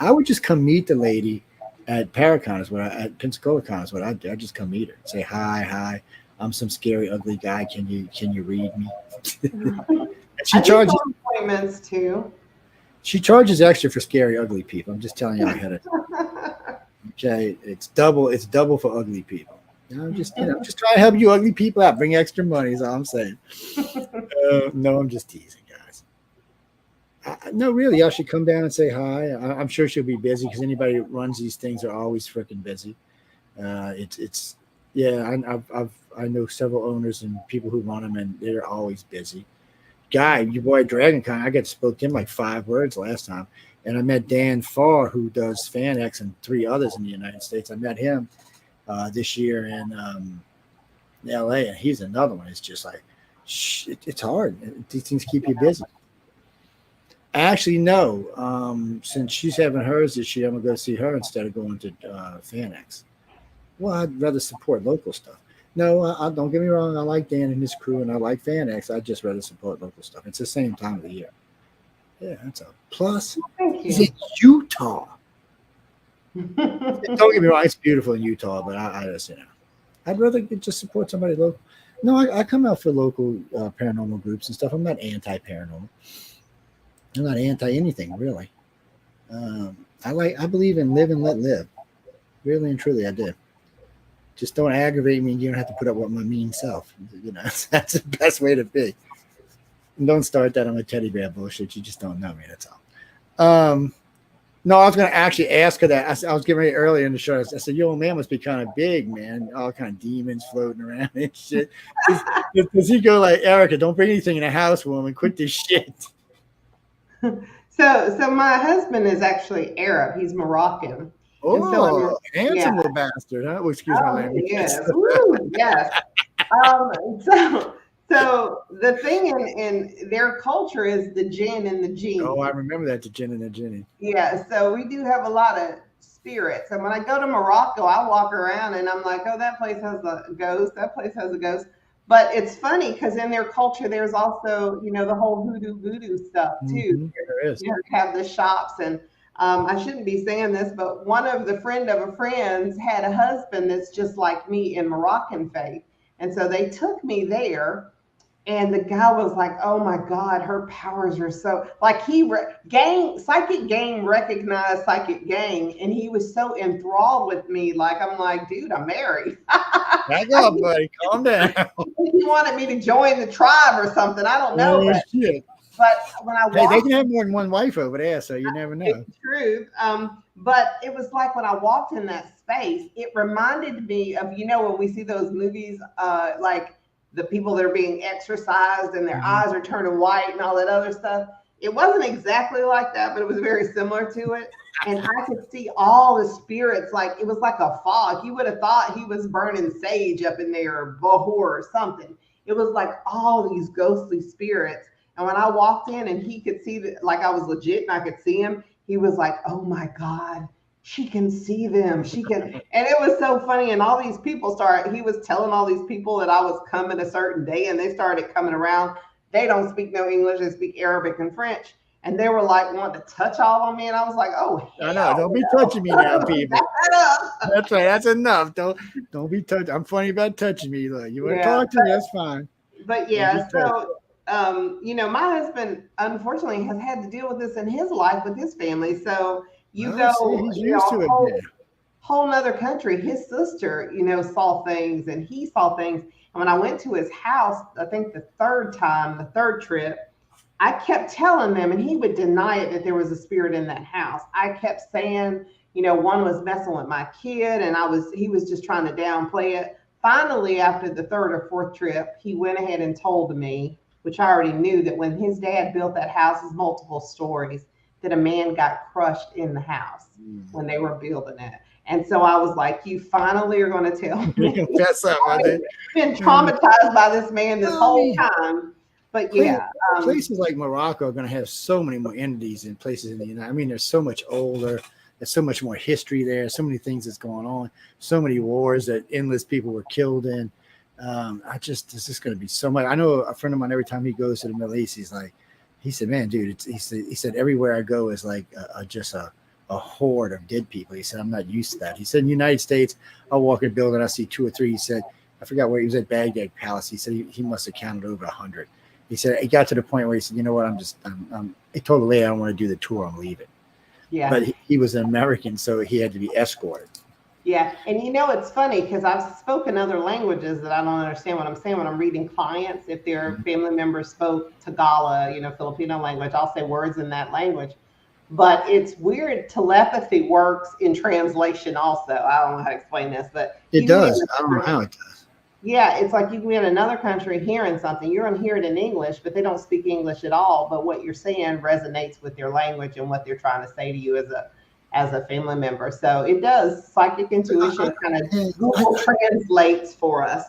I would just come meet the lady at Paracon at Pensacola Con is what I do. I just come meet her. Say, hi. I'm some scary, ugly guy. Can you read me? She charges appointments too. She charges extra for scary, ugly people. I'm just telling you ahead of time. Okay, it's double for ugly people. I'm just trying to help you ugly people out. Bring extra money is all I'm saying. No, I'm just teasing, guys. No, really, I should come down and say hi. I'm sure she'll be busy because anybody that runs these things are always freaking busy. I know several owners and people who run them, and they're always busy. Guy, your boy DragonCon, I got to spoke to him like 5 words last time. And I met Dan Farr, who does FanX and 3 others in the United States. I met him this year in LA, and he's another one. It's just like, it's hard. These things keep you busy. Actually, no. Since she's having hers this year, I'm going to go see her instead of going to FanX. Well, I'd rather support local stuff. No, I don't get me wrong. I like Dan and his crew, and I like FanX. I'd just rather support local stuff. It's the same time of the year. Yeah, that's a plus. He's in Utah. Don't get me wrong. It's beautiful in Utah, but I just, I'd rather just support somebody local. No, I come out for local paranormal groups and stuff. I'm not anti-paranormal. I'm not anti-anything, really. I believe in live and let live. Really and truly, I do. Just don't aggravate me, and you don't have to put up with my mean self. That's the best way to be. And don't start that on a teddy bear bullshit. You just don't know me. That's all. No, I was going to actually ask her that. I was getting ready earlier in the show. I said, "Your old man must be kind of big, man. All kind of demons floating around and shit." Does he go like, "Ericka, don't bring anything in the house, woman. Quit this shit." So my husband is actually Arab. He's Moroccan. And so, Oh, handsome little bastard, huh? Oh, excuse my language. yes. Woo, yes. So the thing in their culture is the jinn and the genie. Oh, I remember that, the jinn and the genie. Yeah, so we do have a lot of spirits. And when I go to Morocco, I walk around and I'm like, oh, that place has a ghost. That place has a ghost. But it's funny because in their culture, there's also, the whole hoodoo voodoo stuff too. Mm-hmm. There is. Have the shops. And I shouldn't be saying this, but one of the friend of a friend's had a husband that's just like me in Moroccan faith. And so they took me there. And the guy was like, oh my God, her powers are so like Psychic Gang recognized Psychic Gang. And he was so enthralled with me. Like, I'm like, dude, I'm married. Back up, buddy. Calm down. He wanted me to join the tribe or something. I don't know. But when I walked, they can have more than one wife over there, so you never know. It's true. But it was like when I walked in that space, it reminded me of, when we see those movies, like the people that are being exorcised and their eyes are turning white and all that other stuff. It wasn't exactly like that, but it was very similar to it. And I could see all the spirits, like it was like a fog. You would have thought he was burning sage up in there or Bahur or something. It was like all these ghostly spirits. And when I walked in and he could see that, like I was legit and I could see him, he was like, oh my God, she can see them. She can. And it was so funny. And all these people he was telling all these people that I was coming a certain day and they started coming around. They don't speak no English. They speak Arabic and French. And they were like wanting to touch all on me. And I was like, oh, I know. Don't be touching me now, people. That's right. That's enough. Don't be touching. I'm funny about touching me. Look, you want to talk to me? That's fine. But yeah, so my husband unfortunately has had to deal with this in his life with his family. So whole nother country. His sister, saw things and he saw things. And when I went to his house, I think the third trip, I kept telling them, and he would deny it, that there was a spirit in that house. I kept saying, one was messing with my kid, and he was just trying to downplay it. Finally, after the third or fourth trip, he went ahead and told me, which I already knew, that when his dad built that house, it's multiple stories, that a man got crushed in the house when they were building it. And so I was like, you finally are going to tell me. That's up, I've been traumatized by this man this whole time. But yeah. Places like Morocco are going to have so many more entities in places in the United. I mean, there's so much older. There's so much more history there. So many things that's going on. So many wars that endless people were killed in. This is going to be so much. I know a friend of mine, every time he goes to the Middle East, he said, man, dude, he said, everywhere I go is like just a horde of dead people. He said, I'm not used to that. He said, in the United States, I'll walk in a building, I see 2 or 3. He said, I forgot where he was at Baghdad Palace. He said he must have counted over 100. He said, it got to the point where he said, you know what, he told the lady, I don't want to do the tour, I'm leaving. Yeah. But he was an American, so he had to be escorted. Yeah. And it's funny because I've spoken other languages that I don't understand what I'm saying when I'm reading clients. If their family members spoke Tagalog, Filipino language, I'll say words in that language. But it's weird. Telepathy works in translation also. I don't know how to explain this, but it does. I don't know how it does. Yeah, it's like you can be in another country hearing something. You're going to hear it in English, but they don't speak English at all. But what you're saying resonates with their language and what they're trying to say to you as a family member. So it does. Psychic intuition kind of Google translates for us.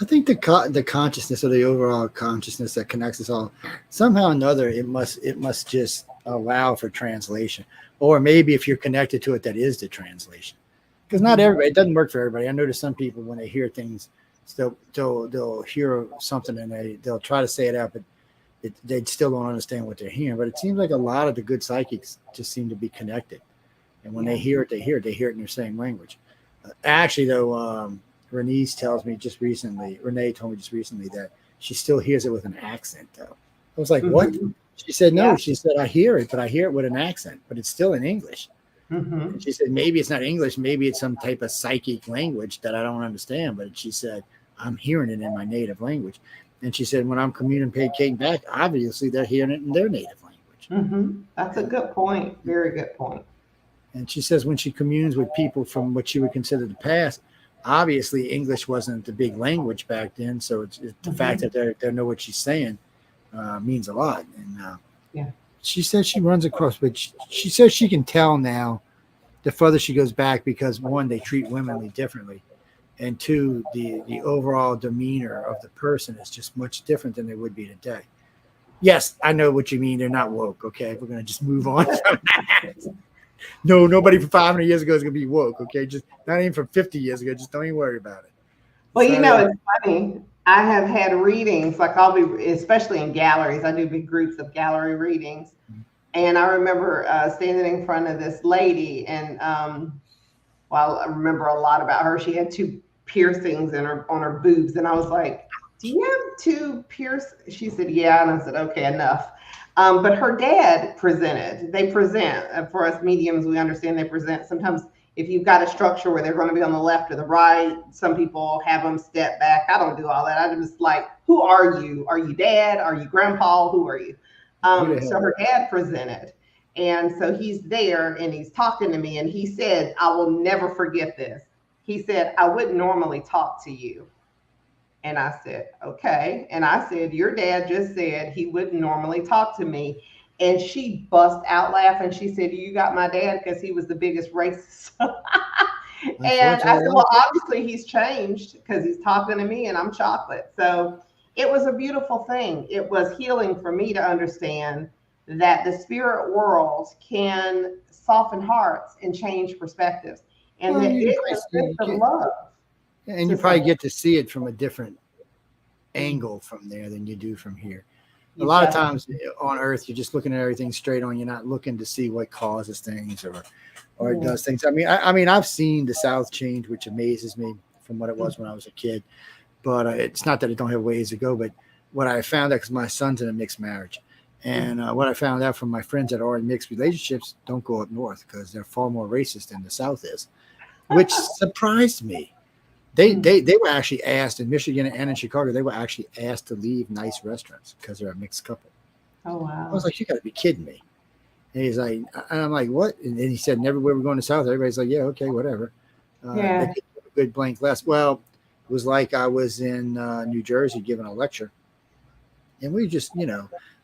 I think the consciousness, or the overall consciousness that connects us all, somehow or another, it must just allow for translation. Or maybe if you're connected to it, that is the translation. Because not everybody, it doesn't work for everybody. I notice some people, when they hear things, they'll hear something and they'll try to say it out, but they still don't understand what they're hearing. But it seems like a lot of the good psychics just seem to be connected. And when they hear it in their same language. Actually, though, Renee told me just recently that she still hears it with an accent, though. I was like, what? She said, no. Yeah. She said, I hear it, but I hear it with an accent, but it's still in English. And she said, maybe it's not English. Maybe it's some type of psychic language that I don't understand. But she said, I'm hearing it in my native language. And she said, when I'm communicating back, obviously they're hearing it in their native language. Mm-hmm. That's a good point. Very good point. And she says when she communes with people from what she would consider the past, obviously English wasn't the big language back then. So it's the fact that they know what she's saying means a lot. And Yeah. she says she runs across, but she says she can tell now the further she goes back because, one, they treat women differently. And two, the overall demeanor of the person is just much different than they would be today. Yes, I know what you mean. They're not woke. Okay, we're going to just move on from that. No, nobody from 500 years ago is going to be woke. Okay, just not even from 50 years ago. Just don't even worry about it. Well, So, you know, it's funny. I have had readings, like I'll be, especially in galleries, I do big groups of gallery readings. And I remember standing in front of this lady, and well, I remember a lot about her. She had 2 piercings on her boobs. And I was like, do you have 2 piercings? She said, yeah. And I said, okay, enough. But her dad presented. They present. For us mediums, we understand they present. Sometimes if you've got a structure where they're going to be on the left or the right, some people have them step back. I don't do all that. I'm just like, who are you? Are you dad? Are you grandpa? Who are you? So her dad presented. And so he's there and he's talking to me. And he said, I will never forget this. He said, I wouldn't normally talk to you. And I said, okay. And I said, your dad just said he wouldn't normally talk to me. And she bust out laughing. She said, you got my dad because he was the biggest racist. And I said, well, obviously he's changed because he's talking to me and I'm chocolate. So it was a beautiful thing. It was healing for me to understand that the spirit world can soften hearts and change perspectives. And that it's a gift of love. And you probably get to see it from a different angle from there than you do from here. A lot of times on Earth, you're just looking at everything straight on. You're not looking to see what causes things or it does things. I mean, I've seen the South change, which amazes me from what it was when I was a kid. But it's not that it don't have ways to go. But what I found out, because my son's in a mixed marriage, and what I found out from my friends that are in mixed relationships, don't go up north because they're far more racist than the South is, which surprised me. They were actually asked in Michigan and in Chicago, they were actually asked to leave nice restaurants because they're a mixed couple. Oh, wow. I was like, you got to be kidding me. And he's like, and I'm like, what? And he said, and everywhere we're going to South, everybody's like, yeah, okay, whatever. They gave a good blank less. Well, it was like I was in New Jersey giving a lecture. And we just,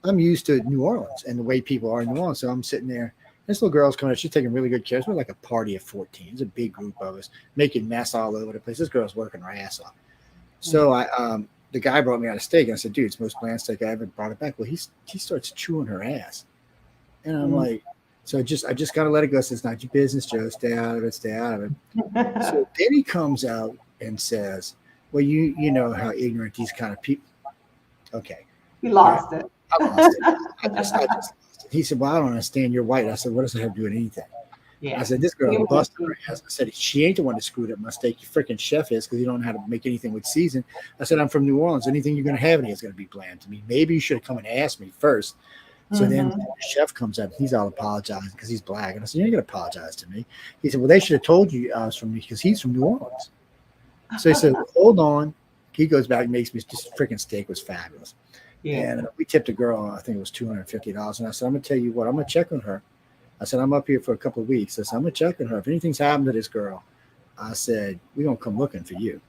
I'm used to New Orleans and the way people are in New Orleans. So I'm sitting there. This little girl's coming up. She's taking really good care. We're like a party of 14. It's a big group of us making mess all over the place. This girl's working her ass off. So the guy brought me out a steak. And I said, dude, it's the most bland steak I ever brought it back. Well, he starts chewing her ass. And I'm like, so I just got to let it go. So it's not your business, Joe. Stay out of it. Stay out of it. So then he comes out and says, well, you know how ignorant these kind of people. Okay. You lost it. I lost it. I just he said, well, I don't understand. You're white. I said, what does that have to do with anything? Yeah. I said, this girl busted her ass. I said, she ain't the one that screwed up my steak. Your freaking chef is because you don't know how to make anything with season. I said, I'm from New Orleans. Anything you're going to have in here is going to be bland to me. Maybe you should have come and asked me first. So then the chef comes up. He's all apologizing because he's black. And I said, you ain't going to apologize to me. He said, well, they should have told you I was from me because he's from New Orleans. So he said, hold on. He goes back and makes me this freaking steak was fabulous. Yeah. And we tipped a girl, I think it was $250. And I said, I'm going to tell you what, I'm going to check on her. I said, I'm up here for a couple of weeks. I said, I'm going to check on her. If anything's happened to this girl, I said, we're going to come looking for you.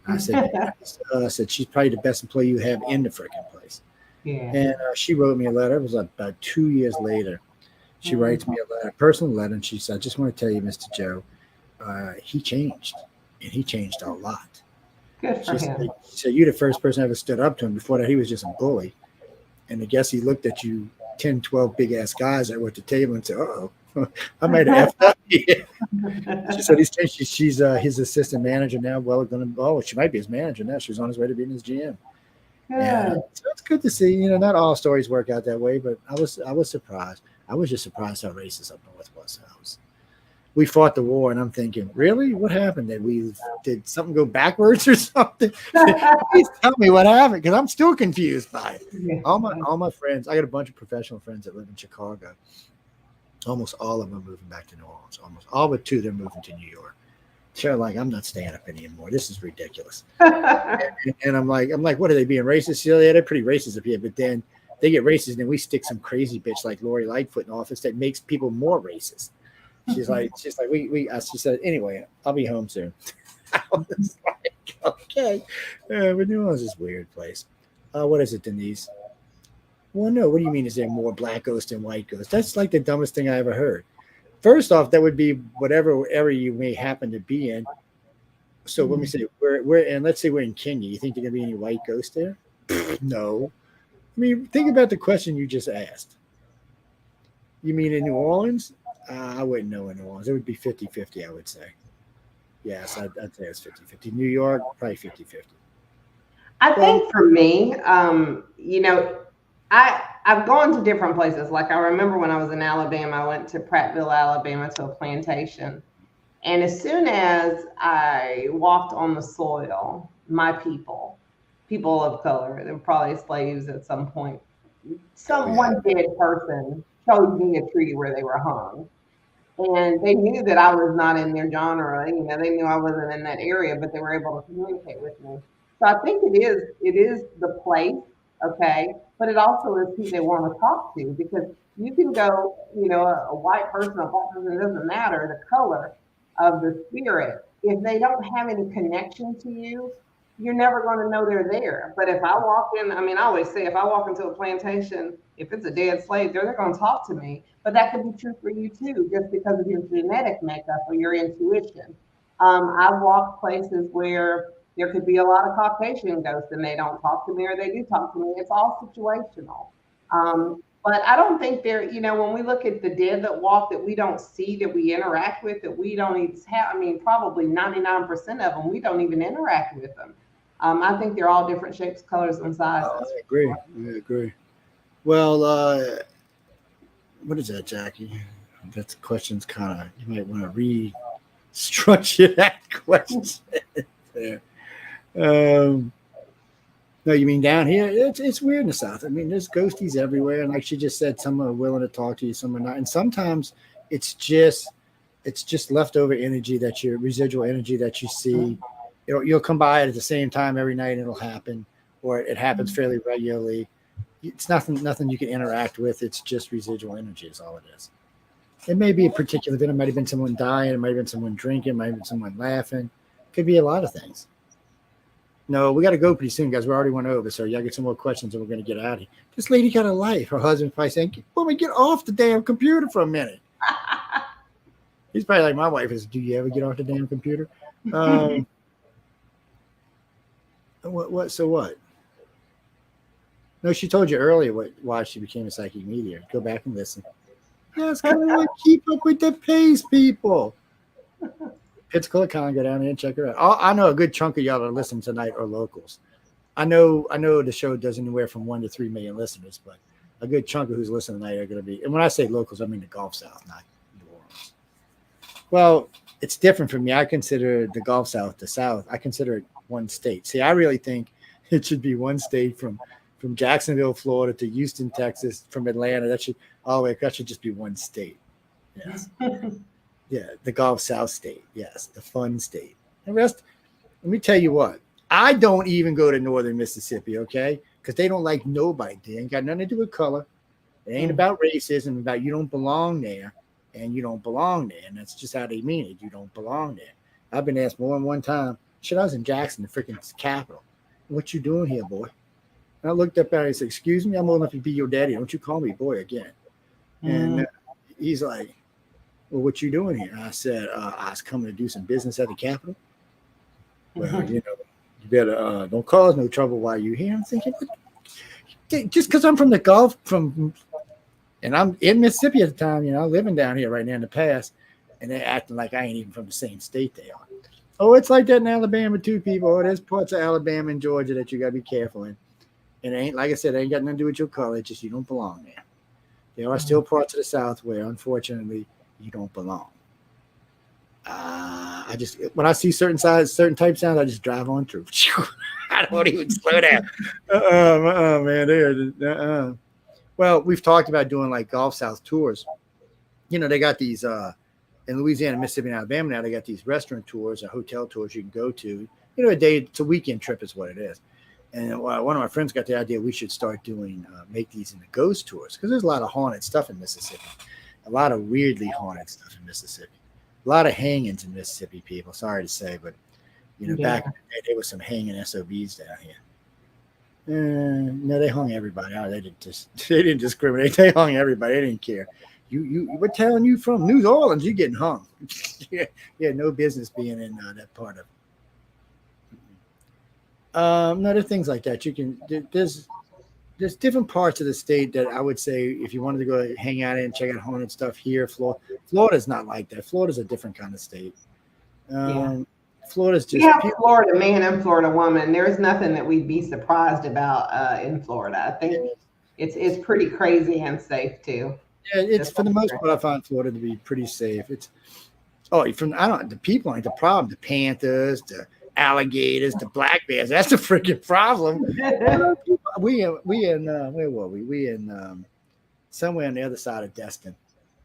I said, she's probably the best employee you have in the freaking place. Yeah. And she wrote me a letter. It was about 2 years later. She writes me a personal letter. And she said, I just want to tell you, Mr. Joe, he changed. And he changed a lot. Good for him. She said, you're the first person ever stood up to him. Before that, he was just a bully. And I guess he looked at you 10, 12 big-ass guys that were at the table and said, uh-oh, I might have effed up here. She said he's changed. She's his assistant manager now. Well, she might be his manager now. She's on his way to being his GM. Yeah, so it's good to see. Not all stories work out that way, but I was surprised. I was just surprised how racist up north was. We fought the war, and I'm thinking, really? What happened? Did something go backwards or something? Please tell me what happened, because I'm still confused by it. Yeah. All my friends, I got a bunch of professional friends that live in Chicago. Almost all of them are moving back to New Orleans. Almost all but 2, they're moving to New York. They're like, I'm not staying up anymore. This is ridiculous. and I'm like, what are they being racist? Yeah, they're pretty racist up here. But then They get racist, and then we stick some crazy bitch like Lori Lightfoot in office that makes people more racist. She's like, she said, anyway, I'll be home soon. I was like, okay. But New Orleans is a weird place. What is it, Denise? Well, no, what do you mean? Is there more black ghosts than white ghosts? That's like the dumbest thing I ever heard. First off, that would be whatever area you may happen to be in. So let me say, and let's say we're in Kenya. You think there gonna be any white ghosts there? No. I mean, think about the question you just asked. You mean in New Orleans? I wouldn't know in New Orleans. It would be 50-50, I would say. Yes, I'd say it's 50-50. New York, probably 50-50. I think for me, you know, I've gone to different places. Like I remember when I was in Alabama, I went to Prattville, Alabama to a plantation. And as soon as I walked on the soil, my people of color, they were probably slaves at some point, one dead person showed me a tree where they were hung. And they knew that I was not in their genre. You know, they knew I wasn't in that area, but they were able to communicate with me. So I think it is the place, okay, but it also is who they want to talk to, because you can go, you know, a white person, a black person, it doesn't matter the color of the spirit. If they don't have any connection to you, you're never going to know they're there. But if I walk in, I mean, I always say, if I walk into a plantation, if it's a dead slave, they're going to talk to me. But that could be true for you too, just because of your genetic makeup or your intuition. I've walked places where there could be a lot of Caucasian ghosts and they don't talk to me, or they do talk to me. It's all situational. But I don't think you know, when we look at the dead that walk that we don't see, that we interact with, that we don't even have, I mean, probably 99% of them, we don't even interact with them. I think they're all different shapes, colors, and sizes. I agree. Well, what is that, Jackie? That question's kind of, you might want to restructure that question there. No, you mean down here? It's weird in the South. I mean, there's ghosties everywhere, and like she just said, some are willing to talk to you, some are not. And sometimes it's just leftover energy, residual energy that you see. You'll come by it at the same time every night, and it'll happen, or it happens fairly regularly. It's nothing you can interact with. It's just residual energy is all it is. It may be a particular event. It might have been someone dying. It might have been someone drinking. It might have been someone laughing. It could be a lot of things. No, we got to go pretty soon, guys. We already went over, so y'all get some more questions, and we're going to get out of here. This lady got a life. Her husband's probably saying, "Woman, get off the damn computer for a minute." He's probably like my wife is. Do you ever get off the damn computer? What? So what? No, she told you earlier why she became a psychic medium. Go back and listen. Yes, kind of like keep up with the pace, people. Pensacola Con, go down there and check her out. I know a good chunk of y'all that are listening tonight are locals. I know the show does anywhere from 1 to 3 million listeners, but a good chunk of who's listening tonight are going to be. And when I say locals, I mean the Gulf South, not New Orleans. Well, it's different for me. I consider the Gulf South the South. I consider it one state. See, I really think it should be one state from Jacksonville, Florida to Houston, Texas, from Atlanta. That should just be one state. Yes. Yeah, the Gulf South state. Yes, the fun state. The rest, let me tell you what. I don't even go to northern Mississippi, okay? Because they don't like nobody. They ain't got nothing to do with color. It ain't about racism, about you don't belong there, and you don't belong there. And that's just how they mean it. You don't belong there. I've been asked more than one time. Shit, I was in Jackson, the freaking capital. What you doing here, boy? And I looked up at him and said, "Excuse me, I'm old enough to be your daddy. Don't you call me boy again." And he's like, "Well, what you doing here?" I said, "I was coming to do some business at the Capitol." Well, you you better don't cause no trouble while you're here. I'm thinking, just because I'm from the Gulf, and I'm in Mississippi at the time, living down here right now in the past, and they're acting like I ain't even from the same state they are. Oh, it's like that in Alabama too, people. Oh, there's parts of Alabama and Georgia that you got to be careful in. And it ain't, like I said, it ain't got nothing to do with your color. It's just you don't belong there. There are still parts of the South where, unfortunately, you don't belong. When I see certain type sounds, I just drive on through. I don't even slow down. Man. Well, we've talked about doing like Gulf South tours. They got these in Louisiana, Mississippi, and Alabama now. They got these restaurant tours or hotel tours you can go to. A day, it's a weekend trip is what it is. And one of my friends got the idea we should start doing, make these into ghost tours, because there's a lot of haunted stuff in Mississippi, a lot of weirdly haunted stuff in Mississippi, a lot of hangings in Mississippi, people. Sorry to say, but back in the day, there was some hanging SOBs down here. No, they hung everybody out. They didn't discriminate. They hung everybody. They didn't care. What town you from? New Orleans. You getting hung? Yeah, no business being in that part of. No, there's things like that. There's different parts of the state that I would say if you wanted to go hang out in, check out haunted stuff here. Florida's not like that. Florida's a different kind of state. Florida's just Florida man and Florida woman. There's nothing that we'd be surprised about in Florida. I think it's pretty crazy and safe too. Yeah, it's for the most part I find Florida to be pretty safe. The people ain't the problem. The panthers, the alligators, the black bears. That's the freaking problem. we in where were we? We in somewhere on the other side of Destin.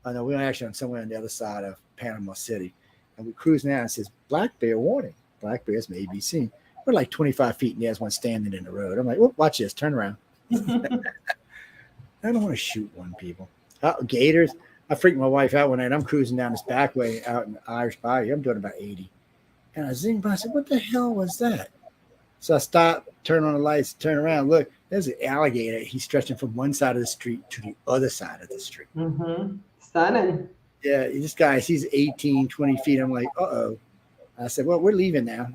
Oh no, we were actually on somewhere on the other side of Panama City. And we're cruising out and it says black bear warning. Black bears may be seen. We're like 25 feet and there's one standing in the road. I'm like, well, watch this, turn around. I don't want to shoot one, people. Gators. I freaked my wife out one night. I'm cruising down this back way out in Irish Bayou. I'm doing about 80. And I zinged by. I said, what the hell was that? So I stopped, turn on the lights, turn around, look. There's an alligator. He's stretching from one side of the street to the other side of the street. Mm-hmm. Stunning. Yeah, this guy, he's 18, 20 feet. I'm like, uh-oh. I said, well, we're leaving now.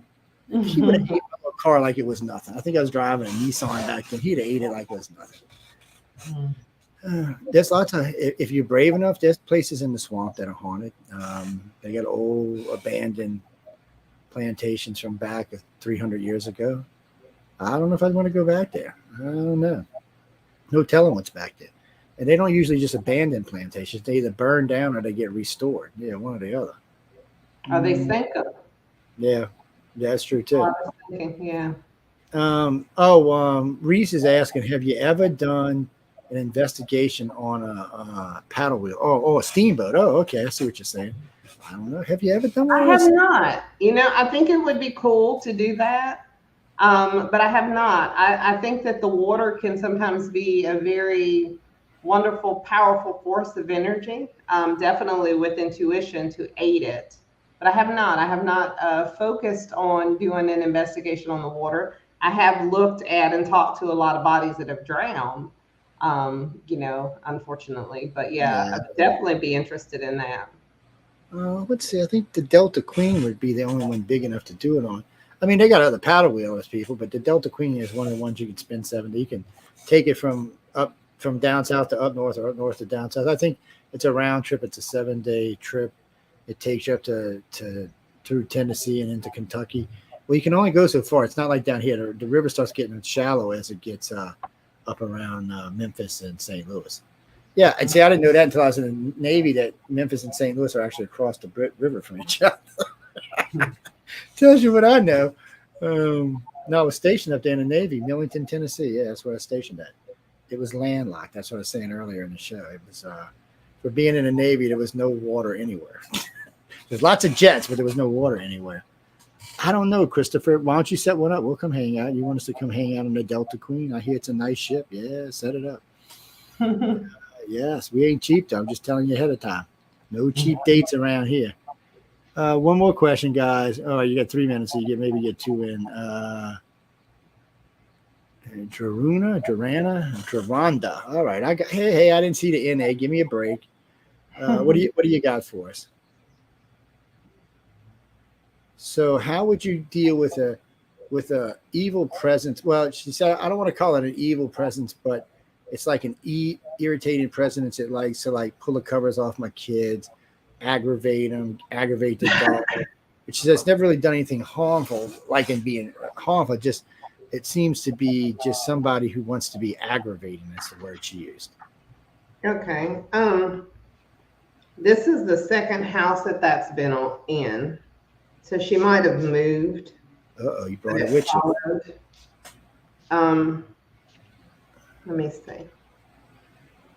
He would have ate my car like it was nothing. I think I was driving a Nissan back then. He'd have ate it like it was nothing. There's lots of, if you're brave enough, there's places in the swamp that are haunted. They got old abandoned plantations from back 300 years ago. I don't know if I'd want to go back there. I don't know. No telling what's back there. And they don't usually just abandon plantations. They either burn down or they get restored. Yeah, one or the other. Or they sink them. Yeah, that's true too. Yeah. Reese is asking, have you ever done an investigation on a paddle wheel? Oh, a steamboat. Oh, okay. I see what you're saying. I don't know. Have you ever done one? I have not. I think it would be cool to do that. But I have not. I think that the water can sometimes be a very wonderful, powerful force of energy, definitely with intuition to aid it. But I have not focused on doing an investigation on the water. I have looked at and talked to a lot of bodies that have drowned, unfortunately. But yeah, I'd definitely be interested in that. Let's see. I think the Delta Queen would be the only one big enough to do it on. I mean, they got other paddle wheelers, people, but the Delta Queen is one of the ones you can spin 70. You can take it from down south to up north or up north to down south. I think it's a round trip. It's a 7-day trip. It takes you up to through Tennessee and into Kentucky. Well, you can only go so far. It's not like down here. The river starts getting shallow as it gets up around Memphis and St. Louis. Yeah, and see, I didn't know that until I was in the Navy, that Memphis and St. Louis are actually across the river from each other. Tells you what I know. I was stationed up there in the Navy, Millington, Tennessee. Yeah, that's where I was stationed at. It was landlocked. That's what I was saying earlier in the show. It was for being in the Navy, there was no water anywhere. There's lots of jets, but there was no water anywhere. I don't know, Christopher. Why don't you set one up? We'll come hang out. You want us to come hang out on the Delta Queen? I hear it's a nice ship. Yeah, set it up. Yes, we ain't cheap, though. I'm just telling you ahead of time. No cheap dates around here. One more question, guys. Oh, you got 3 minutes, so you maybe get two in. Dravanda. All right. Hey, I didn't see the NA. Give me a break. What do you got for us? So how would you deal with a evil presence? Well, she said, I don't want to call it an evil presence, but it's like an irritating presence. It likes to pull the covers off my kids, aggravate the dog. But she says it's never really done anything harmful, like in being harmful. Just it seems to be just somebody who wants to be aggravating. That's the word she used. Okay. This is the second house that's been in. So she might have moved. Uh-oh, you brought it with you. Let me see.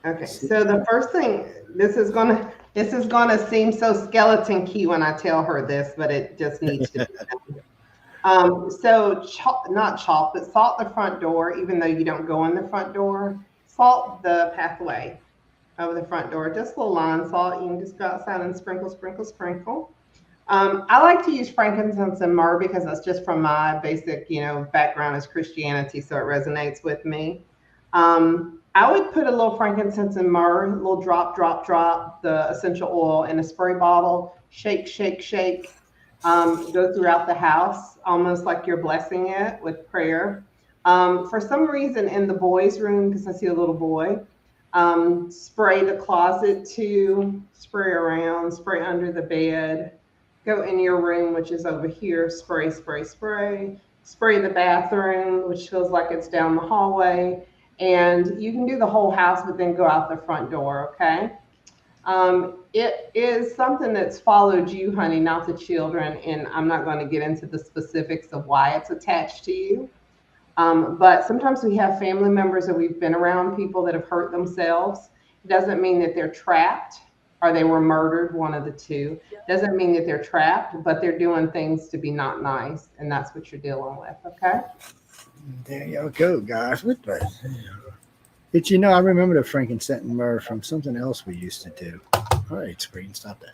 Okay, so the first thing, this is gonna seem so skeleton key when I tell her this, but it just needs to be done. So not chalk, but salt the front door, even though you don't go in the front door. Salt the pathway over the front door. Just a little lawn salt. You can just go outside and sprinkle, sprinkle, sprinkle. I like to use frankincense and myrrh because that's just from my basic, background as Christianity, so it resonates with me. I would put a little frankincense and myrrh, a little drop, the essential oil in a spray bottle, shake, shake, shake, go throughout the house, almost like you're blessing it with prayer. For some reason in the boys' room, because I see a little boy, spray the closet too, spray around, spray under the bed, go in your room, which is over here, spray, spray, spray, spray the bathroom, which feels like it's down the hallway. And you can do the whole house, but then go out the front door, okay? It is something that's followed you, honey, not the children. And I'm not going to get into the specifics of why it's attached to you. But sometimes we have family members that we've been around, people that have hurt themselves. It doesn't mean that they're trapped or they were murdered, one of the two. Doesn't mean that they're trapped, but they're doing things to be not nice. And that's what you're dealing with, okay? There you go, guys. What the? But I remember the frankincense and myrrh from something else we used to do. All right, screen, stop that.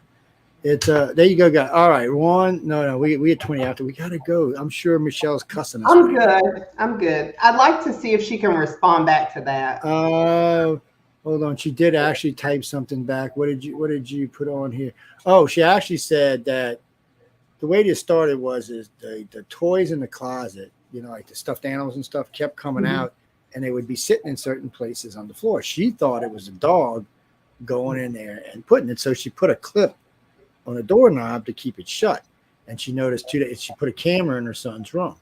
It's there you go, guys. All right, we had 20 after. We gotta go. I'm sure Michelle's cussing us. I'm good. I'd like to see if she can respond back to that. Hold on. She did actually type something back. What did you put on here? Oh, she actually said that the way this started was the toys in the closet, like the stuffed animals and stuff, kept coming out, and they would be sitting in certain places on the floor. She thought it was a dog going in there and putting it. So she put a clip on a doorknob to keep it shut. And she noticed 2 days, she put a camera in her son's room.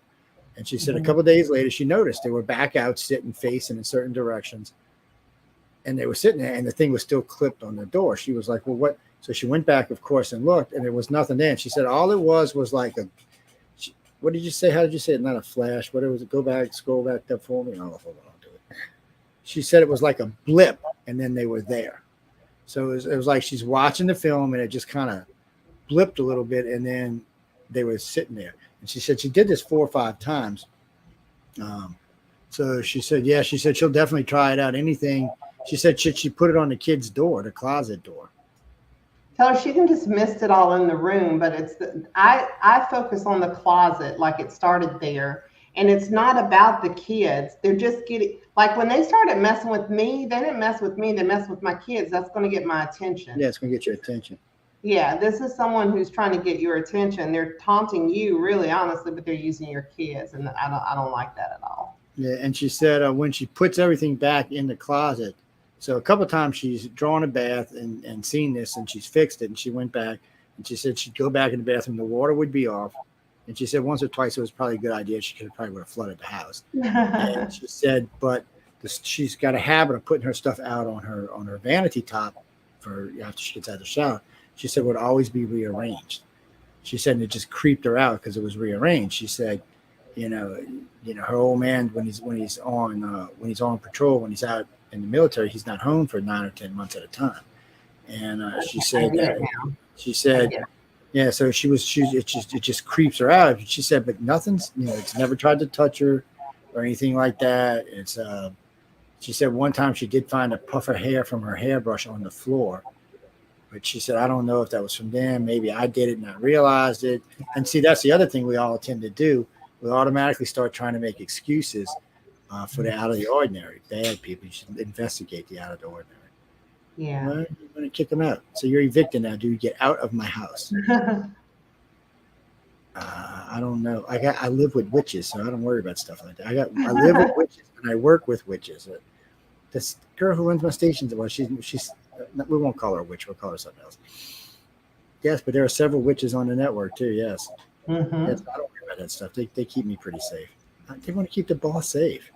And she said a couple of days later, she noticed they were back out sitting, facing in certain directions. And they were sitting there, and the thing was still clipped on the door. She was like, well, what? So she went back, of course, and looked, and there was nothing there. And she said all it was like what did you say? How did you say it? Not a flash. What was it? Go back, scroll back up for me. Oh, hold on, I'll do it. She said it was like a blip, and then they were there. So it was like she's watching the film, and it just kind of blipped a little bit, and then they were sitting there. And she said she did this 4 or 5 times. So she said, yeah, she said she'll definitely try it out. Anything. She said she put it on the kid's door, the closet door. Tell her she can just mist it all in the room, but I focus on the closet, like it started there. And it's not about the kids. They're just getting, like when they started messing with me, they didn't mess with me, they messed with my kids. That's going to get my attention. Yeah, it's going to get your attention. Yeah, this is someone who's trying to get your attention. They're taunting you, really, honestly, but they're using your kids. And I don't like that at all. Yeah, and she said when she puts everything back in the closet, so a couple of times she's drawn a bath and seen this, and she's fixed it, and she went back, and she said she'd go back in the bathroom, the water would be off, and she said once or twice it was probably a good idea. She would have flooded the house. And she said, but she's got a habit of putting her stuff out on her vanity top for after she gets out of the shower. She said it would always be rearranged. She said and it just creeped her out because it was rearranged. She said, her old man when he's on patrol, when he's out in the military, he's not home for 9 or 10 months at a time. And she said, yeah, so it just creeps her out. She said, but nothing's, it's never tried to touch her or anything like that. It's she said one time she did find a puff of hair from her hairbrush on the floor, but she said, I don't know if that was from them. Maybe I did it and I realized it. And see, that's the other thing we all tend to do. We automatically start trying to make excuses for the out of the ordinary. Bad people, you should investigate the out of the ordinary. Yeah. Well, you're going to kick them out. So you're evicted now, dude. Get out of my house. I don't know. I live with witches, so I don't worry about stuff like that. I live with witches and I work with witches. This girl who runs my stations, well, she's we won't call her a witch. We'll call her something else. Yes, but there are several witches on the network too. Yes. Mm-hmm. Yes, I don't worry about that stuff. They keep me pretty safe. They want to keep the boss safe.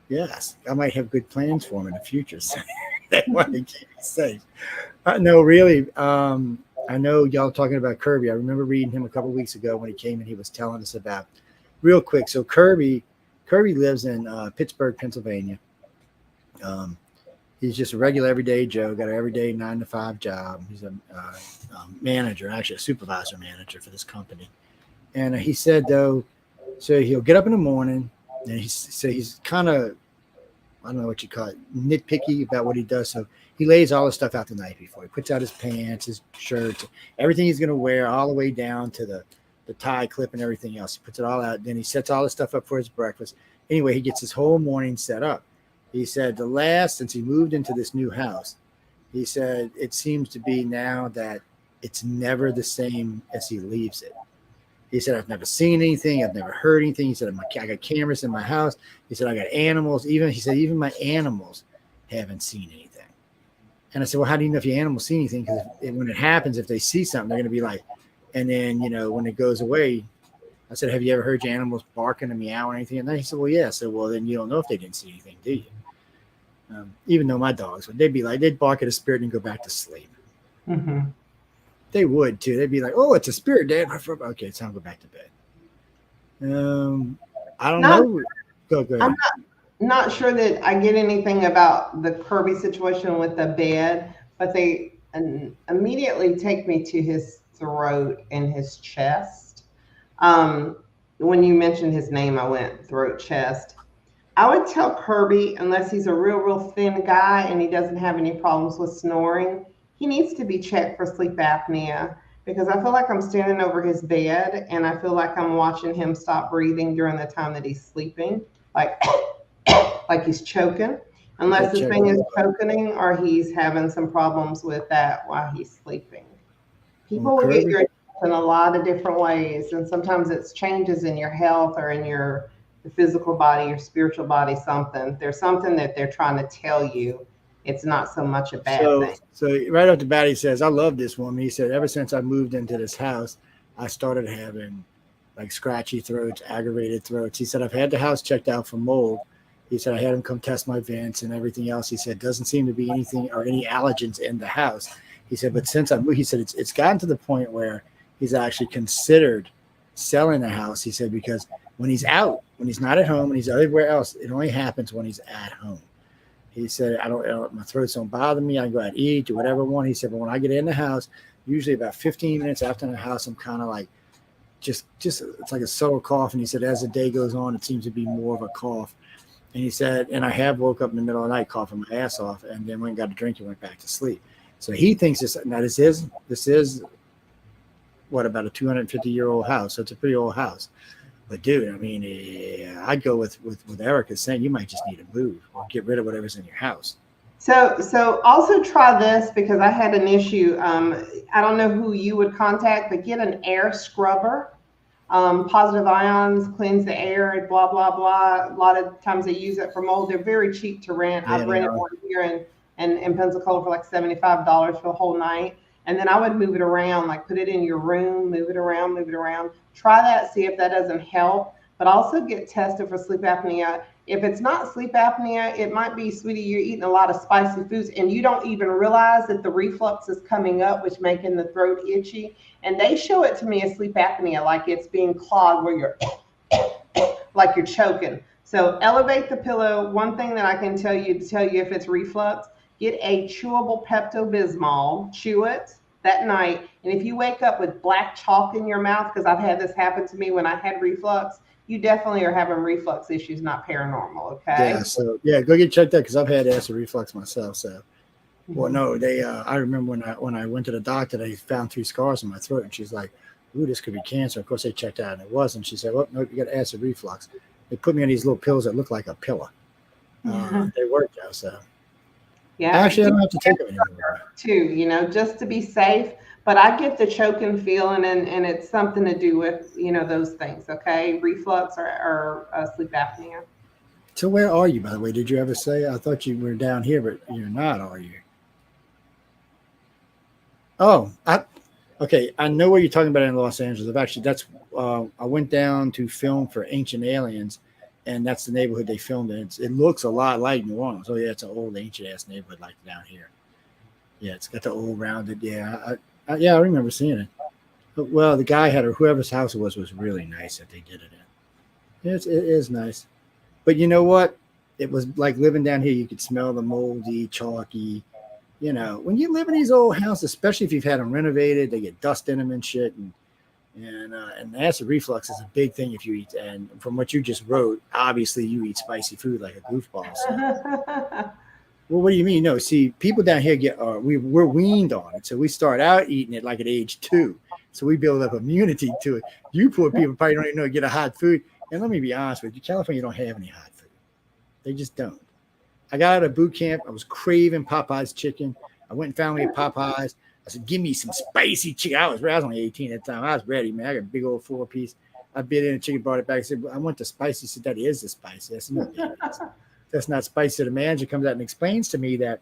Yes, I might have good plans for him in the future. So they want to keep me safe. No, really. I know y'all talking about Kirby. I remember reading him a couple of weeks ago when he came and he was telling us about real quick. So Kirby lives in Pittsburgh, Pennsylvania. He's just a regular everyday Joe, got an everyday 9-to-5 job. He's a manager, actually a supervisor manager for this company. And he said, though, so he'll get up in the morning and he's kind of, I don't know what you call it, nitpicky about what he does. So he lays all his stuff out the night before. He puts out his pants, his shirts, everything he's going to wear, all the way down to the tie clip and everything else. He puts it all out. Then he sets all his stuff up for his breakfast. Anyway, he gets his whole morning set up. He said since he moved into this new house, he said it seems to be now that it's never the same as he leaves it. He said, I've never seen anything. I've never heard anything. He said, I got cameras in my house. He said, I got animals. Even my animals haven't seen anything. And I said, well, how do you know if your animals see anything? Because when it happens, if they see something, they're going to be like, and then, when it goes away, I said, have you ever heard your animals barking and meow or anything? And then he said, well, yeah. I said, well, then you don't know if they didn't see anything, do you? Even though my dogs they'd bark at a spirit and go back to sleep. Mm-hmm. They would too. They'd be like, "Oh, it's a spirit, Dad." Okay, it's time to go back to bed. I don't know. Go ahead. I'm not sure that I get anything about the Kirby situation with the bed, but they immediately take me to his throat and his chest. When you mentioned his name, I went throat, chest. I would tell Kirby, unless he's a real thin guy and he doesn't have any problems with snoring, he needs to be checked for sleep apnea, because I feel like I'm standing over his bed and I feel like I'm watching him stop breathing during the time that he's sleeping, like he's choking, unless this thing is choking or he's having some problems with that while he's sleeping. People will get your attention in a lot of different ways, and sometimes it's changes in your health or in the physical body, your spiritual body, something. There's something that they're trying to tell you. It's not so much a bad thing. So right off the bat, he says, I love this woman. He said, ever since I moved into this house, I started having like scratchy throats, aggravated throats. He said, I've had the house checked out for mold. He said, I had him come test my vents and everything else. He said, doesn't seem to be anything or any allergens in the house. He said, but since I moved, he said, it's gotten to the point where he's actually considered selling the house. He said, because when he's out, when he's not at home and he's everywhere else, it only happens when he's at home. He said, my throats don't bother me. I can go out and eat, do whatever I want. He said, but when I get in the house, usually about 15 minutes after in the house, I'm kind of like, just it's like a subtle cough. And he said, as the day goes on, it seems to be more of a cough. And he said, and I have woke up in the middle of the night coughing my ass off, and then went and got a drink and went back to sleep. So he thinks this is what, about a 250-year-old house. So it's a pretty old house. But dude, I mean, I'd go with Ericka saying you might just need to move or get rid of whatever's in your house. So also try this, because I had an issue. I don't know who you would contact, but get an air scrubber. Positive ions cleanse the air, blah, blah, blah. A lot of times they use it for mold. They're very cheap to rent. Yeah, I've rented one here in Pensacola for like $75 for a whole night. And then I would move it around, like put it in your room, move it around. Try that, see if that doesn't help. But also get tested for sleep apnea. If it's not sleep apnea, it might be, sweetie, you're eating a lot of spicy foods and you don't even realize that the reflux is coming up, which making the throat itchy. And they show it to me as sleep apnea, like it's being clogged where you're like you're choking. So elevate the pillow. One thing that I can tell you if it's reflux, get a chewable Pepto-Bismol, chew it that night. And if you wake up with black chalk in your mouth, because I've had this happen to me when I had reflux, you definitely are having reflux issues, not paranormal. Okay. Yeah. So yeah, go get checked out, because I've had acid reflux myself. So, well, no, they. I remember when I went to the doctor, they found 3 scars in my throat, and she's like, "Ooh, this could be cancer." Of course, they checked out, and it wasn't. She said, "Well, no, you got acid reflux." They put me on these little pills that look like a pillow. They worked out. So yeah, actually, I don't have to take them anymore. Too, just to be safe. But I get the choking feeling, and it's something to do with, those things, okay? Reflux or sleep apnea. So where are you, by the way? Did you ever say? I thought you were down here, but you're not, are you? Oh, okay. I know what you're talking about in Los Angeles. I went down to film for Ancient Aliens, and that's the neighborhood they filmed in. It looks a lot like New Orleans. Oh, yeah, it's an old ancient-ass neighborhood like down here. Yeah, it's got the old rounded, I remember seeing it. But, well, the guy whoever's house it was really nice that they did it in. It is nice. But you know what? It was like living down here. You could smell the moldy, chalky. When you live in these old houses, especially if you've had them renovated, they get dust in them and shit. And acid reflux is a big thing if you eat. And from what you just wrote, obviously you eat spicy food like a goofball. So. Well, what do you mean? No, see, people down here we're weaned on it. So we start out eating it like at age 2. So we build up immunity to it. You poor people probably don't even know to get a hot food. And let me be honest with you, California don't have any hot food. They just don't. I got out of boot camp. I was craving Popeye's chicken. I went and found me a Popeye's. I said, give me some spicy chicken. I was only 18 at the time. I was ready, man. I got a big old 4-piece. I bit in a chicken, brought it back. I said, I want the spicy. He said, that is the spicy. I said, no, that's not spicy. So the manager comes out and explains to me that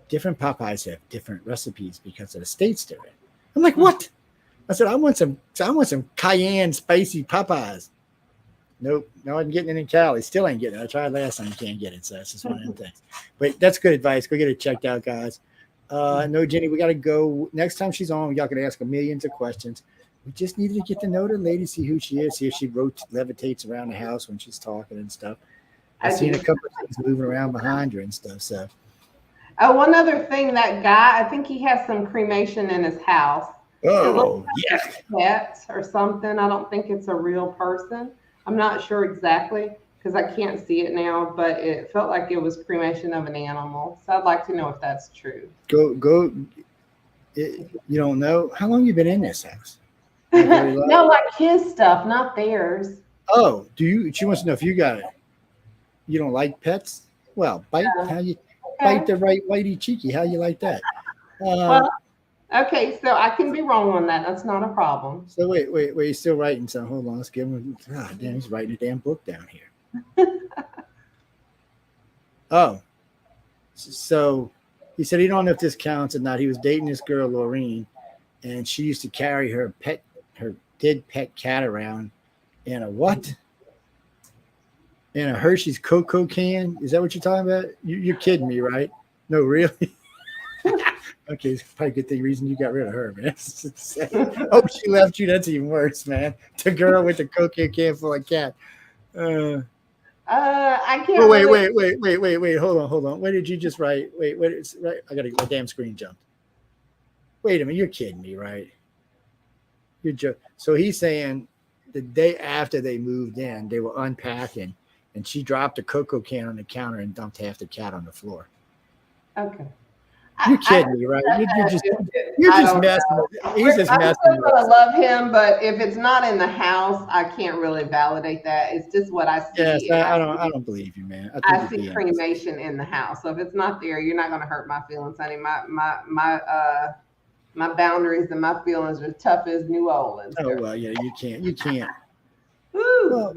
different Popeyes have different recipes because of the states they're in. I'm like, what? I said, I want some cayenne spicy Popeyes. Nope, no, I'm getting it in Cali. Still ain't getting it. I tried last time, can't get it. So that's just one of them things. But that's good advice. Go get it checked out, guys. No, Jenny, we got to go. Next time she's on, y'all can ask her millions of questions. We just needed to get to know the lady, see who she is, see if she levitates around the house when she's talking and stuff. I've seen a couple of things moving around behind her and stuff. So, one other thing, that guy, I think he has some cremation in his house. Oh, yeah. Pet or something. I don't think it's a real person. I'm not sure exactly because I can't see it now, but it felt like it was cremation of an animal. So I'd like to know if that's true. Go. You don't know? How long you been in this house? No, like his stuff, not theirs. Oh, she wants to know if you got it. You don't like pets? Well, bite the right whitey cheeky. How you like that? Well, okay, so I can be wrong on that. That's not a problem. So wait, he's still writing something. Hold on, let's give him. God damn, he's writing a damn book down here. Oh, so he said he don't know if this counts or not. He was dating this girl, Laureen, and she used to carry her dead pet cat around in a what? In a Hershey's Cocoa can? Is that what you're talking about? You're kidding me, right? No, really? Okay, it's probably a good thing reason you got rid of her, man. Oh, she left you. That's even worse, man. The girl with the cocaine can full of cat. I can't. Oh, wait. Hold on. What did you just write? Wait. Right. I got my damn screen jumped. Wait a minute. You're kidding me, right? So he's saying the day after they moved in, they were unpacking, and she dropped a cocoa can on the counter and dumped half the cat on the floor. Okay. You're kidding me, right? You're just messing with it. He's just messing with it. I'm still gonna love him, but if it's not in the house, I can't really validate that. It's just what I see. Yes, I don't believe you, man. I see cremation in the house. So if it's not there, you're not gonna hurt my feelings, honey. My boundaries and my feelings are tough as New Orleans. Oh well, yeah, you can't. Woo,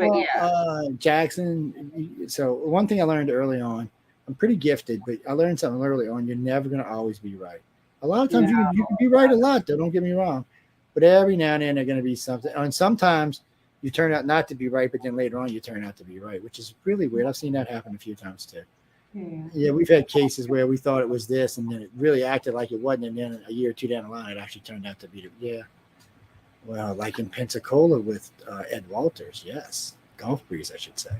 Jackson. So one thing I learned early on, I'm pretty gifted, but I learned something early on. You're never going to always be right. A lot of times you can be right a lot, though. Don't get me wrong. But every now and then they're going to be something. And sometimes you turn out not to be right, but then later on you turn out to be right, which is really weird. I've seen that happen a few times too. Yeah, we've had cases where we thought it was this, and then it really acted like it wasn't. And then a year or two down the line, it actually turned out to be well, like in Pensacola with Ed Walters. Yes. Golf Breeze, I should say.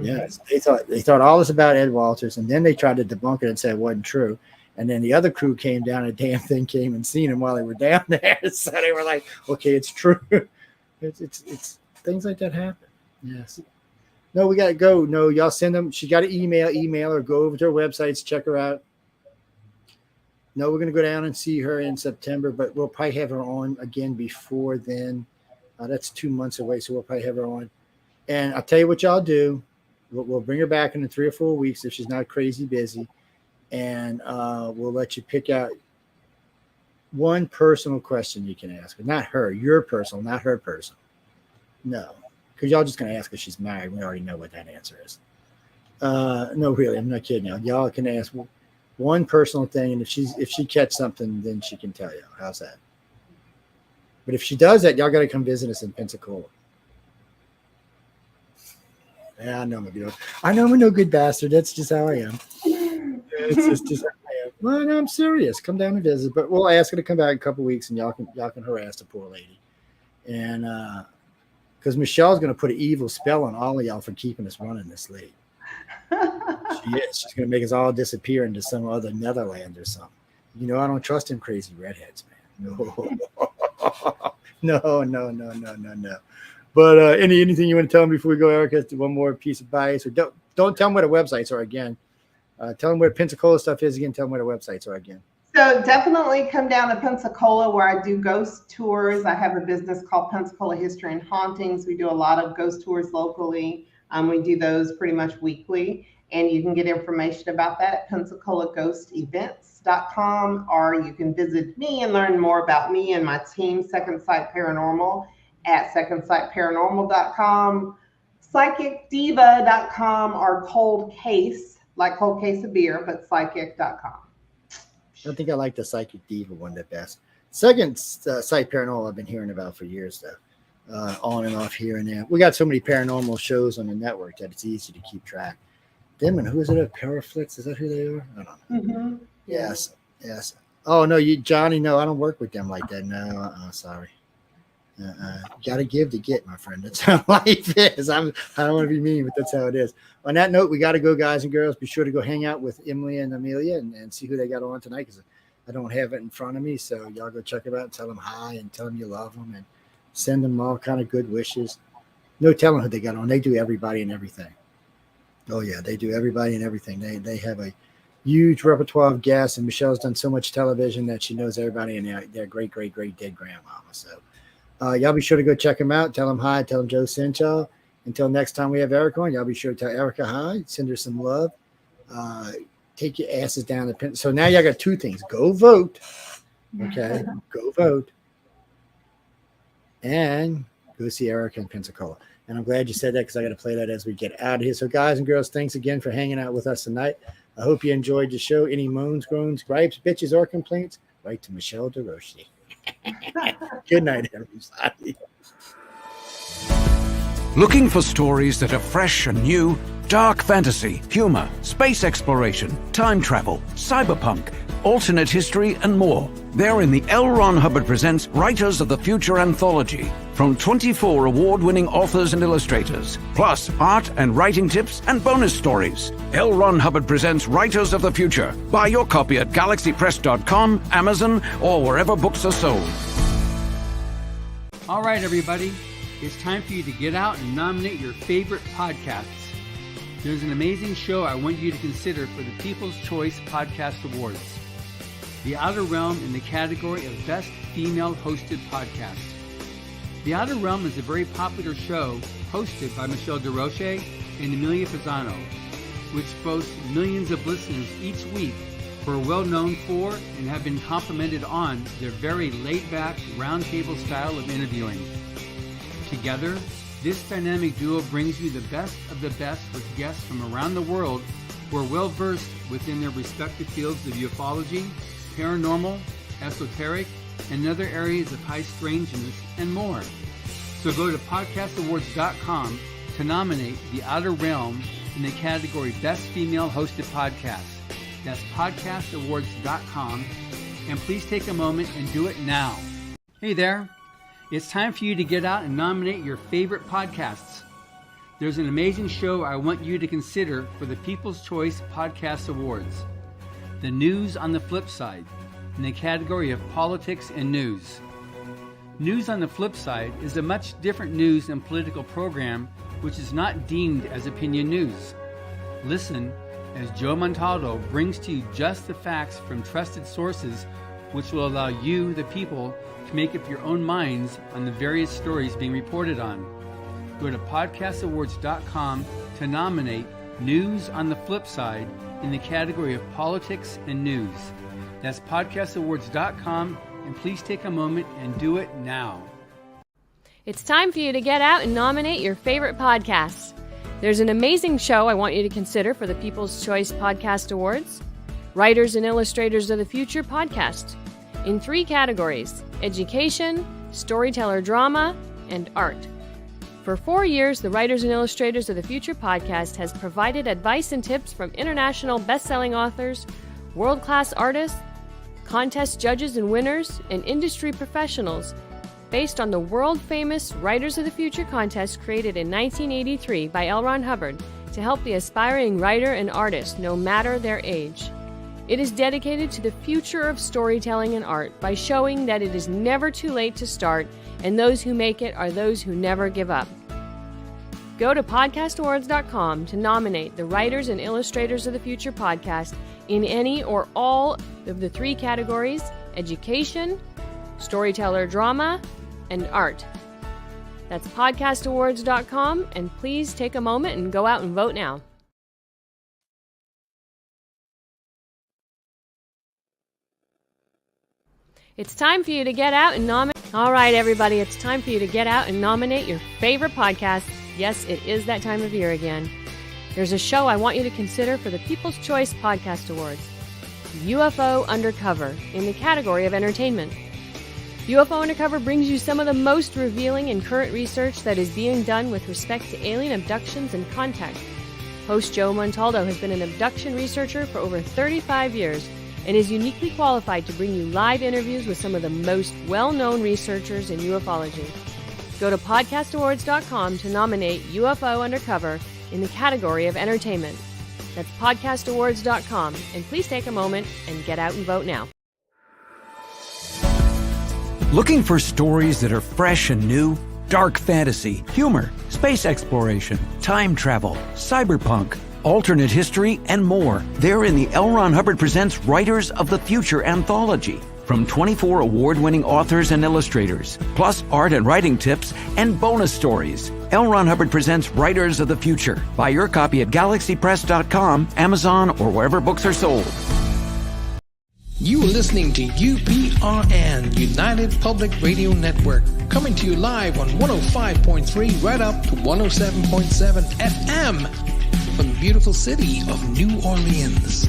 Yes, they thought all this about Ed Walters, and then they tried to debunk it and say it wasn't true. And then the other crew came down, and damn thing came and seen him while they were down there. So they were like, "Okay, it's true." It's things like that happen. Yes. No, we gotta go. No, y'all send them. She got an email or go over to her websites, check her out. No, we're gonna go down and see her in September, but we'll probably have her on again before then. That's 2 months away, so we'll probably have her on. And I'll tell you what y'all do. We'll bring her back in 3 or 4 weeks if she's not crazy busy. And we'll let you pick out one personal question you can ask her. Not her, your personal, not her personal. No, because y'all just going to ask her if she's married. We already know what that answer is. No, really, I'm not kidding y'all. Y'all can ask one personal thing, and if she catch something, then she can tell you. How's that? But if she does that, y'all got to come visit us in Pensacola. Yeah, I know I'm a no good bastard. That's just how I am. It's just how I am. Well, no, I'm serious. Come down and visit. But we'll ask her to come back in a couple of weeks, and y'all can harass the poor lady. And because Michelle's going to put an evil spell on all of y'all for keeping us running this late. She is. She's going to make us all disappear into some other Netherlands or something. I don't trust them crazy redheads, man. No. No. But anything you want to tell them before we go, Ericka? One more piece of advice, or don't tell them where the websites are again. Tell them where Pensacola stuff is again. Tell them where the websites are again. So definitely come down to Pensacola, where I do ghost tours. I have a business called Pensacola History and Hauntings. We do a lot of ghost tours locally. We do those pretty much weekly, and you can get information about that at PensacolaGhostEvents.com, or you can visit me and learn more about me and my team, Second Sight Paranormal, at SecondSightParanormal.com, PsychicDiva.com, or Cold Case, like Cold Case of Beer, but Psychic.com. I think I like the Psychic Diva one the best. Second Sight Paranormal I've been hearing about for years, though. On and off here and there. We got so many paranormal shows on the network that it's easy to keep track. Them and who is it? Paraflix? Is that who they are? I don't know. Mm-hmm. Yes. Oh no, Johnny. No, I don't work with them like that. No, sorry. Got to give to get, my friend. That's how life is. I don't want to be mean, but that's how it is. On that note, we got to go, guys and girls. Be sure to go hang out with Emily and Amelia and see who they got on tonight, because I don't have it in front of me. So y'all go check it out and tell them hi and tell them you love them and send them all kind of good wishes. No telling who they got on. They do everybody and everything. Oh, yeah, they do everybody and everything. They have a huge repertoire of guests, and Michelle's done so much television that she knows everybody and their great dead grandmama. So y'all be sure to go check them out. Tell them hi. Tell them Joe sent y'all. Until next time we have Ericka on, y'all be sure to tell Ericka hi. Send her some love. Take your asses down the pen. So now y'all got two things. Go vote. Okay? Go vote. And go see Ericka in Pensacola. And I'm glad you said that, because I got to play that as we get out of here. So guys and girls, thanks again for hanging out with us tonight. I hope you enjoyed the show. Any moans, groans, gripes, bitches, or complaints, write to Michelle DeRoche. Good night, everybody. Looking for stories that are fresh and new? Dark fantasy, humor, space exploration, time travel, cyberpunk, alternate history, and more. They're in the L. Ron Hubbard Presents Writers of the Future anthology, from 24 award-winning authors and illustrators, plus art and writing tips and bonus stories. L. Ron Hubbard Presents Writers of the Future. Buy your copy at galaxypress.com, Amazon, or wherever books are sold. All right, everybody. It's time for you to get out and nominate your favorite podcasts. There's an amazing show I want you to consider for the People's Choice Podcast Awards. The Outer Realm in the category of Best Female Hosted Podcast. The Outer Realm is a very popular show hosted by Michelle DeRoche and Amelia Pisano, which boasts millions of listeners each week who are well known for and have been complimented on their very laid-back, roundtable style of interviewing. Together, this dynamic duo brings you the best of the best with guests from around the world who are well-versed within their respective fields of ufology, paranormal, esoteric, and other areas of high strangeness, and more. So go to podcastawards.com to nominate The Outer Realm in the category Best Female Hosted Podcast. That's podcastawards.com, and please take a moment and do it now. Hey there. It's time for you to get out and nominate your favorite podcasts. There's an amazing show I want you to consider for the People's Choice Podcast Awards. The News on the Flip Side, in the category of Politics and News. News on the Flip Side is a much different news and political program which is not deemed as opinion news. Listen as Joe Montaldo brings to you just the facts from trusted sources, which will allow you, the people, to make up your own minds on the various stories being reported on. Go to podcastawards.com to nominate News on the Flip Side in the category of Politics and News. That's podcastawards.com, and please take a moment and do it now. It's time for you to get out and nominate your favorite podcasts. There's an amazing show I want you to consider for the People's Choice Podcast Awards. Writers and Illustrators of the Future podcast, in 3 categories: education, storyteller drama, and art. For 4 years, the Writers and Illustrators of the Future podcast has provided advice and tips from international best-selling authors, world-class artists, contest judges and winners, and industry professionals based on the world-famous Writers of the Future contest created in 1983 by L. Ron Hubbard to help the aspiring writer and artist no matter their age. It is dedicated to the future of storytelling and art by showing that it is never too late to start, and those who make it are those who never give up. Go to podcastawards.com to nominate the Writers and Illustrators of the Future podcast in any or all of the 3 categories: education, storyteller drama, and art. That's podcastawards.com, and please take a moment and go out and vote now. It's time for you to get out and nominate. All right, everybody, it's time for you to get out and nominate your favorite podcast. Yes, it is that time of year again. There's a show I want you to consider for the People's Choice Podcast Awards, UFO Undercover, in the category of entertainment. UFO Undercover brings you some of the most revealing and current research that is being done with respect to alien abductions and contact. Host Joe Montaldo has been an abduction researcher for over 35 years and is uniquely qualified to bring you live interviews with some of the most well-known researchers in ufology. Go to podcastawards.com to nominate UFO Undercover in the category of entertainment. That's podcastawards.com, and please take a moment and get out and vote now. Looking for stories that are fresh and new? Dark fantasy, humor, space exploration, time travel, cyberpunk, alternate history, and more. They're in the L. Ron Hubbard Presents Writers of the Future anthology. From 24 award-winning authors and illustrators, plus art and writing tips and bonus stories. L. Ron Hubbard Presents Writers of the Future. Buy your copy at galaxypress.com, Amazon, or wherever books are sold. You are listening to UPRN, United Public Radio Network, coming to you live on 105.3 right up to 107.7 FM from the beautiful city of New Orleans.